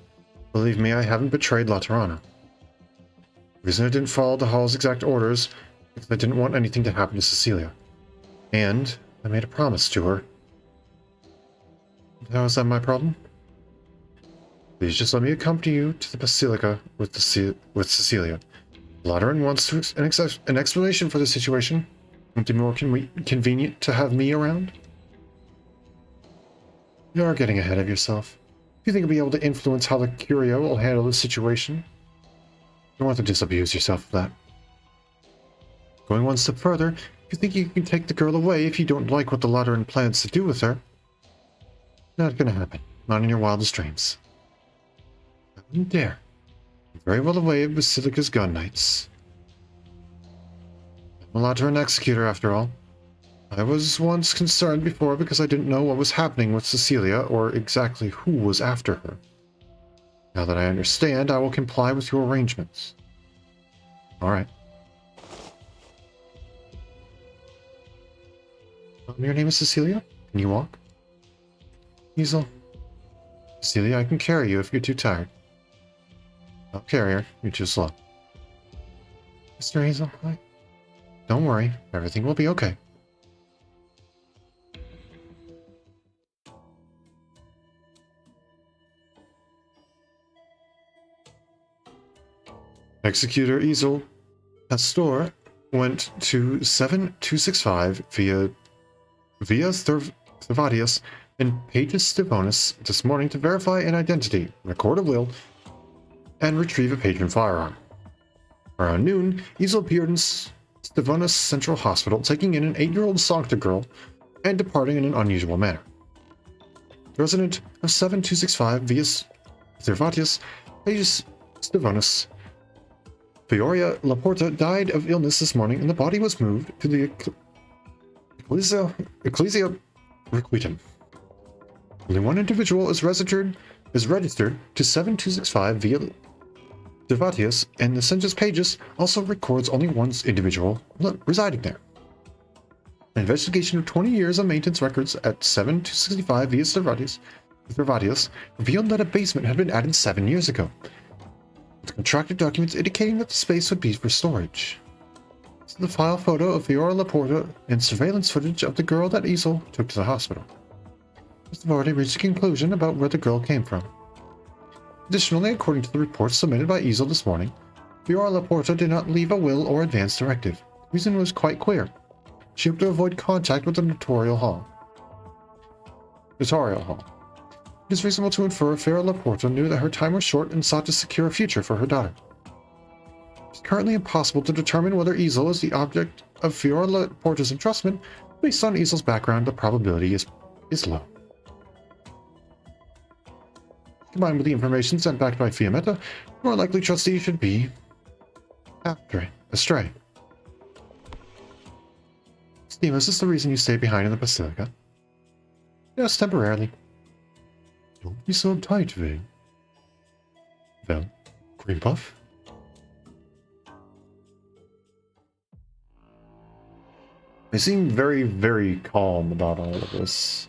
believe me, I haven't betrayed Laterana. The reason I didn't follow the Hall's exact orders is because I didn't want anything to happen to Cecilia. And I made a promise to her. How is that my problem? Please just let me accompany you to the Basilica with Cecilia. Lateran wants an explanation for the situation. Won't it be more convenient to have me around? You are getting ahead of yourself. Do you think you'll be able to influence how the Curio will handle the situation? You don't want to disabuse yourself of that. Going one step further, you think you can take the girl away if you don't like what the Lateran plans to do with her? Not gonna happen. Not in your wildest dreams. I wouldn't dare. I'm very well aware of Basilica's gun knights. I'm a Lateran executor, after all. I was once concerned before because I didn't know what was happening with Cecilia or exactly who was after her. Now that I understand, I will comply with your arrangements. Alright. Your name is Cecilia? Can you walk? Hazel. Cecilia, I can carry you if you're too tired. I'll carry her. You're too slow. Mr. Hazel, don't worry. Everything will be okay. Executor Ezel Pastor went to 7265 via Thevadius and Pages Stevonis this morning to verify an identity, record a will, and retrieve a patron firearm. Around noon, Ezel appeared in Stevonis Central Hospital, taking in an 8-year-old Sancta girl and departing in an unusual manner. The resident of 7265 via Thevadius, Pages Stevonis, Fioria Laporta died of illness this morning, and the body was moved to the Ecclesia Requitem. Only one individual is registered to 7265 via Devatius, and the census pages also records only one individual residing there. An investigation of 20 years of maintenance records at 7265 via Devatius revealed that a basement had been added 7 years ago, with contracted documents indicating that the space would be for storage. This is the file photo of Fiora Laporta and surveillance footage of the girl that Ezel took to the hospital. We've already reached a conclusion about where the girl came from. Additionally, according to the reports submitted by Ezel this morning, Fiora Laporta did not leave a will or advance directive. The reason was quite clear. She hoped to avoid contact with the Notarial Hall. It is reasonable to infer Fiora Laporta knew that her time was short and sought to secure a future for her daughter. It's currently impossible to determine whether Ezel is the object of Fiora Laporta's entrustment. Based on Ezel's background, the probability is low. combined with the information sent back by Fiammetta, the more likely trustee should be astray. Steve, is this the reason you stayed behind in the Basilica? Yes, temporarily. Don't be so uptight, Ving. Well, cream puff? They seem very, very calm about all of this.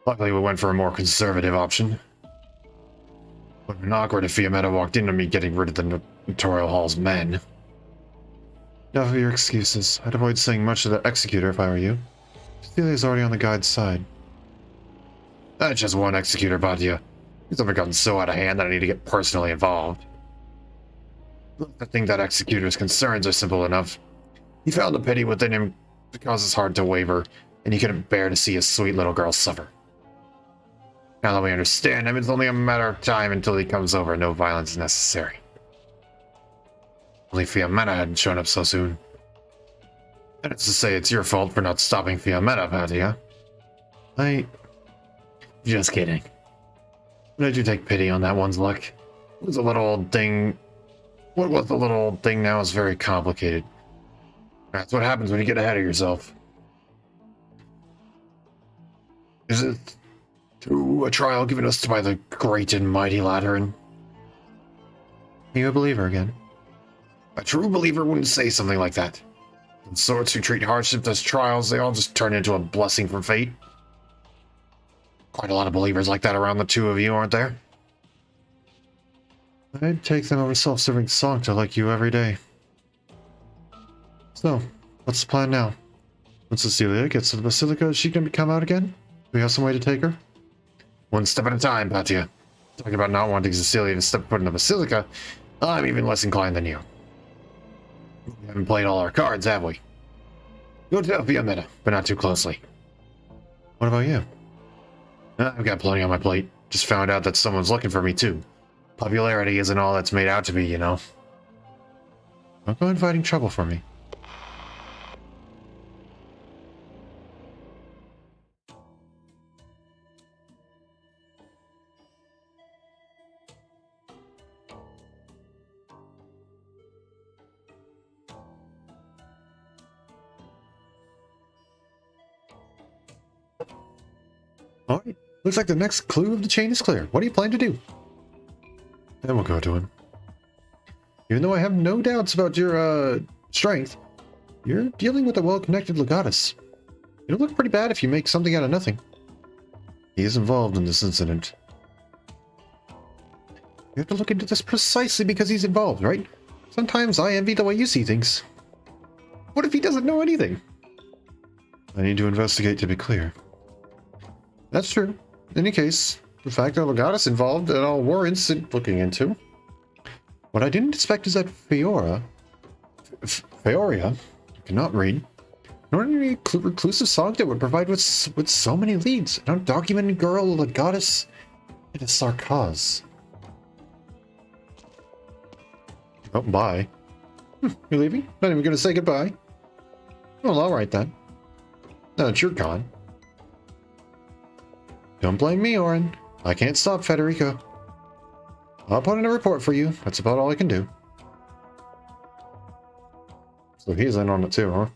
Luckily, we went for a more conservative option. Would have been awkward if Fiammetta walked into me getting rid of the Notorial Hall's men. Enough of your excuses. I'd avoid saying much to the executor if I were you. Cecilia's already on the guide's side. That's just one executor, Badia. Things have gotten so out of hand that I need to get personally involved. I think that executor's concerns are simple enough. He found the pity within him because it's hard to waver, and he couldn't bear to see his sweet little girl suffer. Now that we understand him, it's only a matter of time until he comes over. No violence is necessary. Only Fiammetta hadn't shown up so soon. And it's to say it's your fault for not stopping Fiammetta, Patia. Just kidding. Why did you take pity on that one's luck? It was a little old thing. What was the little old thing now is very complicated. That's what happens when you get ahead of yourself. Is it to a trial given us by the great and mighty Lateran? Are you a believer again? A true believer wouldn't say something like that. The sorts who treat hardships as trials, they all just turn into a blessing from fate. Quite a lot of believers like that around the two of you, aren't there? I'd take them over self-serving Sancta like you every day. So, what's the plan now? When Cecilia gets to the Basilica, is she going to come out again? Do we have some way to take her? One step at a time, Patia. Talking about not wanting Cecilia to step foot in the Basilica, I'm even less inclined than you. We haven't played all our cards, have we? Go tell Fiammetta, but not too closely. What about you? I've got plenty on my plate. Just found out that someone's looking for me, too. Popularity isn't all that's made out to be, you know. Don't go inviting trouble for me. Alright, looks like the next clue of the chain is clear. What do you plan to do? Then we'll go to him. Even though I have no doubts about your, strength, you're dealing with a well-connected legatus. It'll look pretty bad if you make something out of nothing. He is involved in this incident. You have to look into this precisely because he's involved, right? Sometimes I envy the way you see things. What if he doesn't know anything? I need to investigate to be clear. That's true. In any case, the fact that Legatus involved at all warrants looking into. What I didn't expect is that Feoria, I cannot read, an ordinary reclusive Sancta would provide with so many leads. An undocumented girl, a Legatus, and a Sarkaz. Oh, bye. You're leaving? Not even going to say goodbye? Well, alright then. Now that you're gone. Don't blame me, Oren. I can't stop Federico. I'll put in a report for you. That's about all I can do. So he's in on it too, huh?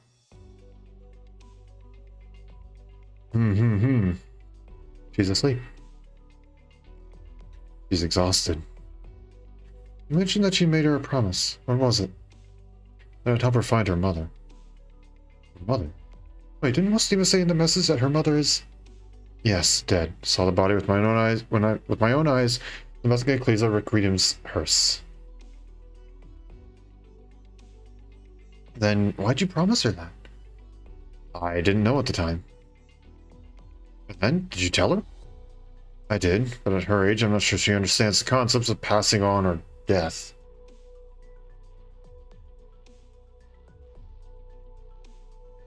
She's asleep. She's exhausted. You mentioned that she made her a promise. When was it? That I'd help her find her mother. Her mother? Wait, didn't Mustima say in the message that her mother is... Yes, dead. Saw the body with my own eyes. With my own eyes, investigate Cleesa Requiem's hearse. Then why'd you promise her that? I didn't know at the time. But then, did you tell her? I did, but at her age, I'm not sure she understands the concepts of passing on or death.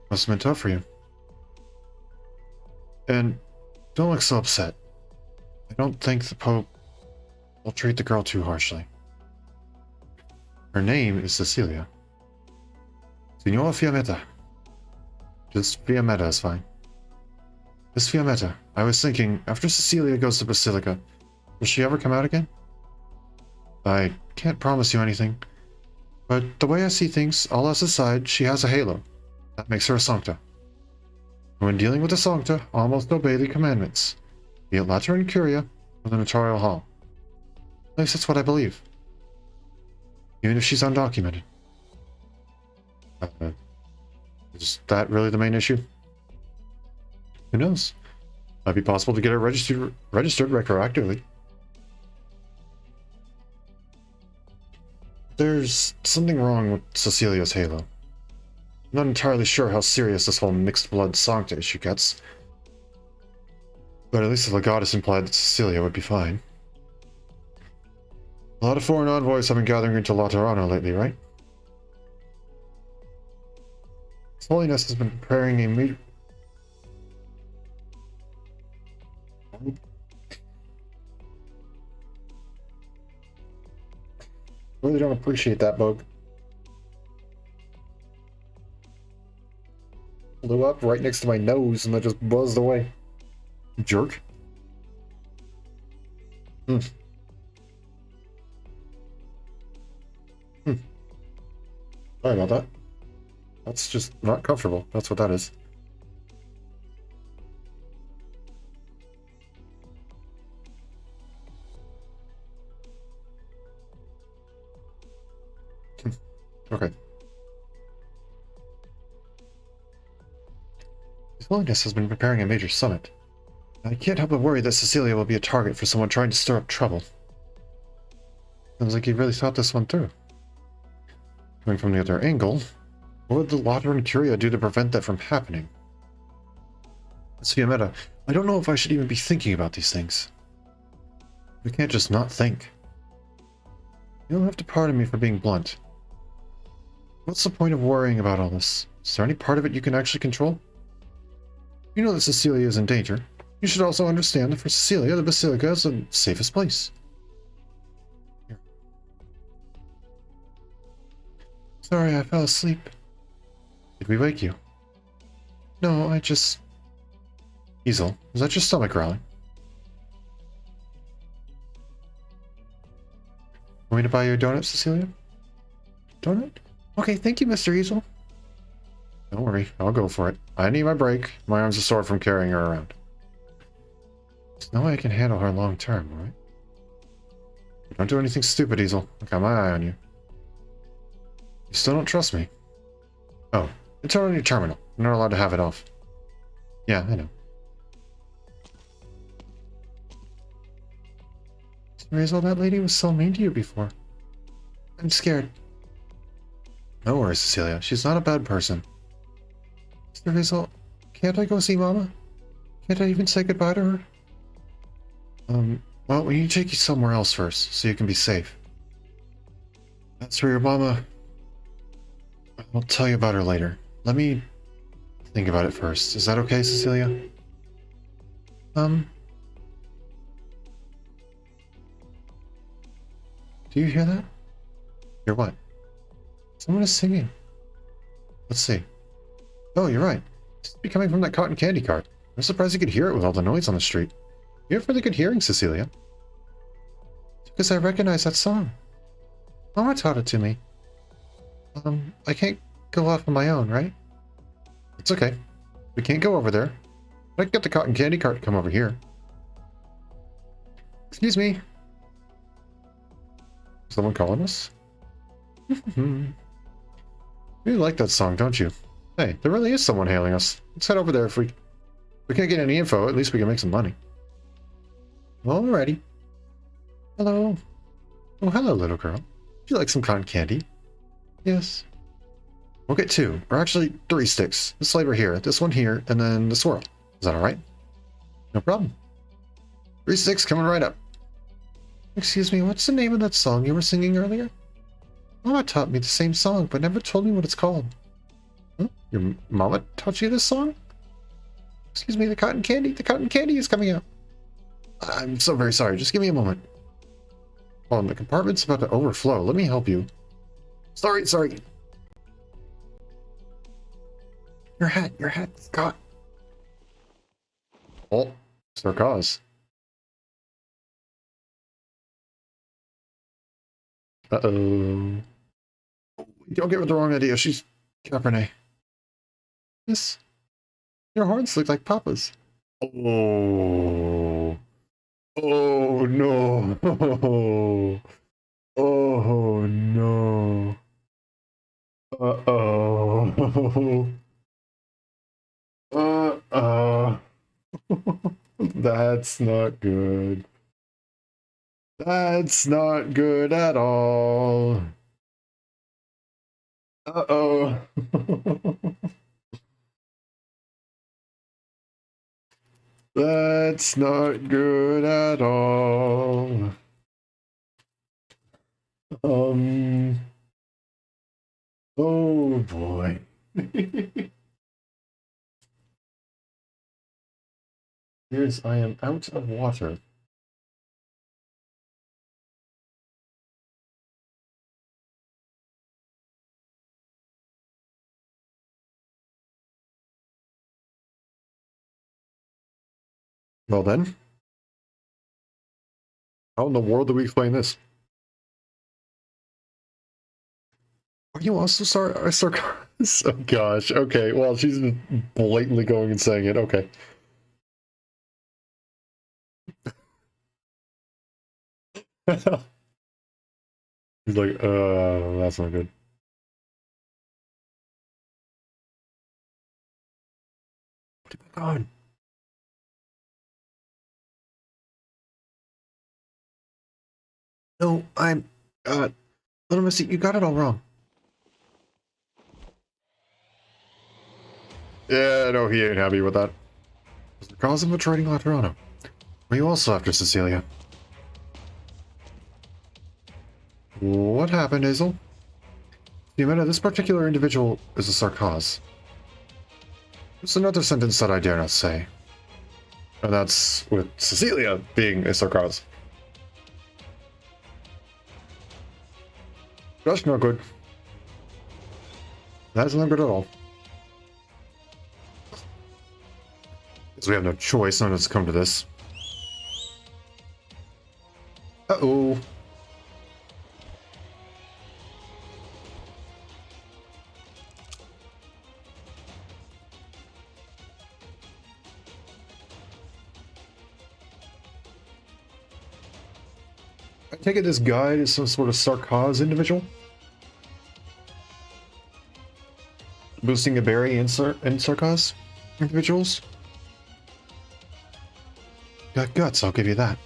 Must have been tough for you. And don't look so upset. I don't think the Pope will treat the girl too harshly. Her name is Cecilia. Signora Fiammetta. Just Fiammetta is fine. Miss Fiammetta, I was thinking, after Cecilia goes to Basilica, will she ever come out again? I can't promise you anything, but the way I see things, all else aside, she has a halo. That makes her a Sancta. When dealing with a Sancta, almost obey the commandments, be it Lateran Curia or the Notarial Hall. At least that's what I believe. Even if she's undocumented. Is that really the main issue? Who knows? Might be possible to get her registered retroactively. There's something wrong with Cecilia's halo. I'm not entirely sure how serious this whole mixed blood Sancta issue gets. But at least the Legatus implied that Cecilia would be fine. A lot of foreign envoys have been gathering into Laterano lately, right? His Holiness has been preparing a major... Really don't appreciate that, bug. Blew up right next to my nose and then just buzzed away. Jerk. Sorry about that. That's just not comfortable. That's what that is. Okay. His Holiness has been preparing a major summit. I can't help but worry that Cecilia will be a target for someone trying to stir up trouble. Sounds like he really thought this one through. Coming from the other angle, what would the Lateran Curia do to prevent that from happening? Miss Fiammetta, I don't know if I should even be thinking about these things. We can't just not think. You'll have to pardon me for being blunt. What's the point of worrying about all this? Is there any part of it you can actually control? You know that Cecilia is in danger. You should also understand that for Cecilia, the Basilica is the safest place. Here. Sorry, I fell asleep. Did we wake you? No, I just... Hazel, is that your stomach growling? Want me to buy you a donut, Cecilia? Donut? Okay, thank you, Mr. Hazel. Don't worry, I'll go for it. I need my break. My arms are sore from carrying her around. There's no way I can handle her long term, alright? Don't do anything stupid, Hazel. I got my eye on you. You still don't trust me? Oh, it's on your terminal. I'm not allowed to have it off. Yeah, I know. Mr. Hazel, that lady was so mean to you before. I'm scared. No worries, Cecilia. She's not a bad person. Mr. Hazel, can't I go see Mama? Can't I even say goodbye to her? Well, we need to take you somewhere else first, so you can be safe. That's for your Mama. I'll tell you about her later. Let me think about it first. Is that okay, Cecilia? Do you hear that? Hear what? Someone is singing. Let's see. Oh, you're right. It's coming from that cotton candy cart. I'm surprised you could hear it with all the noise on the street. You have really good hearing, Cecilia. It's because I recognize that song. Mama taught it to me. I can't go off on my own, right? It's okay. We can't go over there. I can get the cotton candy cart to come over here. Excuse me. Someone calling us? You like that song, don't you? Hey, there really is someone hailing us. Let's head over there. If we can't get any info, at least we can make some money. Alrighty. Hello. Oh, hello, little girl. Would you like some cotton candy? Yes. We'll get 2, or actually 3 sticks. This flavor here, this one here, and then the swirl. Is that alright? No problem. 3 sticks coming right up. Excuse me, what's the name of that song you were singing earlier? Mama taught me the same song, but never told me what it's called. Huh? Your mama taught you this song? Excuse me, the cotton candy is coming out. I'm so very sorry, just give me a moment. Hold on, the compartment's about to overflow. Let me help you. Sorry. Your hat's caught. Oh, Sarkaz. Uh-oh. Don't get with the wrong idea. She's Cabernet. Yes. Your horns look like Papa's. Oh. Oh no. Oh no. Uh-oh. Uh-oh. That's not good. That's not good at all. Uh-oh. That's not good at all. Oh boy. Here's, I am out of water. Well then, how in the world do we explain this? Are you also sarcastic? Oh gosh, okay, well, she's blatantly going and saying it, okay. He's like, that's not good. What are you on? No, Little Missy, you got it all wrong. Yeah, no, he ain't happy with that. Was the cause of a trading Laterano? Were you also after Cecilia? What happened, Hazel? You meant this particular individual is a sarcas. There's another sentence that I dare not say. And that's with Cecilia being a sarcas. That's not good. That's not good at all. Because we have no choice, none of us come to this. Uh-oh. I take it this guide is some sort of sarcas individual? Boosting a berry in sarcas individuals? Got guts, I'll give you that.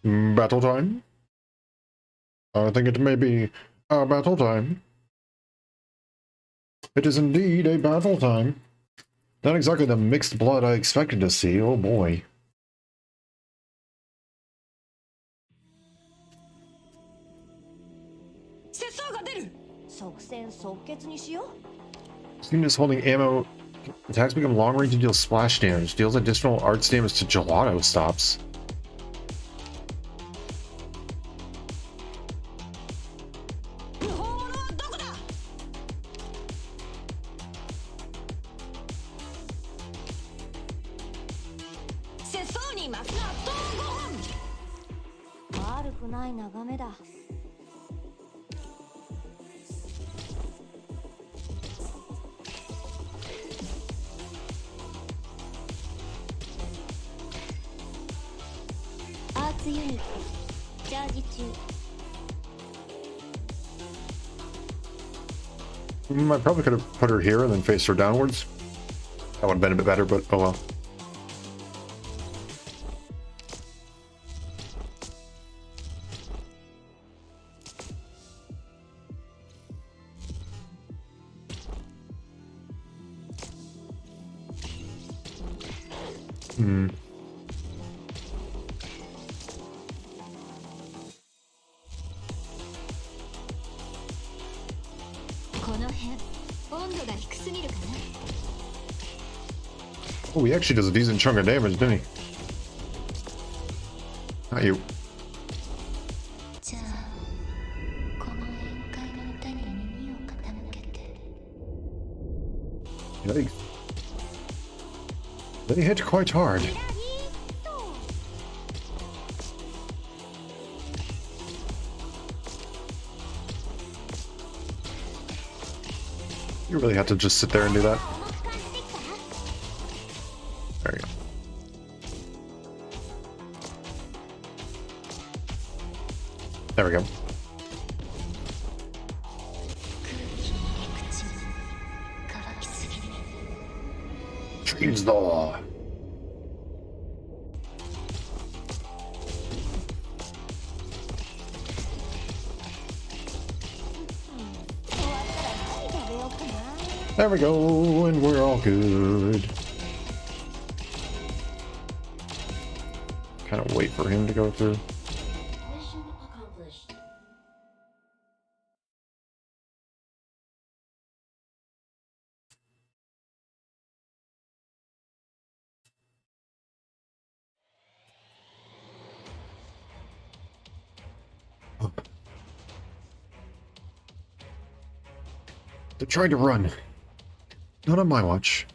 Battle time? I think it may be a battle time. It is indeed a battle time. Not exactly the mixed blood I expected to see, oh boy. Student is holding ammo. Attacks become long range and deal splash damage. Deals additional arts damage to Gelato stops. I probably could have put her here and then faced her downwards. That would have been a bit better, but oh well. Hmm. Oh, he actually does a decent chunk of damage, didn't he? Not you. Yikes. They hit quite hard. You really have to just sit there and do that. There you go. There we go. Dreams law. There we go, and we're all good. Kind of wait for him to go through. Mission accomplished. They're trying to run. Not on my watch.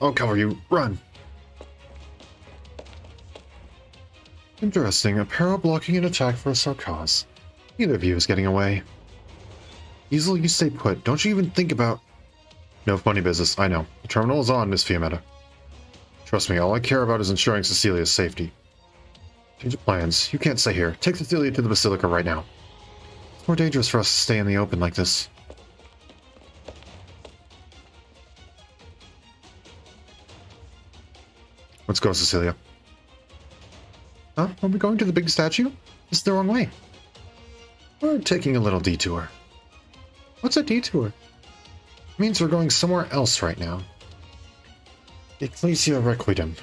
I'll cover you. Run. Interesting. A para blocking an attack for a Sarkaz. Neither of you is getting away. Easily you stay put. Don't you even think about... No funny business. I know. The terminal is on, Miss Fiametta. Trust me, all I care about is ensuring Cecilia's safety. Change of plans. You can't stay here. Take Cecilia to the Basilica right now. It's more dangerous for us to stay in the open like this. Let's go, Cecilia. Huh? Are we going to the big statue? This is the wrong way. We're taking a little detour. What's a detour? It means we're going somewhere else right now. Ecclesia Requiem.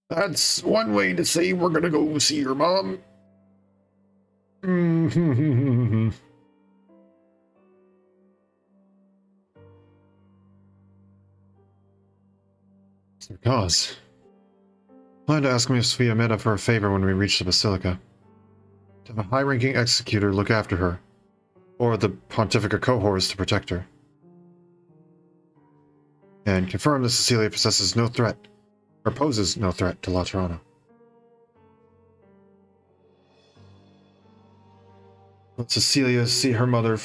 That's one way to say we're gonna go see your mom. Sarkaz. Plan to ask Miss Fiametta for a favor when we reach the Basilica. To have a high-ranking executor look after her, or the Pontifica cohorts to protect her. And confirm that Cecilia possesses no threat, or poses no threat to Laterano. Let Cecilia see her mother,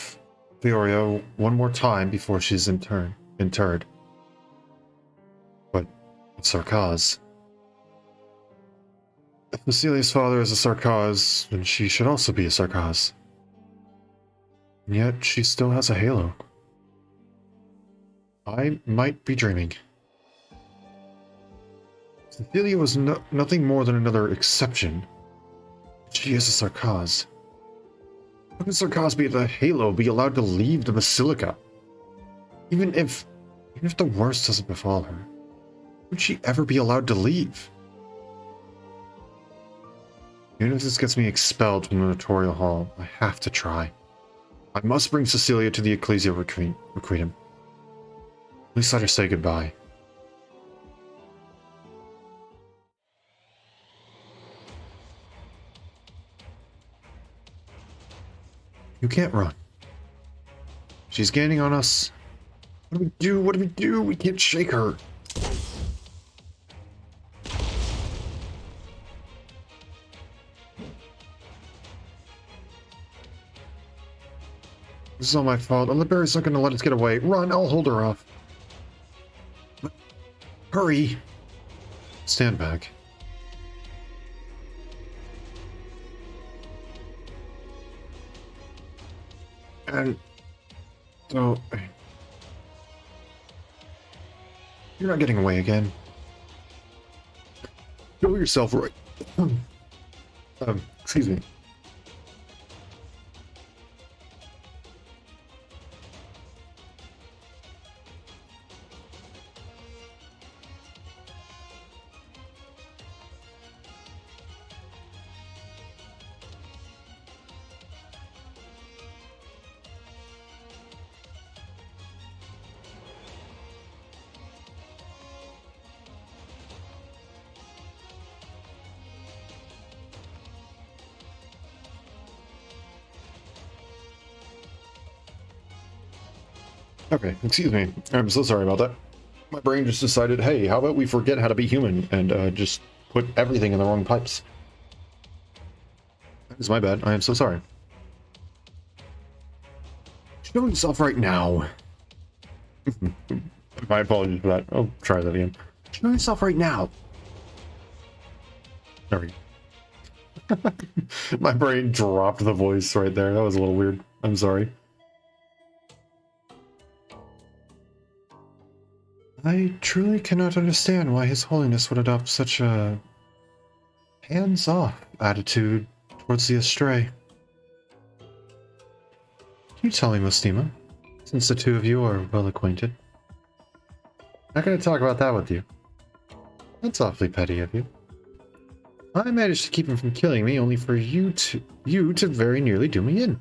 Fioria, one more time before she's interred. But it's Sarkaz. If Cecilia's father is a Sarkaz, then she should also be a Sarkaz. And yet, she still has a halo. I might be dreaming. Cecilia was nothing more than another exception. She is a Sarkaz. How can Sarkaz be the halo be allowed to leave the Basilica? Even if the worst doesn't befall her, would she ever be allowed to leave? Even if this gets me expelled from the Notorial Hall, I have to try. I must bring Cecilia to the Ecclesia Requiem. At least let her say goodbye. You can't run. She's gaining on us. What do we do? What do we do? We can't shake her. This is all my fault. Oliver's not going to let us get away. Run, I'll hold her off. Hurry. Stand back. And... so... you're not getting away again. Show yourself right. Excuse me. Okay, excuse me. I'm so sorry about that. My brain just decided, hey, how about we forget how to be human and just put everything in the wrong pipes? That is my bad. I am so sorry. Show yourself right now. My apologies for that. I'll try that again. Show yourself right now. There we go. My brain dropped the voice right there. That was a little weird. I'm sorry. I truly cannot understand why His Holiness would adopt such a hands-off attitude towards the Astray. Can you tell me, Mustima, since the two of you are well acquainted? Not going to talk about that with you. That's awfully petty of you. I managed to keep him from killing me, only for you to very nearly do me in.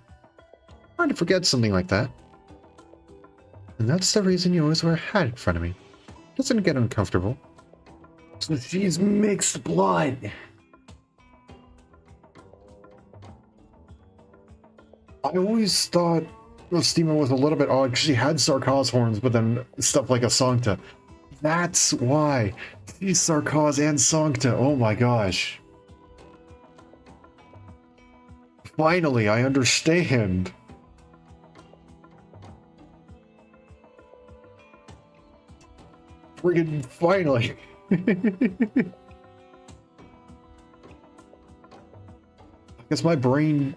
Hard to forget something like that. And that's the reason you always wear a hat in front of me. Doesn't it get uncomfortable? So she's mixed blood. I always thought Mustima was a little bit odd because she had Sarkaz horns, but then stuff like a Sancta. That's why. She's Sarkaz and Sancta. Oh my gosh. Finally, I understand. Friggin' finally. I guess my brain...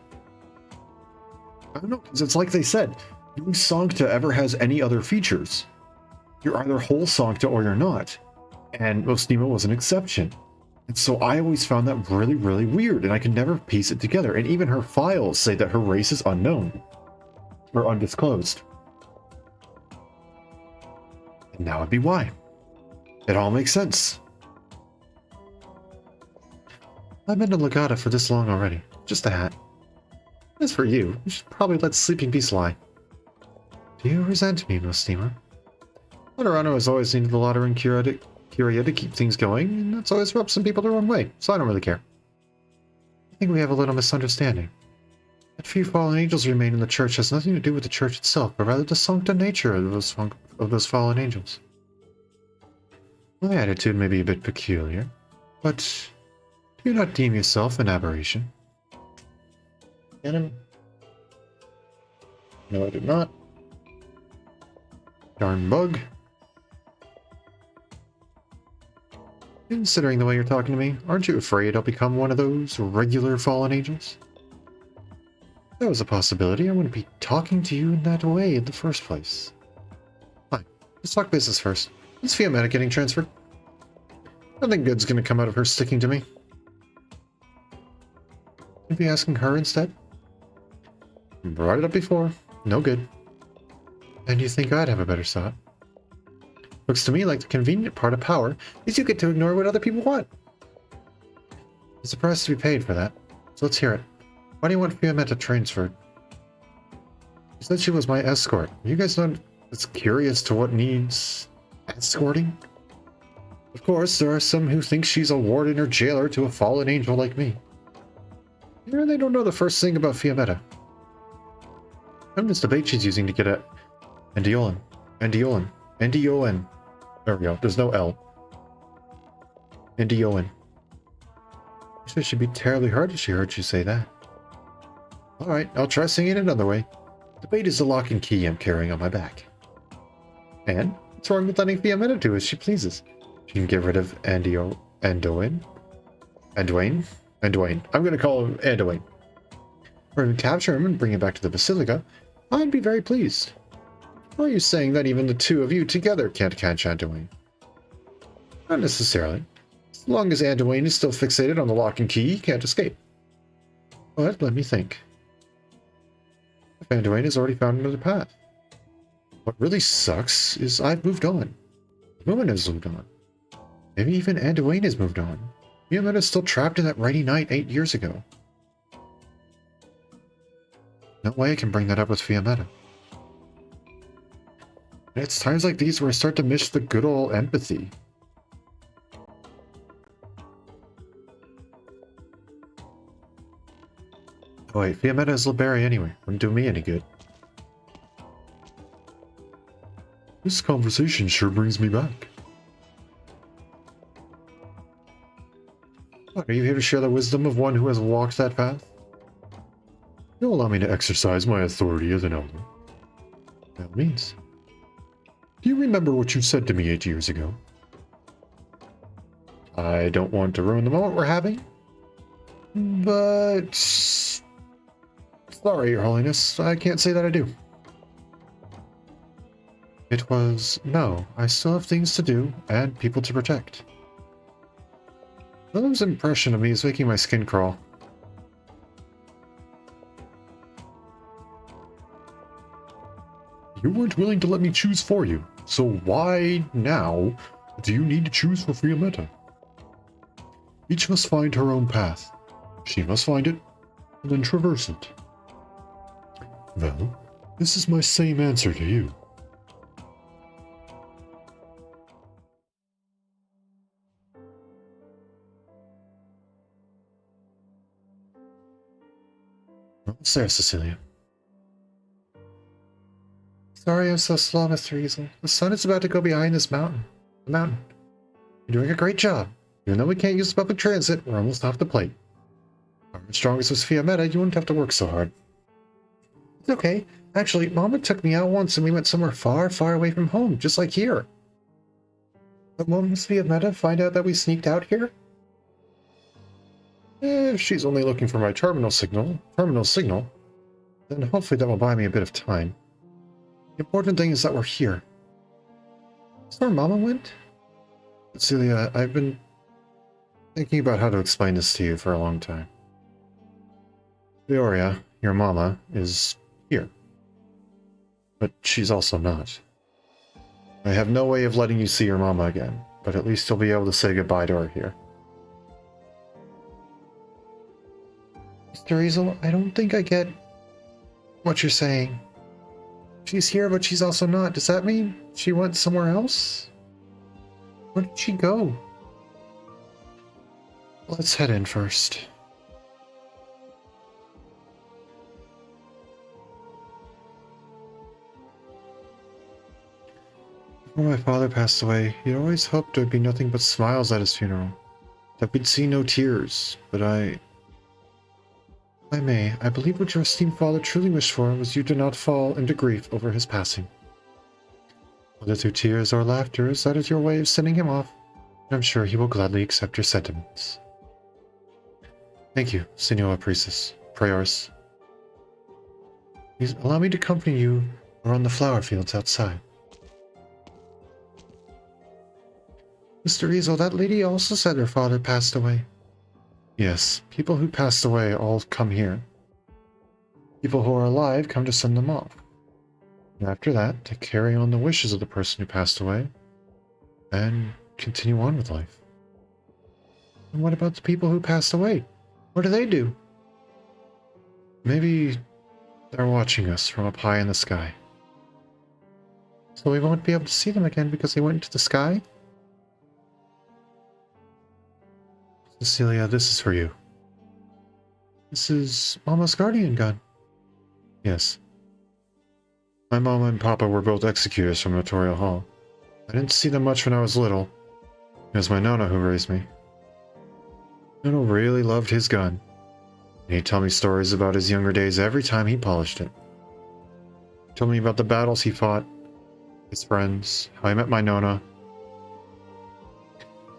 I don't know, because it's like they said, no Sancta ever has any other features. You're either whole Sancta or you're not. And Mustima was an exception. And so I always found that really, really weird, and I could never piece it together. And even her files say that her race is unknown. Or undisclosed. And now would be why. It all makes sense. I've been to Legata for this long already. Just a hat. As for you, you should probably let sleeping peace lie. Do you resent me, Mustima? Lotterano has always needed the Lateran Curia to keep things going, and that's always rubbed some people the wrong way, so I don't really care. I think we have a little misunderstanding. That few fallen angels remain in the church has nothing to do with the church itself, but rather the sancta nature of those fallen angels. My attitude may be a bit peculiar, but do not deem yourself an aberration. Get him? No, I did not. Darn bug. Considering the way you're talking to me, aren't you afraid I'll become one of those regular fallen angels? If that was a possibility, I wouldn't be talking to you in that way in the first place. Fine, let's talk business first. Is Fiametta getting transferred? Nothing good's gonna come out of her sticking to me. Should be asking her instead? Brought it up before. No good. And you think I'd have a better shot? Looks to me like the convenient part of power is you get to ignore what other people want. There's a price to be paid for that, so let's hear it. Why do you want Fiametta transferred? You said she was my escort. Are you guys not as curious to what needs escorting? Of course, there are some who think she's a warden or jailer to a fallen angel like me. Here they don't know the first thing about Fiametta. I'm this debate she's using to get at Endiolan. There we go. There's no L. Endiolan. It should be terribly hard if she heard you say that. Alright, I'll try saying it another way. Debate is the lock and key I'm carrying on my back. And what's wrong with letting Fiametta do as she pleases? She can get rid of Anduin. I'm going to call him Anduin. Or even capture him and bring him back to the Basilica. I'd be very pleased. Or are you saying that even the two of you together can't catch Anduin? Not necessarily. As long as Anduin is still fixated on the lock and key, he can't escape. But let me think. If Anduin has already found another path. What really sucks is I've moved on. Moon has moved on. Maybe even Anduin has moved on. Fiametta's still trapped in that rainy night 8 years ago. No way I can bring that up with Fiametta. And it's times like these where I start to miss the good old empathy. Oh wait, Fiametta is Liberia anyway. Wouldn't do me any good. This conversation sure brings me back. What, are you here to share the wisdom of one who has walked that path? You'll allow me to exercise my authority as an elder. By all means. Do you remember what you said to me 8 years ago? I don't want to ruin the moment we're having, but... Sorry, Your Holiness, I can't say that I do. It was, no, I still have things to do and people to protect. Those impression of me is making my skin crawl. You weren't willing to let me choose for you, so why now do you need to choose for Fiametta? Each must find her own path. She must find it, and then traverse it. Well, this is my same answer to you. Almost there, Cecilia. Sorry I'm so slow, Mr. Easel. The sun is about to go behind this mountain. The mountain. You're doing a great job. Even though we can't use public transit, we're almost off the plate. If I were as strong as was Fiametta, you wouldn't have to work so hard. It's okay. Actually, Mama took me out once and we went somewhere far, far away from home, just like here. But won't Miss Fiametta find out that we sneaked out here? If she's only looking for my terminal signal, then hopefully that will buy me a bit of time. The important thing is that we're here. Is where Mama went? Celia, I've been thinking about how to explain this to you for a long time. Leoria, your Mama, is here. But she's also not. I have no way of letting you see your Mama again, but at least you'll be able to say goodbye to her here. Mr. Easel, I don't think I get what you're saying. She's here, but she's also not. Does that mean she went somewhere else? Where did she go? Let's head in first. Before my father passed away, he'd always hoped there'd be nothing but smiles at his funeral. That we'd see no tears, but I believe what your esteemed father truly wished for was you to not fall into grief over his passing. Whether through tears or laughter, that is your way of sending him off, and I'm sure he will gladly accept your sentiments. Thank you, Senora Priestess. Prayers. Please allow me to accompany you around the flower fields outside. Mr. Easel, that lady also said her father passed away. Yes, people who passed away all come here. People who are alive come to send them off. And after that, to carry on the wishes of the person who passed away and continue on with life. And what about the people who passed away? What do they do? Maybe they're watching us from up high in the sky. So we won't be able to see them again because they went into the sky? Cecilia, this is for you. This is Mama's guardian gun. Yes. My Mama and Papa were both executors from Notorial Hall. I didn't see them much when I was little. It was my Nona who raised me. Nona really loved his gun. And he'd tell me stories about his younger days every time he polished it. He told me about the battles he fought, his friends, how he met my Nona,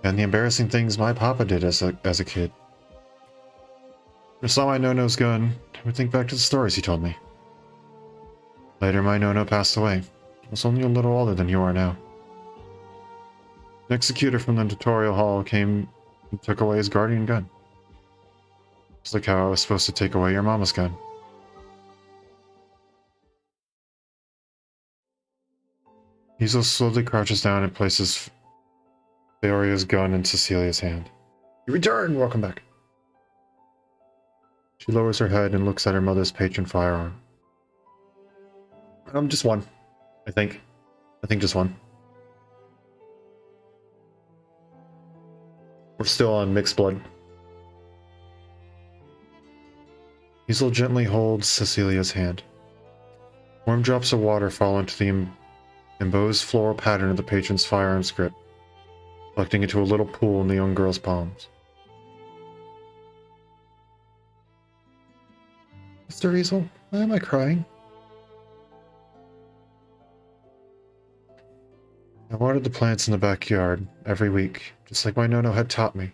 and the embarrassing things my Papa did as a kid. When I saw my Nono's gun, I would think back to the stories he told me. Later, my Nono passed away. I was only a little older than you are now. An executor from the Notorial Hall came and took away his guardian gun. Just like how I was supposed to take away your Mama's gun. Hazel slowly crouches down and places Leoria's gun in Cecilia's hand. You return! Welcome back. She lowers her head and looks at her mother's patron firearm. Just one. I think just one. We're still on mixed blood. Hazel gently holds Cecilia's hand. Warm drops of water fall into the Embossed floral pattern of the patron's firearms grip, collecting into a little pool in the young girl's palms. Mr. Weasel, why am I crying? I watered the plants in the backyard every week, just like my Nono had taught me.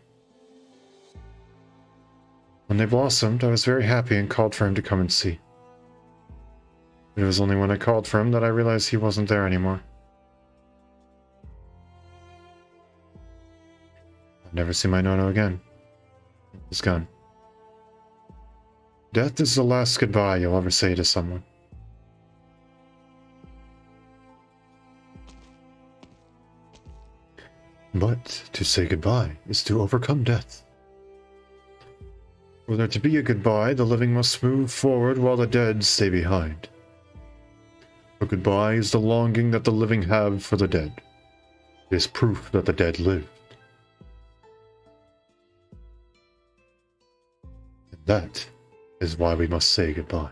When they blossomed, I was very happy and called for him to come and see. It was only when I called for him that I realized he wasn't there anymore. I'd never see my Nono again. He's gone. Death is the last goodbye you'll ever say to someone. But to say goodbye is to overcome death. For there to be a goodbye, the living must move forward while the dead stay behind. A goodbye is the longing that the living have for the dead. It is proof that the dead lived. And that is why we must say goodbye.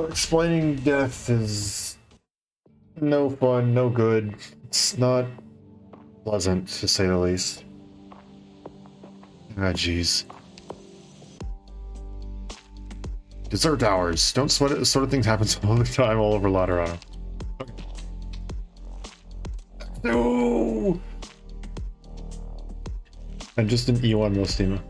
Explaining death is no fun, no good. It's not pleasant, to say the least. Ah, jeez. Dessert hours. Don't sweat it. This sort of thing happens all the time all over Laterano. Okay. No! I'm just an E1 Mostima.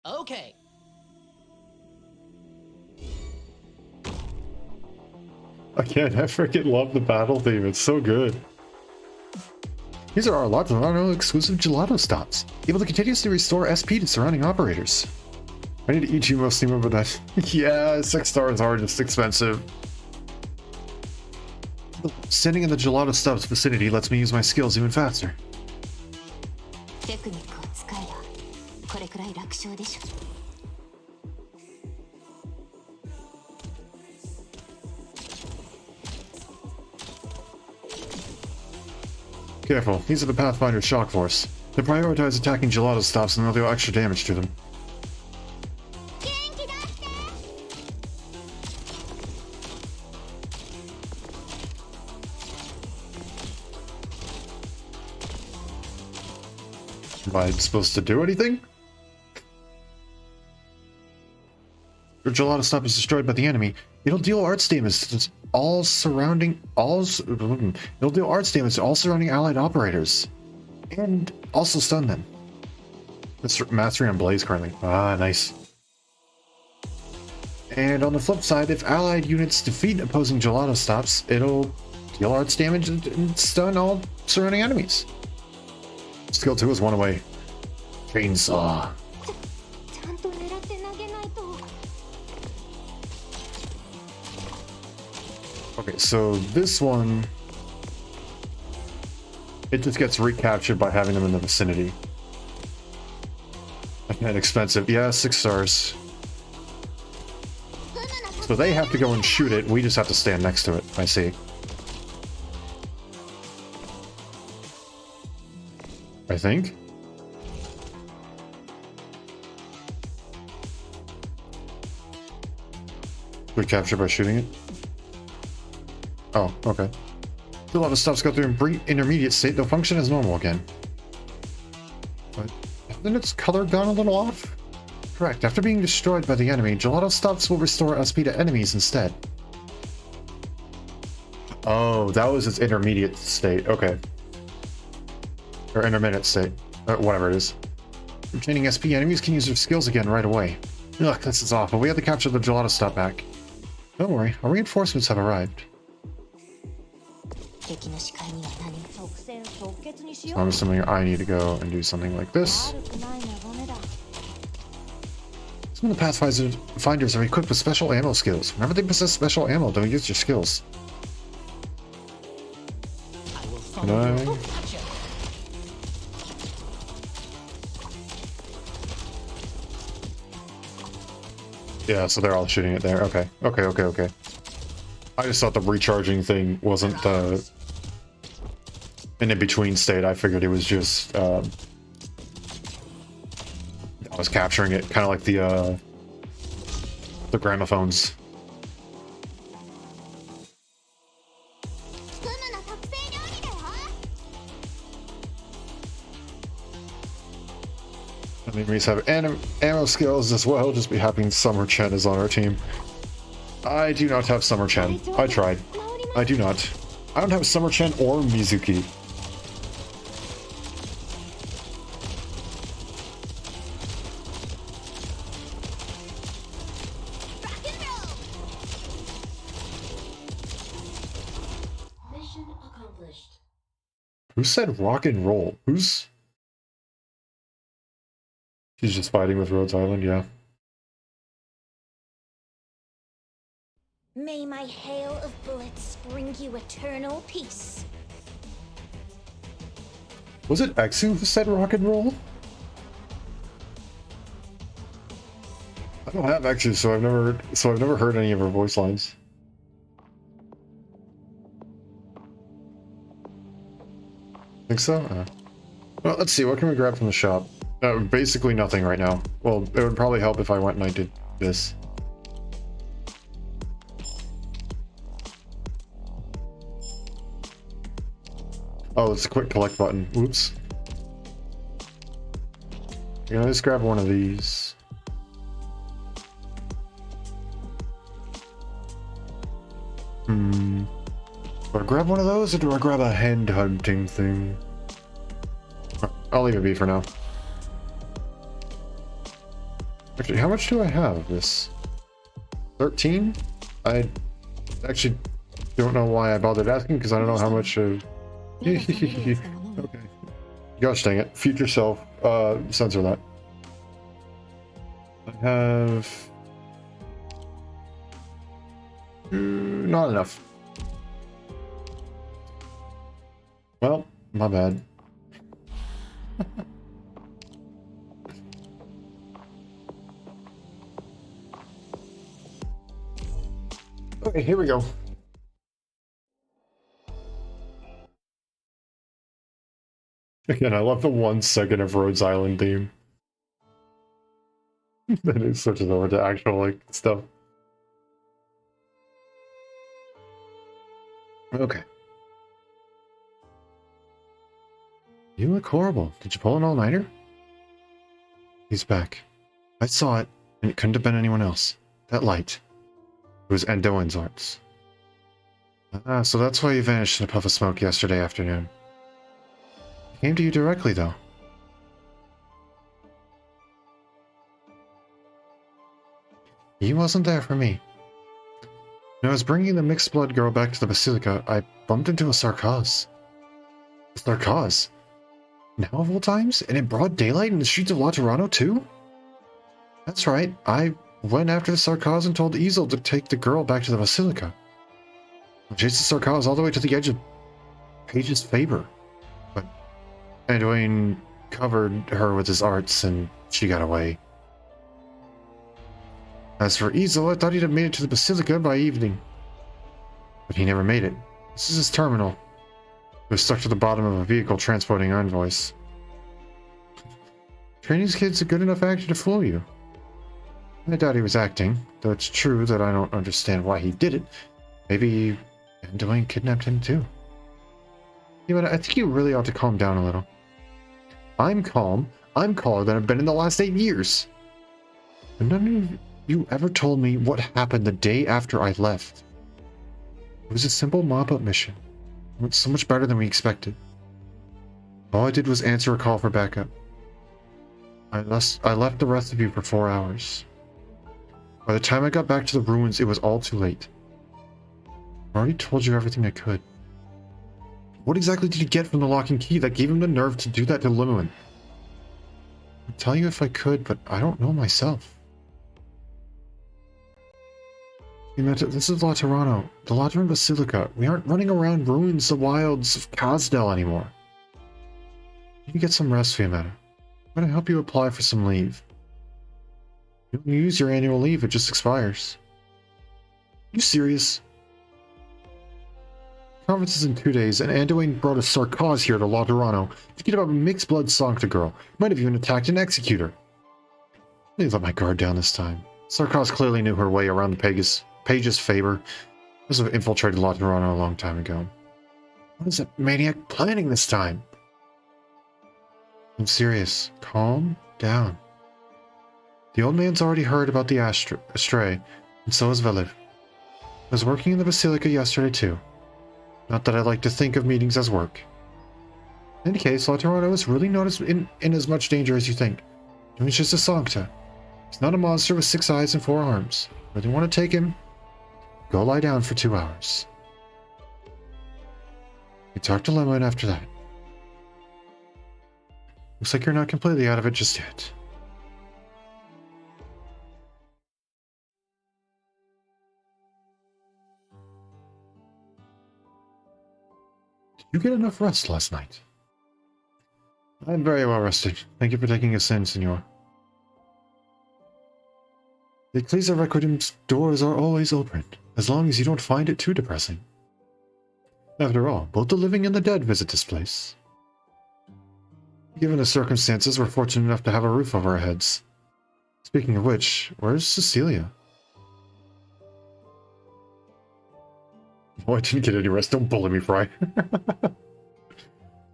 Okay. Again, I freaking love the battle theme. It's so good. These are our Laterano exclusive gelato stops, able to continuously restore SP to surrounding operators. I need to eat you, Mostima, but that... yeah, 6 stars are just expensive. Standing in the gelato stops vicinity lets me use my skills even faster. Careful, these are the Pathfinder's shock force. They prioritize attacking gelato stops and they'll do extra damage to them. Am I supposed to do anything? Your gelato stop is destroyed by the enemy. It'll deal arts damage to all surrounding allied operators. And also stun them. It's mastery on Blaze currently. Ah, nice. And on the flip side, if allied units defeat opposing gelato stops, it'll deal arts damage and stun all surrounding enemies. Skill 2 is one away. Chainsaw. Okay, so this one, it just gets recaptured by having them in the vicinity. And expensive. Yeah, 6 stars. So they have to go and shoot it, we just have to stand next to it. I see. I think. Recaptured by shooting it? Oh, okay. A lot of stuff's got through intermediate state, they'll function as normal again. But hasn't its color gone a little off? Correct. After being destroyed by the enemy, gelato stops will restore SP to enemies instead. Oh, that was its intermediate state. Okay. Or intermittent state. Whatever it is. Retaining SP, enemies can use their skills again right away. Ugh, this is awful. We have to capture the gelato stop back. Don't worry, our reinforcements have arrived. So I'm assuming I need to go and do something like this. Some of the Pathfinders are equipped with special ammo skills. Whenever they possess special ammo, they'll use your skills. Can I? Yeah, so they're all shooting it there. Okay. Okay. I just thought the recharging thing wasn't the an in-between state. I figured it was just I was capturing it, kind of like the gramophones. クムの特製料理だよ。 I mean, we have ammo skills as well. Just be happy Summer Chen is on our team. I do not have Summer Chen. I tried. I do not. I don't have Summer Chen or Mizuki. Mission accomplished. Who said rock and roll? Who's... She's just fighting with Rhodes Island, yeah. May my hail of bullets bring you eternal peace. Was it Exu who said rock and roll? I don't have Exu, so I've never heard any of her voice lines. Think so? Well, let's see. What can we grab from the shop? Basically nothing right now. Well, it would probably help if I went and I did this. Oh, it's a quick collect button. Oops. I'm gonna just grab one of these. Do I grab one of those or do I grab a hand hunting thing? I'll leave it be for now. Actually, how much do I have of this? 13? I actually don't know why I bothered asking because I don't know how much of... Okay. Gosh dang it. Future self. Censor that. I have... not enough. Well, my bad. Okay, here we go. Again, I love the 1 second of Rhodes Island theme. Then it switches over to actual, like, stuff. Okay. You look horrible. Did you pull an all-nighter? He's back. I saw it, and it couldn't have been anyone else. That light. It was Andoan's arts. Ah, so that's why you vanished in a puff of smoke yesterday afternoon. I came to you directly, though. He wasn't there for me. When I was bringing the mixed blood girl back to the Basilica, I bumped into a Sarkaz. A Sarkaz? Now of all times? And in broad daylight in the streets of Laterano, too? That's right, I went after the Sarkaz and told Easel to take the girl back to the Basilica. I chased the Sarkaz all the way to the edge of Paige's favor. But Anduin covered her with his arts and she got away. As for Easel, I thought he'd have made it to the Basilica by evening. But he never made it. This is his terminal. He was stuck to the bottom of a vehicle transporting envoys. Training's kid's a good enough actor to fool you. I doubt he was acting, though it's true that I don't understand why he did it. Maybe Anduin kidnapped him too. Yeah, but I think you really ought to calm down a little. I'm calm. I'm calmer than I've been in the last 8 years. And none of you ever told me what happened the day after I left. It was a simple mop-up mission. It went so much better than we expected. All I did was answer a call for backup. I left the rest of you for 4 hours. By the time I got back to the ruins, it was all too late. I already told you everything I could. What exactly did he get from the lock and key that gave him the nerve to do that to Limouin? I'd tell you if I could, but I don't know myself. This is Laterano, the Lateran Basilica. We aren't running around ruins the wilds of Kazdel anymore. You can get some rest, Fiametta. I'm going to help you apply for some leave. You don't use your annual leave, it just expires. You serious? Conference is in 2 days, and Anduin brought a Sarkaz here to Laterano to get about a mixed-blood Sancta girl. Might have even attacked an executor. I let my guard down this time. Sarkaz clearly knew her way around the Page's favor. Must have infiltrated Laterano a long time ago. What is that maniac planning this time? I'm serious. Calm down. The old man's already heard about the Astray, and so has Velev. I was working in the Basilica yesterday too. Not that I like to think of meetings as work. In any case, Laterano is really not in as much danger as you think. He's just a Sancta. He's not a monster with 6 eyes and 4 arms. Really want to take him? Go lie down for 2 hours. You talk to Lemon after that. Looks like you're not completely out of it just yet. Did you get enough rest last night? I'm very well rested. Thank you for taking us in, Senor. The Ecclesia Requiem's doors are always open, as long as you don't find it too depressing. After all, both the living and the dead visit this place. Given the circumstances, we're fortunate enough to have a roof over our heads. Speaking of which, where's Cecilia? Oh, I didn't get any rest. Don't bully me, Fry.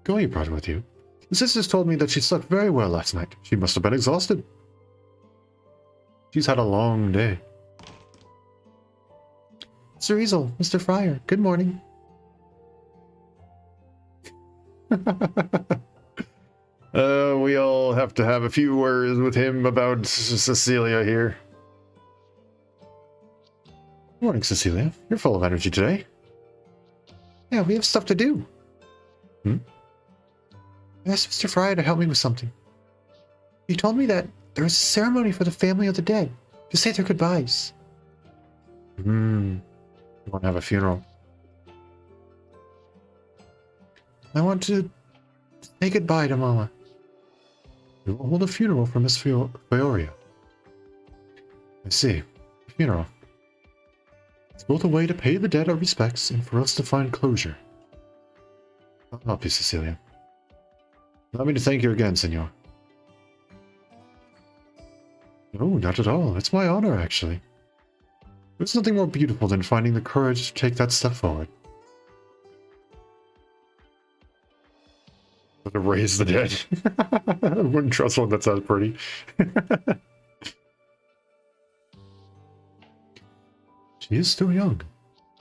Go, you brought her with you. The sisters told me that she slept very well last night. She must have been exhausted. She's had a long day. Sir Easel, Mr. Fryer, good morning. We all have to have a few words with him about Cecilia here. Morning, Cecilia. You're full of energy today. Yeah, we have stuff to do. I asked Mr. Fryer to help me with something. He told me that there is a ceremony for the family of the dead to say their goodbyes. You want to have a funeral? I want to say goodbye to Mama. We will hold a funeral for Miss Fioria. I see. A funeral. It's both a way to pay the dead our respects and for us to find closure. I'll help you, Cecilia. Allow me to thank you again, Senor. No, not at all. It's my honor, actually. There's nothing more beautiful than finding the courage to take that step forward. To raise the dead. I wouldn't trust one that sounds pretty. She is still young,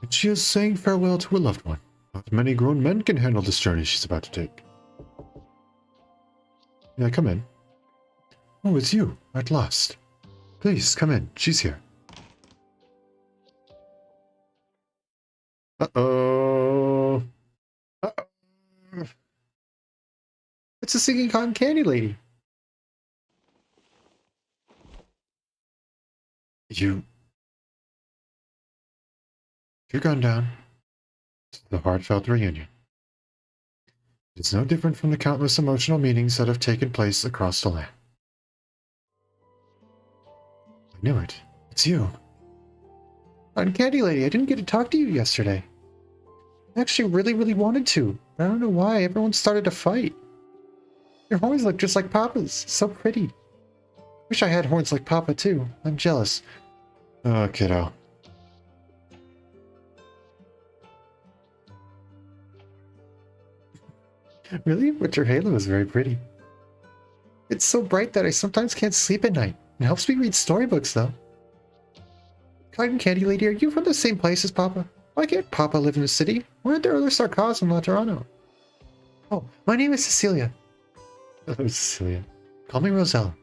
and she is saying farewell to a loved one. Not many grown men can handle this journey she's about to take. Yeah, come in. Oh, it's you, at last. Please, come in. She's here. Uh-oh. Uh-oh. It's a singing cotton candy lady. You've gone down to the heartfelt reunion. It's no different from the countless emotional meetings that have taken place across the land. I knew it. It's you. Cotton candy lady, I didn't get to talk to you yesterday. I actually really wanted to, but I don't know why everyone started to fight. Your horns look just like Papa's. So pretty. Wish I had horns like Papa too. I'm jealous. Oh, kiddo. Really? But your halo is very pretty. It's so bright that I sometimes can't sleep at night. It helps me read storybooks, though. Cotton candy lady, are you from the same place as Papa? Why can't Papa live in the city? Why aren't there other Sarkaz in Laterano? Oh, my name is Cecilia. Hello, Cecilia. Call me Rosella.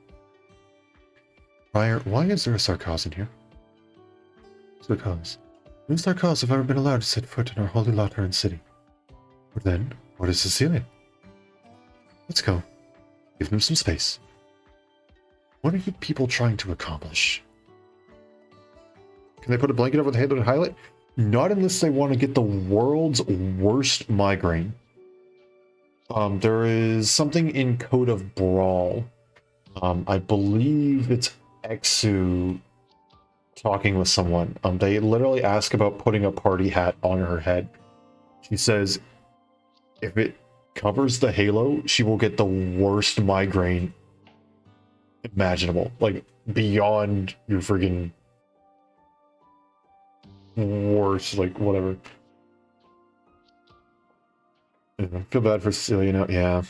Friar, why is there a Sarkaz in here? Because no Sarkaz have ever been allowed to set foot in our holy Lateran city. But then, what is Cecilia? Let's go. Give them some space. What are you people trying to accomplish? Can they put a blanket over the halo to highlight? Not unless they want to get the world's worst migraine. There is something in Code of Brawl. I believe it's Exu talking with someone. They literally ask about putting a party hat on her head. She says if it covers the halo, she will get the worst migraine imaginable. Like, beyond your friggin' worst, like, whatever. I feel bad for Cecilia now. Yeah.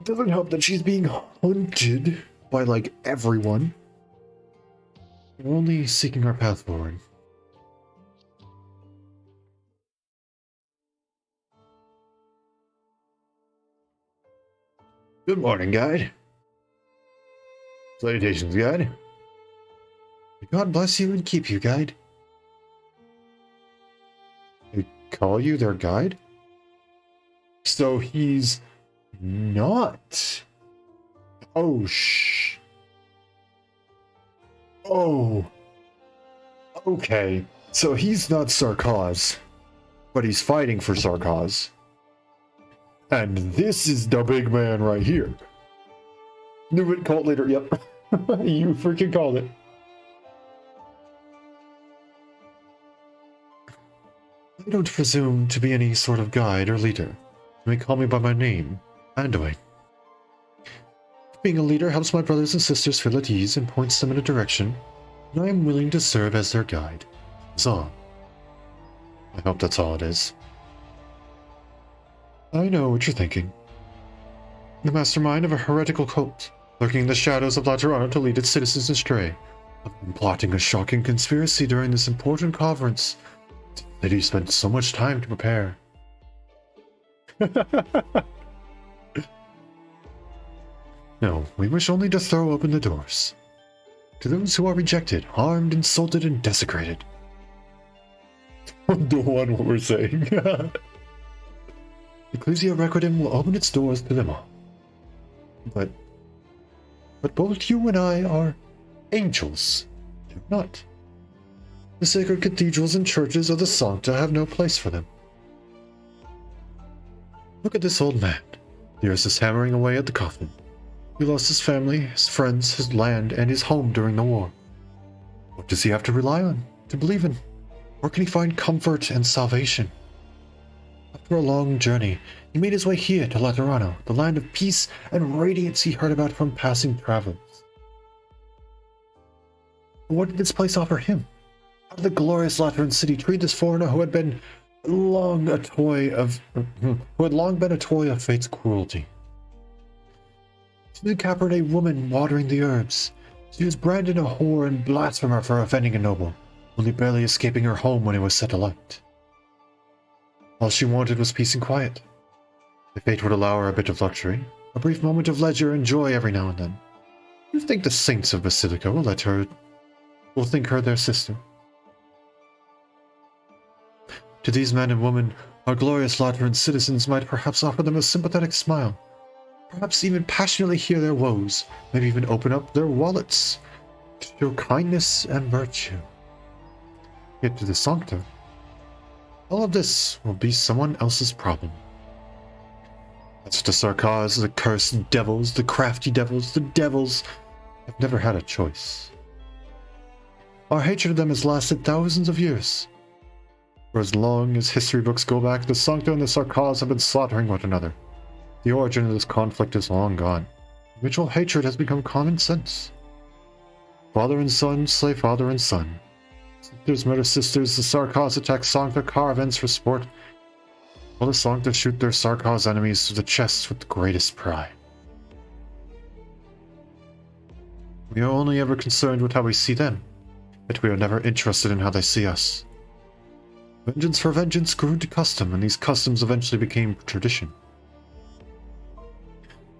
It doesn't help that she's being hunted by, like, everyone. We're only seeking our path forward. Good morning, guide. Salutations, guide. God bless you and keep you, guide. They call you their guide? So he's not. Oh, Oh. Okay. So he's not Sarkaz, but he's fighting for Sarkaz. And this is the big man right here. Knew it, called later. Yep. You freaking called it. I don't presume to be any sort of guide or leader. You may call me by my name, Anduin. Being a leader helps my brothers and sisters feel at ease and points them in a direction, and I am willing to serve as their guide. That's all. I hope that's all it is. I know what you're thinking. The mastermind of a heretical cult, lurking in the shadows of Laterano to lead its citizens astray. I've been plotting a shocking conspiracy during this important conference that you spent so much time to prepare. No, we wish only to throw open the doors. To those who are rejected, harmed, insulted, and desecrated. Don't want what we're saying. Ecclesia Requiem will open its doors to them all. But both you and I are angels. They're not. The sacred cathedrals and churches of the Sancta have no place for them. Look at this old man. The earth is hammering away at the coffin. He lost his family, his friends, his land, and his home during the war. What does he have to rely on, to believe in? Where can he find comfort and salvation? After a long journey, he made his way here to Laterano, the land of peace and radiance he heard about from passing travelers. But what did this place offer him? How did the glorious Lateran city treat this foreigner who had long been a toy of fate's cruelty? To the Cabernet woman watering the herbs, she was branded a whore and blasphemer for offending a noble, only barely escaping her home when it was set alight. All she wanted was peace and quiet. If fate would allow her a bit of luxury, a brief moment of leisure and joy every now and then, you think the saints of Basilica will think her their sister? To these men and women, our glorious Lateran citizens might perhaps offer them a sympathetic smile, perhaps even passionately hear their woes, maybe even open up their wallets to show kindness and virtue. Yet to the Sancta, all of this will be someone else's problem. As to Sarkaz, the cursed devils, the crafty devils, the devils have never had a choice. Our hatred of them has lasted thousands of years. For as long as history books go back, the Sancta and the Sarkaz have been slaughtering one another. The origin of this conflict is long gone. Mutual hatred has become common sense. Father and son slay father and son. Sisters murder sisters, the Sarkaz attack Sancta caravans for sport, while the Sancta shoot their Sarkaz enemies through the chest with the greatest pride. We are only ever concerned with how we see them, yet we are never interested in how they see us. Vengeance for vengeance grew into custom, and these customs eventually became tradition.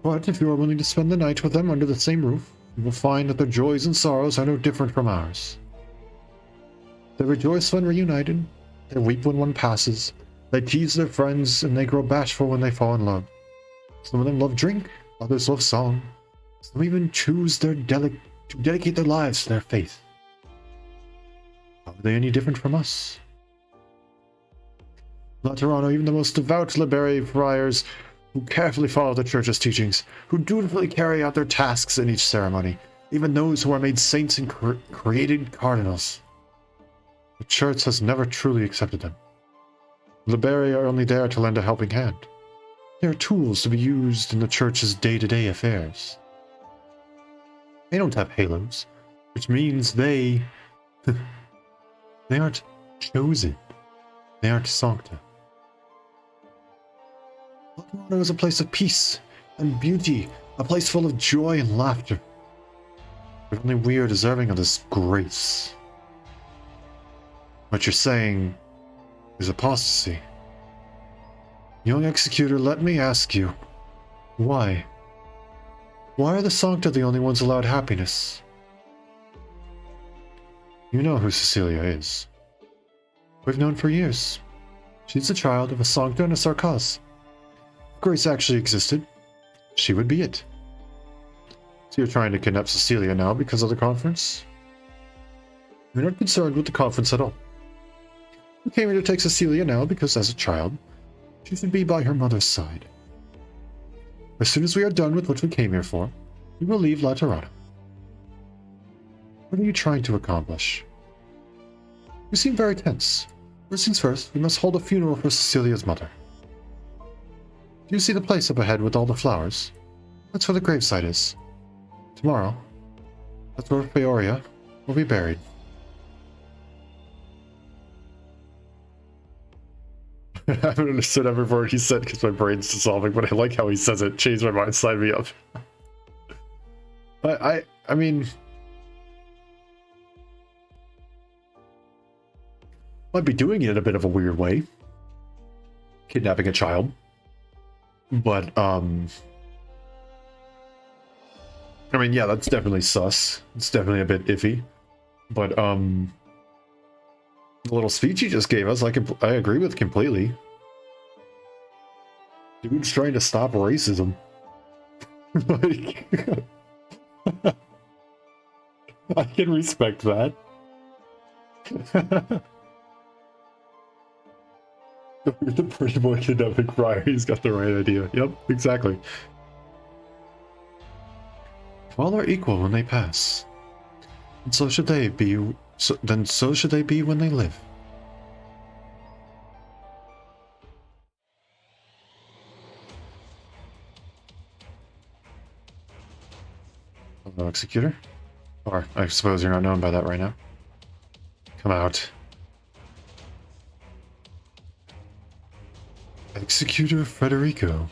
But if you are willing to spend the night with them under the same roof, you will find that their joys and sorrows are no different from ours. They rejoice when reunited, they weep when one passes, they tease their friends, and they grow bashful when they fall in love. Some of them love drink, others love song. Some even choose to dedicate their lives to their faith. How are they any different from us? Laterano, even the most devout Liberi friars who carefully follow the church's teachings, who dutifully carry out their tasks in each ceremony, even those who are made saints and created cardinals. The church has never truly accepted them. The Liberi are only there to lend a helping hand. They are tools to be used in the church's day-to-day affairs. They don't have halos, which means they aren't chosen. They aren't sancta. Gelato is a place of peace and beauty, a place full of joy and laughter. But only we are deserving of this grace. What you're saying is apostasy. Young Executor, let me ask you, why? Why are the Sancta the only ones allowed happiness? You know who Cecilia is. We've known for years. She's the child of a Sancta and a Sarkaz. If Grace actually existed, she would be it. So you're trying to kidnap Cecilia now because of the conference? You're not concerned with the conference at all. You came here to take Cecilia now because, as a child, she should be by her mother's side. As soon as we are done with what we came here for, we will leave Laterano. What are you trying to accomplish? You seem very tense. First things first, we must hold a funeral for Cecilia's mother. Do you see the place up ahead with all the flowers? That's where the gravesite is. Tomorrow, that's where Feoria will be buried. I haven't understood every word he said because my brain's dissolving, but I like how he says it. Changed my mind, sign me up. I mean... might be doing it in a bit of a weird way. Kidnapping a child. But, I mean, yeah, that's definitely sus. It's definitely a bit iffy. But, the little speech he just gave us, I agree with completely. Dude's trying to stop racism. Like, I can respect that. The pretty boy kidnapping friar, he's got the right idea. Yep, exactly. All are equal when they pass. And so should they be, so should they be when they live. Hello, Executor. Or, I suppose you're not known by that right now. Come out. Executor Federico.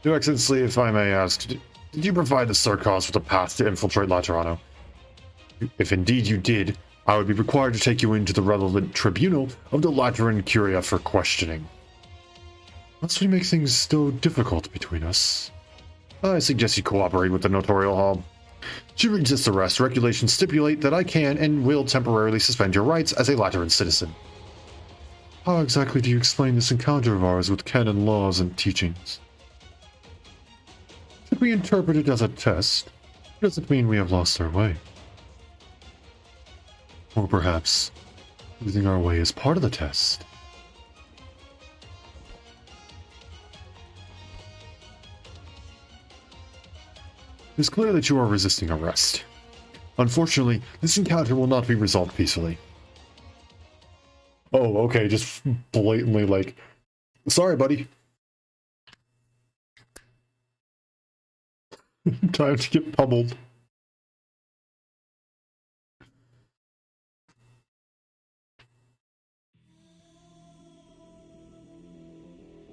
Your Excellency, if I may ask, did you provide the Sarkaz with a path to infiltrate Laterano? If indeed you did, I would be required to take you into the relevant tribunal of the Lateran Curia for questioning. Must we make things so difficult between us? I suggest you cooperate with the Notarial Hall. To resist arrest, regulations stipulate that I can and will temporarily suspend your rights as a Lateran citizen. How exactly do you explain this encounter of ours with canon laws and teachings? Should we interpret it as a test? Or does it mean we have lost our way? Or perhaps, losing our way is part of the test? It is clear that you are resisting arrest. Unfortunately, this encounter will not be resolved peacefully. Oh, okay, just blatantly like, sorry, buddy. Time to get pummeled.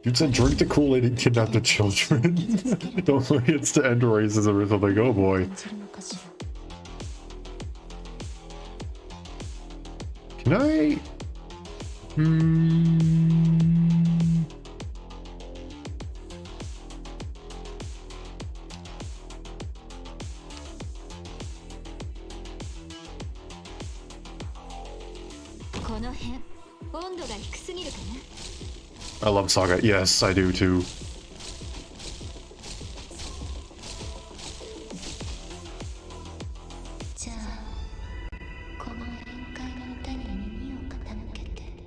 Dude said drink the Kool-Aid and kidnap the children. Don't worry, it's to end racism or something. Oh boy. Can I... I love Saga. Yes, I do too.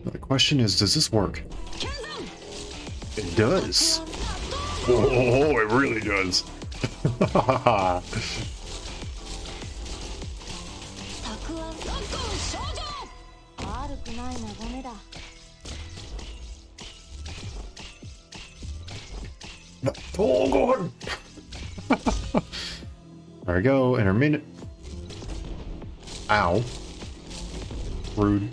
The question is, does this work? It does. Oh, it really does. たくあん少女悪くないなダメだ Oh, God. There we go. Intermittent. Ow. Rude.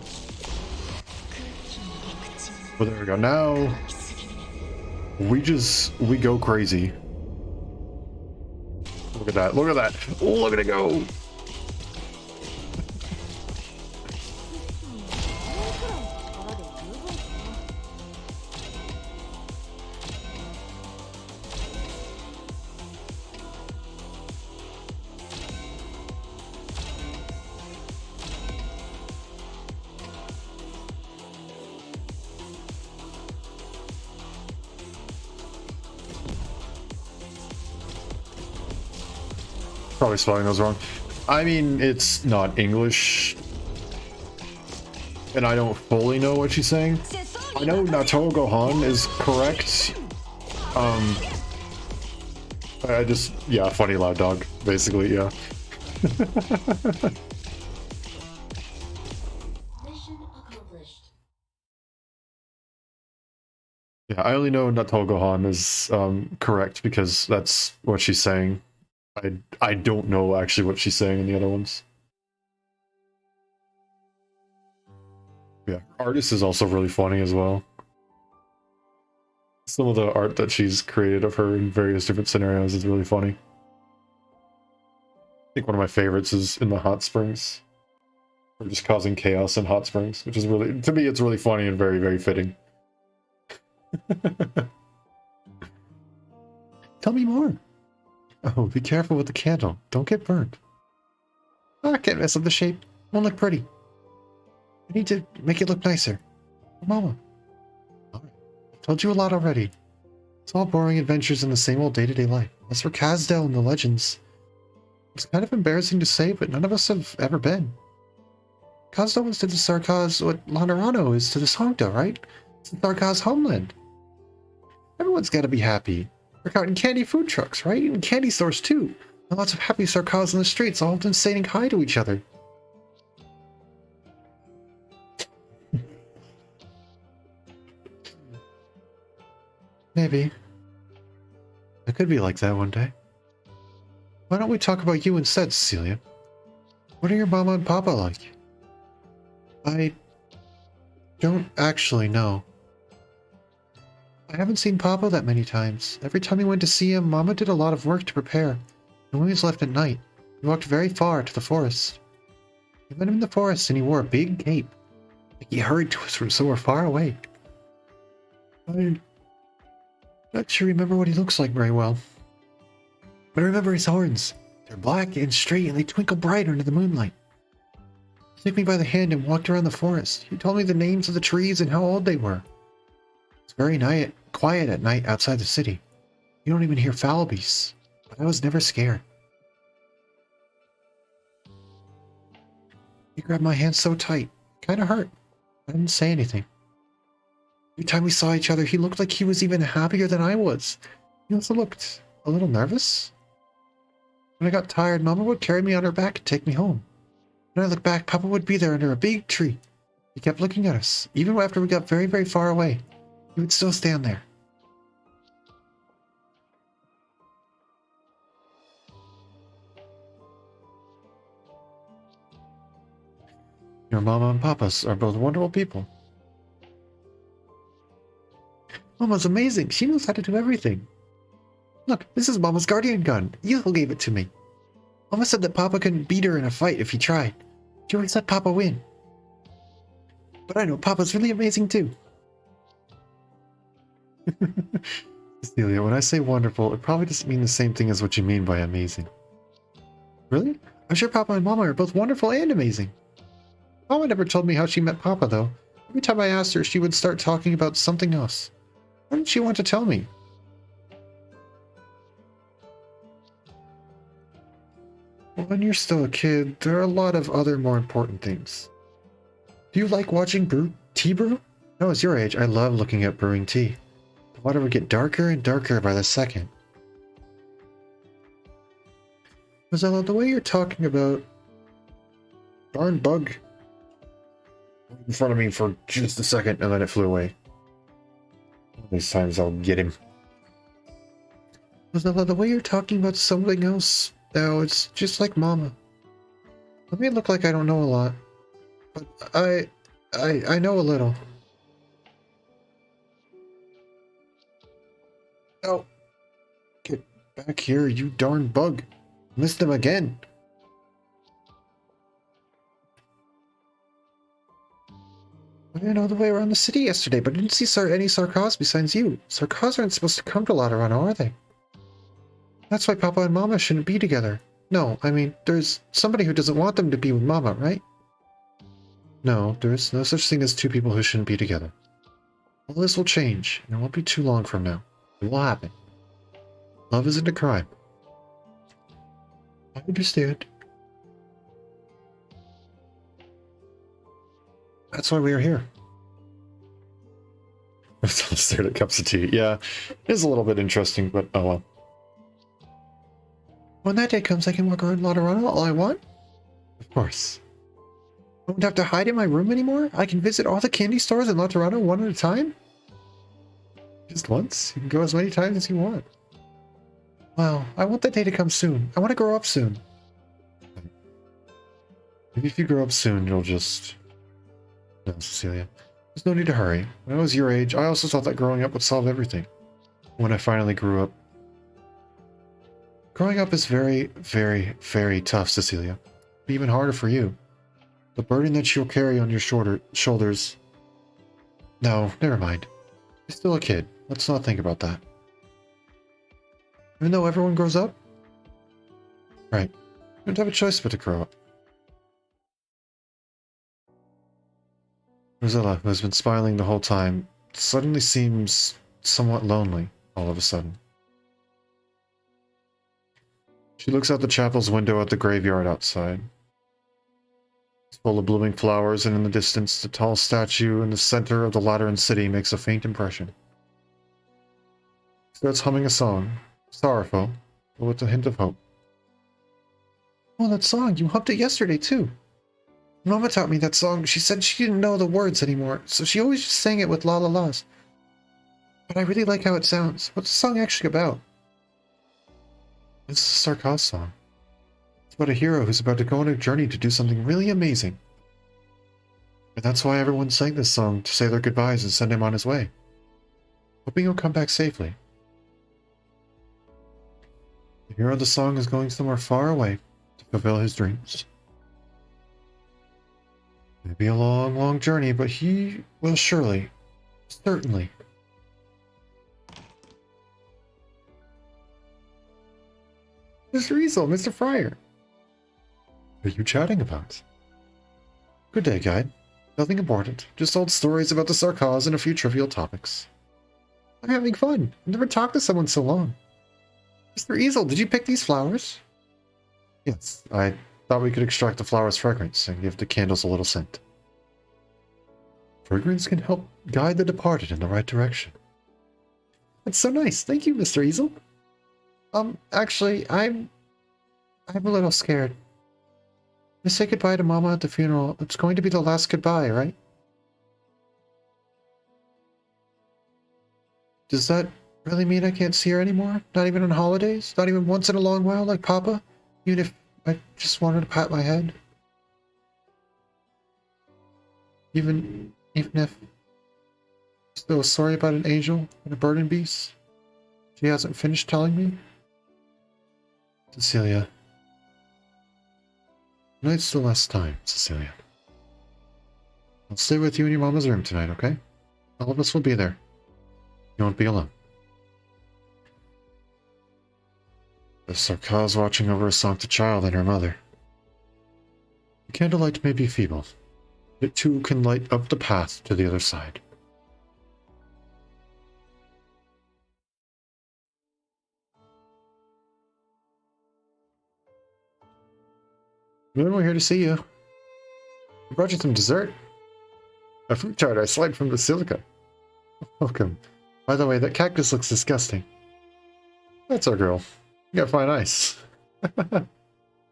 But there we go. Now we go crazy. Look at that. Look at that. Look at it go. Probably spelling those wrong. I mean, it's not English. And I don't fully know what she's saying. I know Nato Gohan is correct. I just, yeah, funny loud dog, basically, yeah. Mission accomplished. Yeah, I only know Nato Gohan is correct because that's what she's saying. I don't know actually what she's saying in the other ones. Yeah, artist is also really funny as well. Some of the art that she's created of her in various different scenarios is really funny. I think one of my favorites is in the hot springs. Or just causing chaos in hot springs, which is really, to me, it's really funny and very, very fitting. Tell me more. Oh, be careful with the candle. Don't get burned. Oh, I can't mess up the shape. It won't look pretty. I need to make it look nicer. Mama. Alright. I've told you a lot already. It's all boring adventures in the same old day-to-day life. As for Kazdel and the legends, it's kind of embarrassing to say, but none of us have ever been. Kazdel was to the Sarkaz what Lanarano is to the Songda, right? It's the Sarkaz homeland. Everyone's got to be happy. We're out in candy food trucks, right? And candy stores too. And lots of happy Sarkaz in the streets, all of them saying hi to each other. Maybe. It could be like that one day. Why don't we talk about you instead, Cecilia? What are your mama and papa like? I don't actually know. I haven't seen Papa that many times. Every time we went to see him, Mama did a lot of work to prepare. And when we was left at night, we walked very far to the forest. We met him in the forest and he wore a big cape. Like he hurried to us from somewhere far away. I'm not sure remember what he looks like very well. But I remember his horns. They're black and straight and they twinkle bright under the moonlight. He took me by the hand and walked around the forest. He told me the names of the trees and how old they were. It's very quiet at night outside the city. You don't even hear foul beasts. But I was never scared. He grabbed my hand so tight. Kinda hurt. I didn't say anything. Every time we saw each other, he looked like he was even happier than I was. He also looked a little nervous. When I got tired, Mama would carry me on her back and take me home. When I looked back, Papa would be there under a big tree. He kept looking at us, even after we got very, very far away. He would still stand there. Your Mama and Papas are both wonderful people. Mama's amazing. She knows how to do everything. Look, this is Mama's guardian gun. Yuho gave it to me. Mama said that Papa couldn't beat her in a fight if he tried. She always let Papa win. But I know Papa's really amazing too. Cecilia, when I say wonderful, it probably doesn't mean the same thing as what you mean by amazing. Really? I'm sure Papa and Mama are both wonderful and amazing. Mama never told me how she met Papa, though. Every time I asked her, she would start talking about something else. Why didn't she want to tell me? When you're still a kid, there are a lot of other more important things. Do you like watching tea brew? When I was your age, I loved looking at brewing tea. The water would get darker and darker by the second. Rosella, the way you're talking about darn bug in front of me for just a second and then it flew away. These times I'll get him. Rosella, the way you're talking about something else now, it's just like Mama. Let me look like I don't know a lot, but I know a little. Oh, get back here, you darn bug. Missed him again. I didn't know the way around the city yesterday, but I didn't see any Sarkaz besides you. Sarkaz aren't supposed to come to Laterano, are they? That's why Papa and Mama shouldn't be together. No, I mean, there's somebody who doesn't want them to be with Mama, right? No, there's no such thing as two people who shouldn't be together. All this will change, and it won't be too long from now. It will happen. Love isn't a crime. I understand. That's why we are here. I stared at cups of tea. Yeah, it is a little bit interesting, but oh well. When that day comes, I can walk around Laterano all I want? Of course. I won't have to hide in my room anymore? I can visit all the candy stores in Laterano one at a time? Just once? You can go as many times as you want. Wow, I want that day to come soon. I want to grow up soon. Maybe if you grow up soon, you'll just... No, Cecilia. There's no need to hurry. When I was your age, I also thought that growing up would solve everything. When I finally grew up. Growing up is very, very, very tough, Cecilia. But even harder for you. The burden that you'll carry on your shoulders... No, never mind. You're still a kid. Let's not think about that. Even though everyone grows up? Right. You don't have a choice but to grow up. Rosella, who has been smiling the whole time, suddenly seems somewhat lonely all of a sudden. She looks out the chapel's window at the graveyard outside. It's full of blooming flowers, and in the distance, the tall statue in the center of the Lateran city makes a faint impression. She starts humming a song, sorrowful, but with a hint of hope. Oh, that song! You hummed it yesterday, too! Mama taught me that song. She said she didn't know the words anymore, so she always just sang it with la-la-las. But I really like how it sounds. What's the song actually about? It's a Sarkaz song. It's about a hero who's about to go on a journey to do something really amazing. And that's why everyone sang this song, to say their goodbyes and send him on his way. Hoping he'll come back safely. The hero of the song is going somewhere far away to fulfill his dreams. It'll be a long, long journey, but he will surely, certainly. Mr. Easel, Mr. Fryer. What are you chatting about? Good day, guide. Nothing important. Just old stories about the Sarkaz and a few trivial topics. I'm having fun. I've never talked to someone so long. Mr. Easel, did you pick these flowers? Yes, I thought we could extract the flower's fragrance and give the candles a little scent. Fragrance can help guide the departed in the right direction. That's so nice. Thank you, Mr. Easel. Actually, I'm a little scared. You say goodbye to Mama at the funeral. It's going to be the last goodbye, right? Does that really mean I can't see her anymore? Not even on holidays? Not even once in a long while like Papa? Even if I just wanted to pat my head? Even if still sorry about an angel and a burden beast she hasn't finished telling me? Cecilia. Tonight's the last time, Cecilia. I'll stay with you in your mama's room tonight, okay? All of us will be there. You won't be alone. The Sarkaz watching over a Sancta child and her mother. The candlelight may be feeble. It too can light up the path to the other side. We're here to see you. I brought you some dessert. A fruit tart I slid from Basilica. Welcome. By the way, that cactus looks disgusting. That's our girl. You got fine eyes.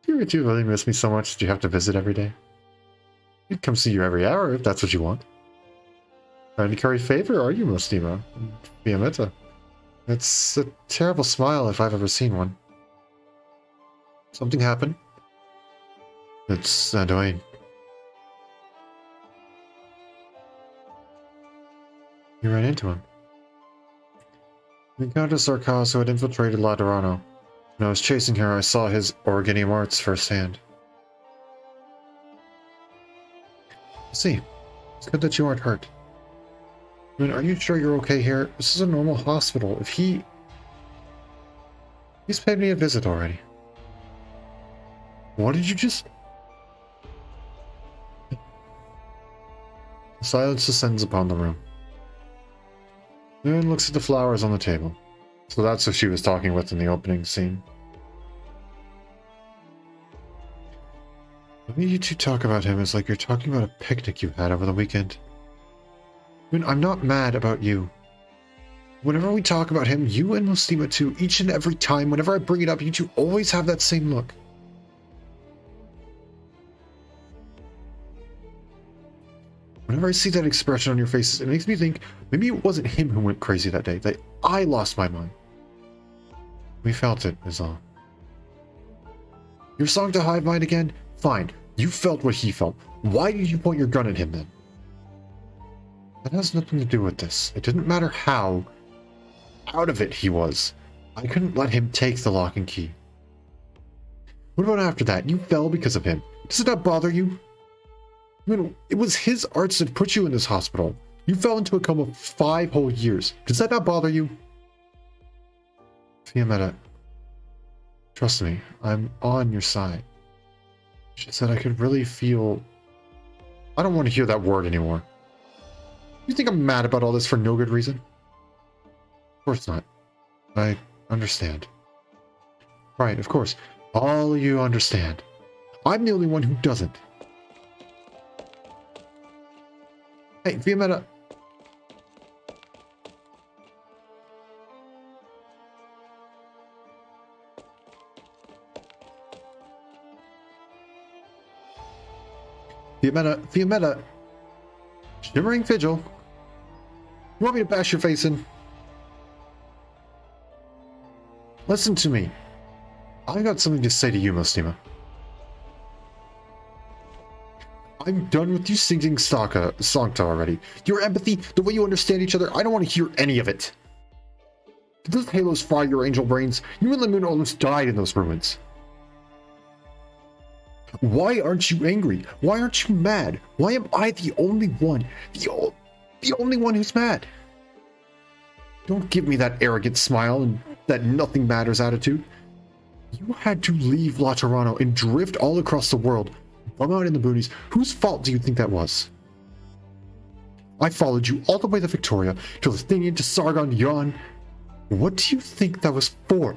You really miss me so much that you have to visit every day? I'd come see you every hour if that's what you want. Trying to curry favor, are you, Mostima? Fiammetta. It's a terrible smile if I've ever seen one. Something happened? It's annoying. You ran into him. We encountered Sarkaz who had infiltrated Laterano. When I was chasing her, I saw his Organium arts firsthand. See, it's good that you aren't hurt. I mean, are you sure you're okay here? This is a normal hospital. If he's paid me a visit already. What did you just... Silence descends upon the room. Moon looks at the flowers on the table. So that's who she was talking with in the opening scene. The way you two talk about him is like you're talking about a picnic you had over the weekend. I mean, I'm not mad about you. Whenever we talk about him, you and Mostima too, each and every time, whenever I bring it up, you two always have that same look. Whenever I see that expression on your faces, it makes me think maybe it wasn't him who went crazy that day, that I lost my mind. We felt it, is all. Your song to hive mind again? Fine. You felt what he felt. Why did you point your gun at him then? That has nothing to do with this. It didn't matter how out of it he was. I couldn't let him take the lock and key. What about after that? You fell because of him. Does it not bother you? I mean, it was his arts that put you in this hospital. You fell into a coma 5 whole years. Does that not bother you? Fiammetta, trust me, I'm on your side. She said I could really feel... I don't want to hear that word anymore. You think I'm mad about all this for no good reason? Of course not. I understand. Right, of course. All of you understand. I'm the only one who doesn't. Hey, Fiammetta. Fiammetta. Shimmering Vigil. You want me to bash your face in? Listen to me. I got something to say to you, Mostima. I'm done with you singing Sancta already. Your empathy, the way you understand each other, I don't want to hear any of it. Did those halos fry your angel brains? You and the moon almost died in those ruins. Why aren't you angry? Why aren't you mad? Why am I the only one? The only one who's mad? Don't give me that arrogant smile and that nothing matters attitude. You had to leave Laterano and drift all across the world. I'm out in the boonies. Whose fault do you think that was? I followed you all the way to Victoria, to Lithuania, to Sargon, Yon. What do you think that was for?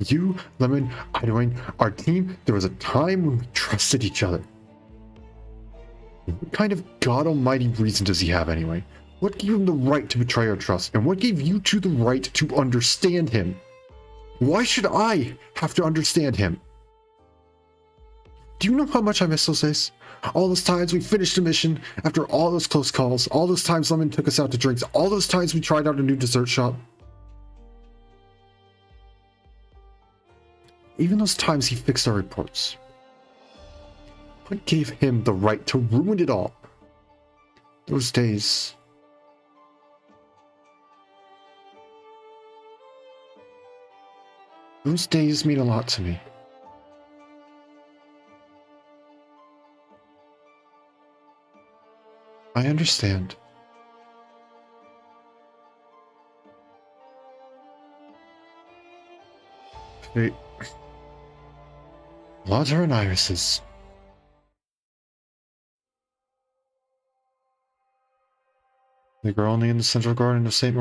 You, Lemon, Idwin, our team, there was a time when we trusted each other. What kind of god almighty reason does he have anyway? What gave him the right to betray our trust? And what gave you two the right to understand him? Why should I have to understand him? Do you know how much I miss those days? All those times we finished a mission after all those close calls, all those times Lemon took us out to drinks, all those times we tried out a new dessert shop. Even those times he fixed our reports. What gave him the right to ruin it all? Those days. Those days mean a lot to me. I understand. Fate. Water and irises. They grow only in the central garden of St.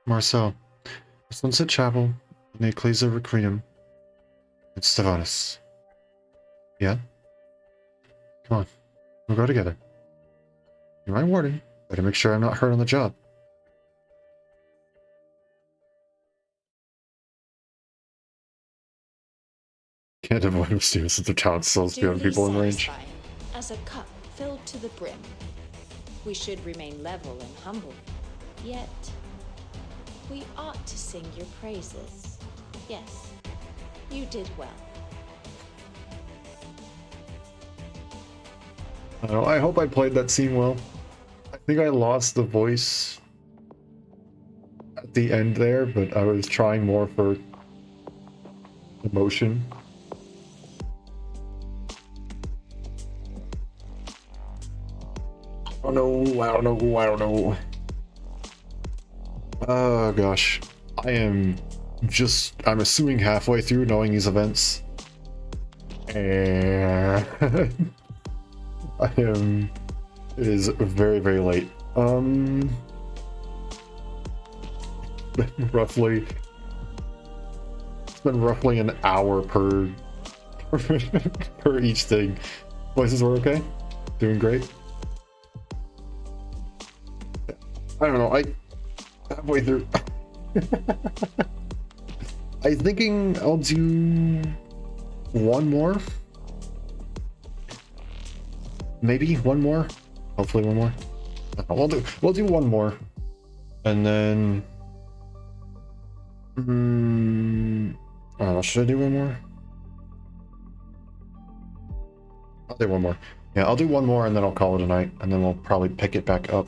Marcel, the Sunset Chapel, and the Ecclesia Requiem. It's Stevanus. Yeah? Come on, we'll go together. You're my warden. Better make sure I'm not hurt on the job. Can't avoid mysterious since their talent sells beyond Duly people in range. satisfying, as a cup filled to the brim. We should remain level and humble. Yet, we ought to sing your praises. Yes, you did well. I don't know, I hope I played that scene well. I think I lost the voice at the end there, but I was trying more for emotion. I don't know. Oh gosh. I'm assuming halfway through knowing these events. And it is very, very late. It's been roughly an hour per per each thing. Voices were okay? Doing great? I don't know, halfway through. I'm thinking I'll do one more. Maybe one more. Hopefully one more. We'll do one more. And then I don't know, should I do one more? I'll do one more. Yeah, I'll do one more and then I'll call it a night, and then we'll probably pick it back up.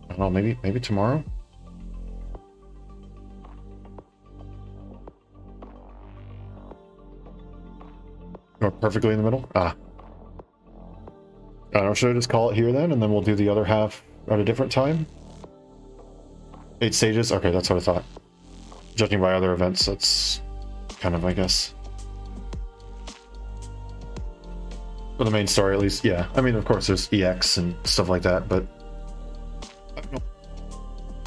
I don't know, maybe tomorrow? Oh, perfectly in the middle? Ah. I don't know, should I just call it here then, and then we'll do the other half at a different time? 8 stages? Okay, that's what I thought. Judging by other events, that's kind of, I guess. For the main story, at least, yeah. I mean, of course, there's EX and stuff like that, but I don't know.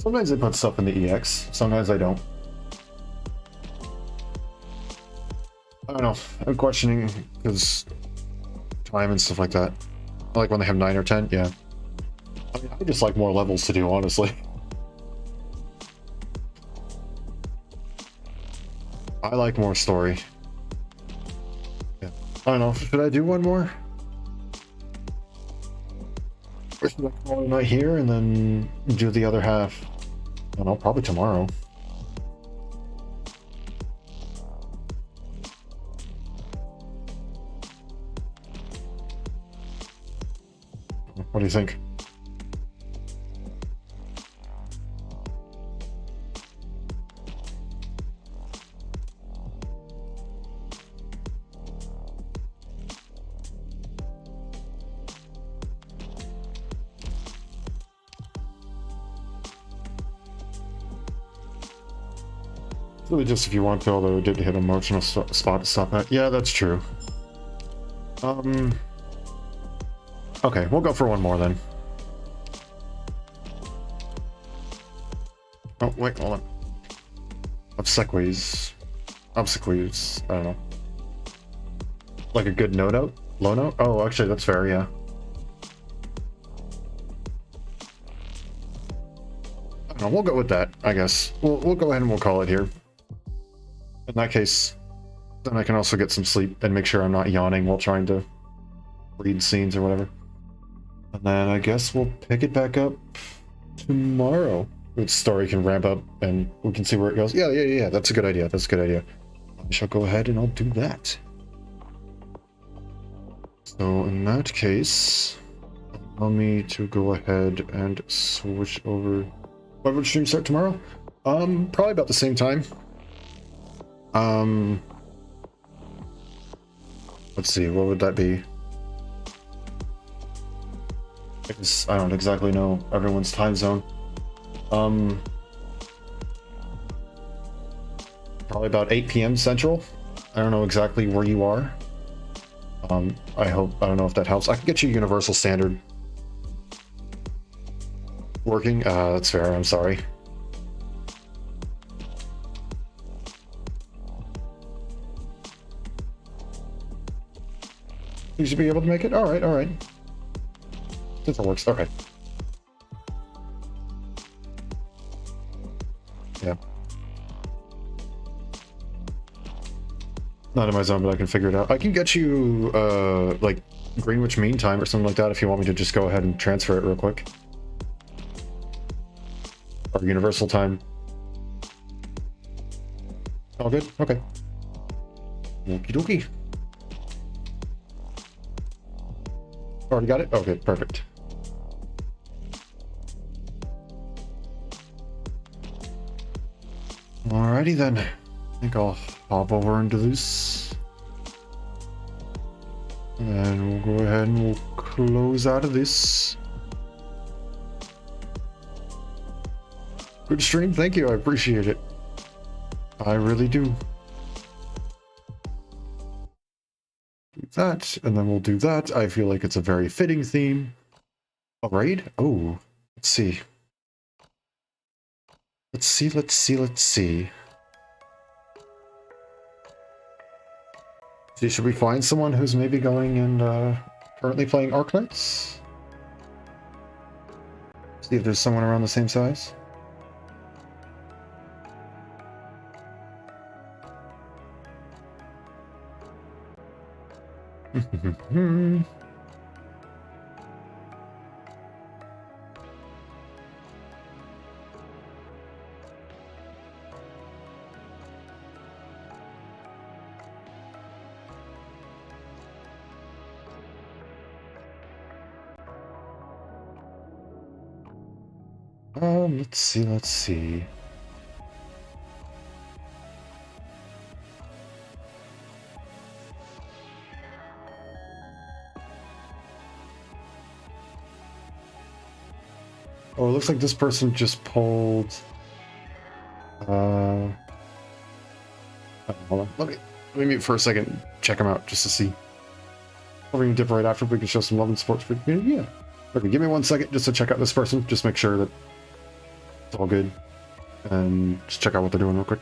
Sometimes they put stuff in the EX, sometimes they don't. I don't know. I'm questioning because time and stuff like that. I like when they have 9 or 10, yeah. I mean, I just like more levels to do, honestly. I like more story. Yeah. I don't know. Should I do one more? Or should I call it a night here and then do the other half? I don't know, probably tomorrow. What do you think? Really just if you want to, although it did hit an emotional spot to stop at. Yeah, that's true. Okay, we'll go for one more then. Oh, wait, hold on. Obsequies. I don't know. Like a good note out? Low note? Oh, actually, that's fair, yeah. I don't know, we'll go with that, I guess. We'll go ahead and we'll call it here. In that case, then I can also get some sleep and make sure I'm not yawning while trying to read scenes or whatever. And then I guess we'll pick it back up tomorrow. The story can ramp up and we can see where it goes. Yeah. That's a good idea. I shall go ahead and I'll do that. So in that case, allow me to go ahead and switch over. When would stream start tomorrow? Probably about the same time. Let's see, what would that be? Because I don't exactly know everyone's time zone. Probably about 8 p.m. Central. I don't know exactly where you are. I don't know if that helps. I can get you Universal Standard working. That's fair, I'm sorry. You should be able to make it? Alright. If it works, okay. Not in my zone, but I can figure it out. I can get you, like, Greenwich Mean Time or something like that if you want me to just go ahead and transfer it real quick. Or Universal Time. All good? Okay. Okie dokie. Already got it? Okay, perfect. Alrighty then. I think I'll hop over into this. And then we'll go ahead and we'll close out of this. Good stream, thank you, I appreciate it. I really do. Do that, and then we'll do that. I feel like it's a very fitting theme. A raid? Oh, let's see. Let's see, let's see, let's see. See, should we find someone who's maybe going and currently playing Arknights? See if there's someone around the same size. Let's see, let's see. Oh, it looks like this person just pulled. Hold on. Let me mute for a second. Check him out just to see. Or we can dip right after. We can show some love and support for the community. Yeah. Okay, give me 1 second just to check out this person. Just make sure that it's all good, and just check out what they're doing real quick.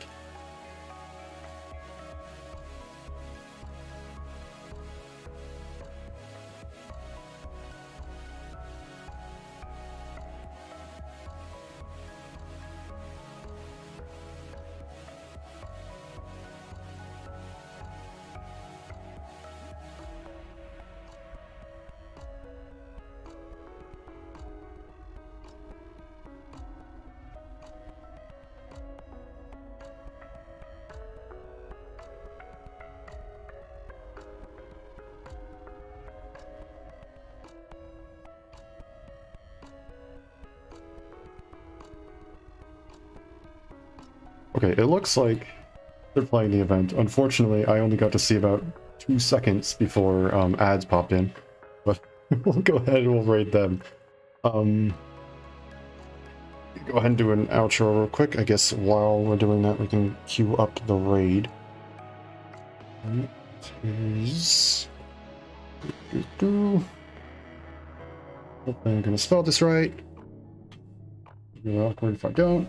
Okay, it looks like they're playing the event. Unfortunately, I only got to see about 2 seconds before ads popped in, but we'll go ahead and we'll raid them. Go ahead and do an outro real quick. I guess while we're doing that, we can queue up the raid. It is... Hope I'm gonna spell this right. It'll be awkward if I don't.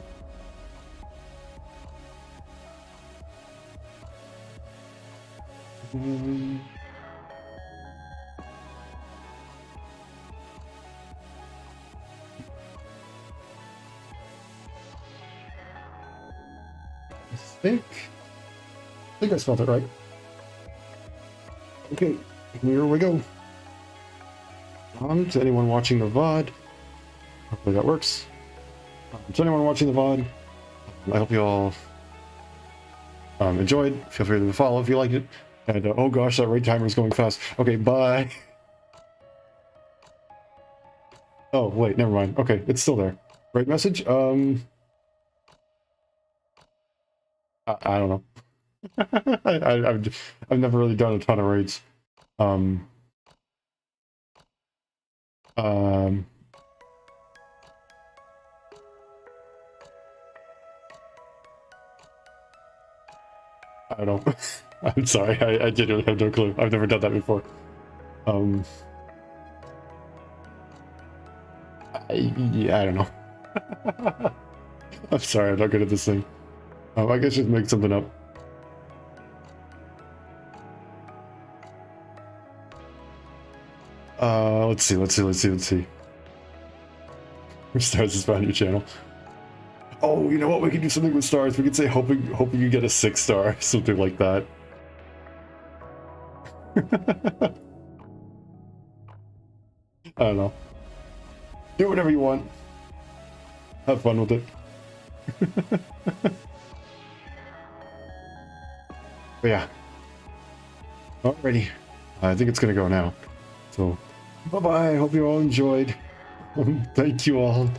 I think I spelled it right. Okay, here we go. To anyone watching the VOD, hopefully that works. To anyone watching the VOD, I hope you all enjoyed. Feel free to follow if you liked it. And oh gosh, that raid timer is going fast. Okay, bye. Oh wait, never mind. Okay, it's still there. Raid message. I don't know. I've never really done a ton of raids. I don't know. I'm sorry, I genuinely have no clue. I've never done that before. Yeah, I don't know. I'm sorry, I'm not good at this thing. I guess just make something up. Let's see. Where stars is found your channel? Oh, you know what? We can do something with stars. We could say hoping you get a 6 star, something like that. I don't know. Do whatever you want. Have fun with it. But yeah. Alrighty. I think it's gonna go now. So, bye-bye. Hope you all enjoyed. Thank you all.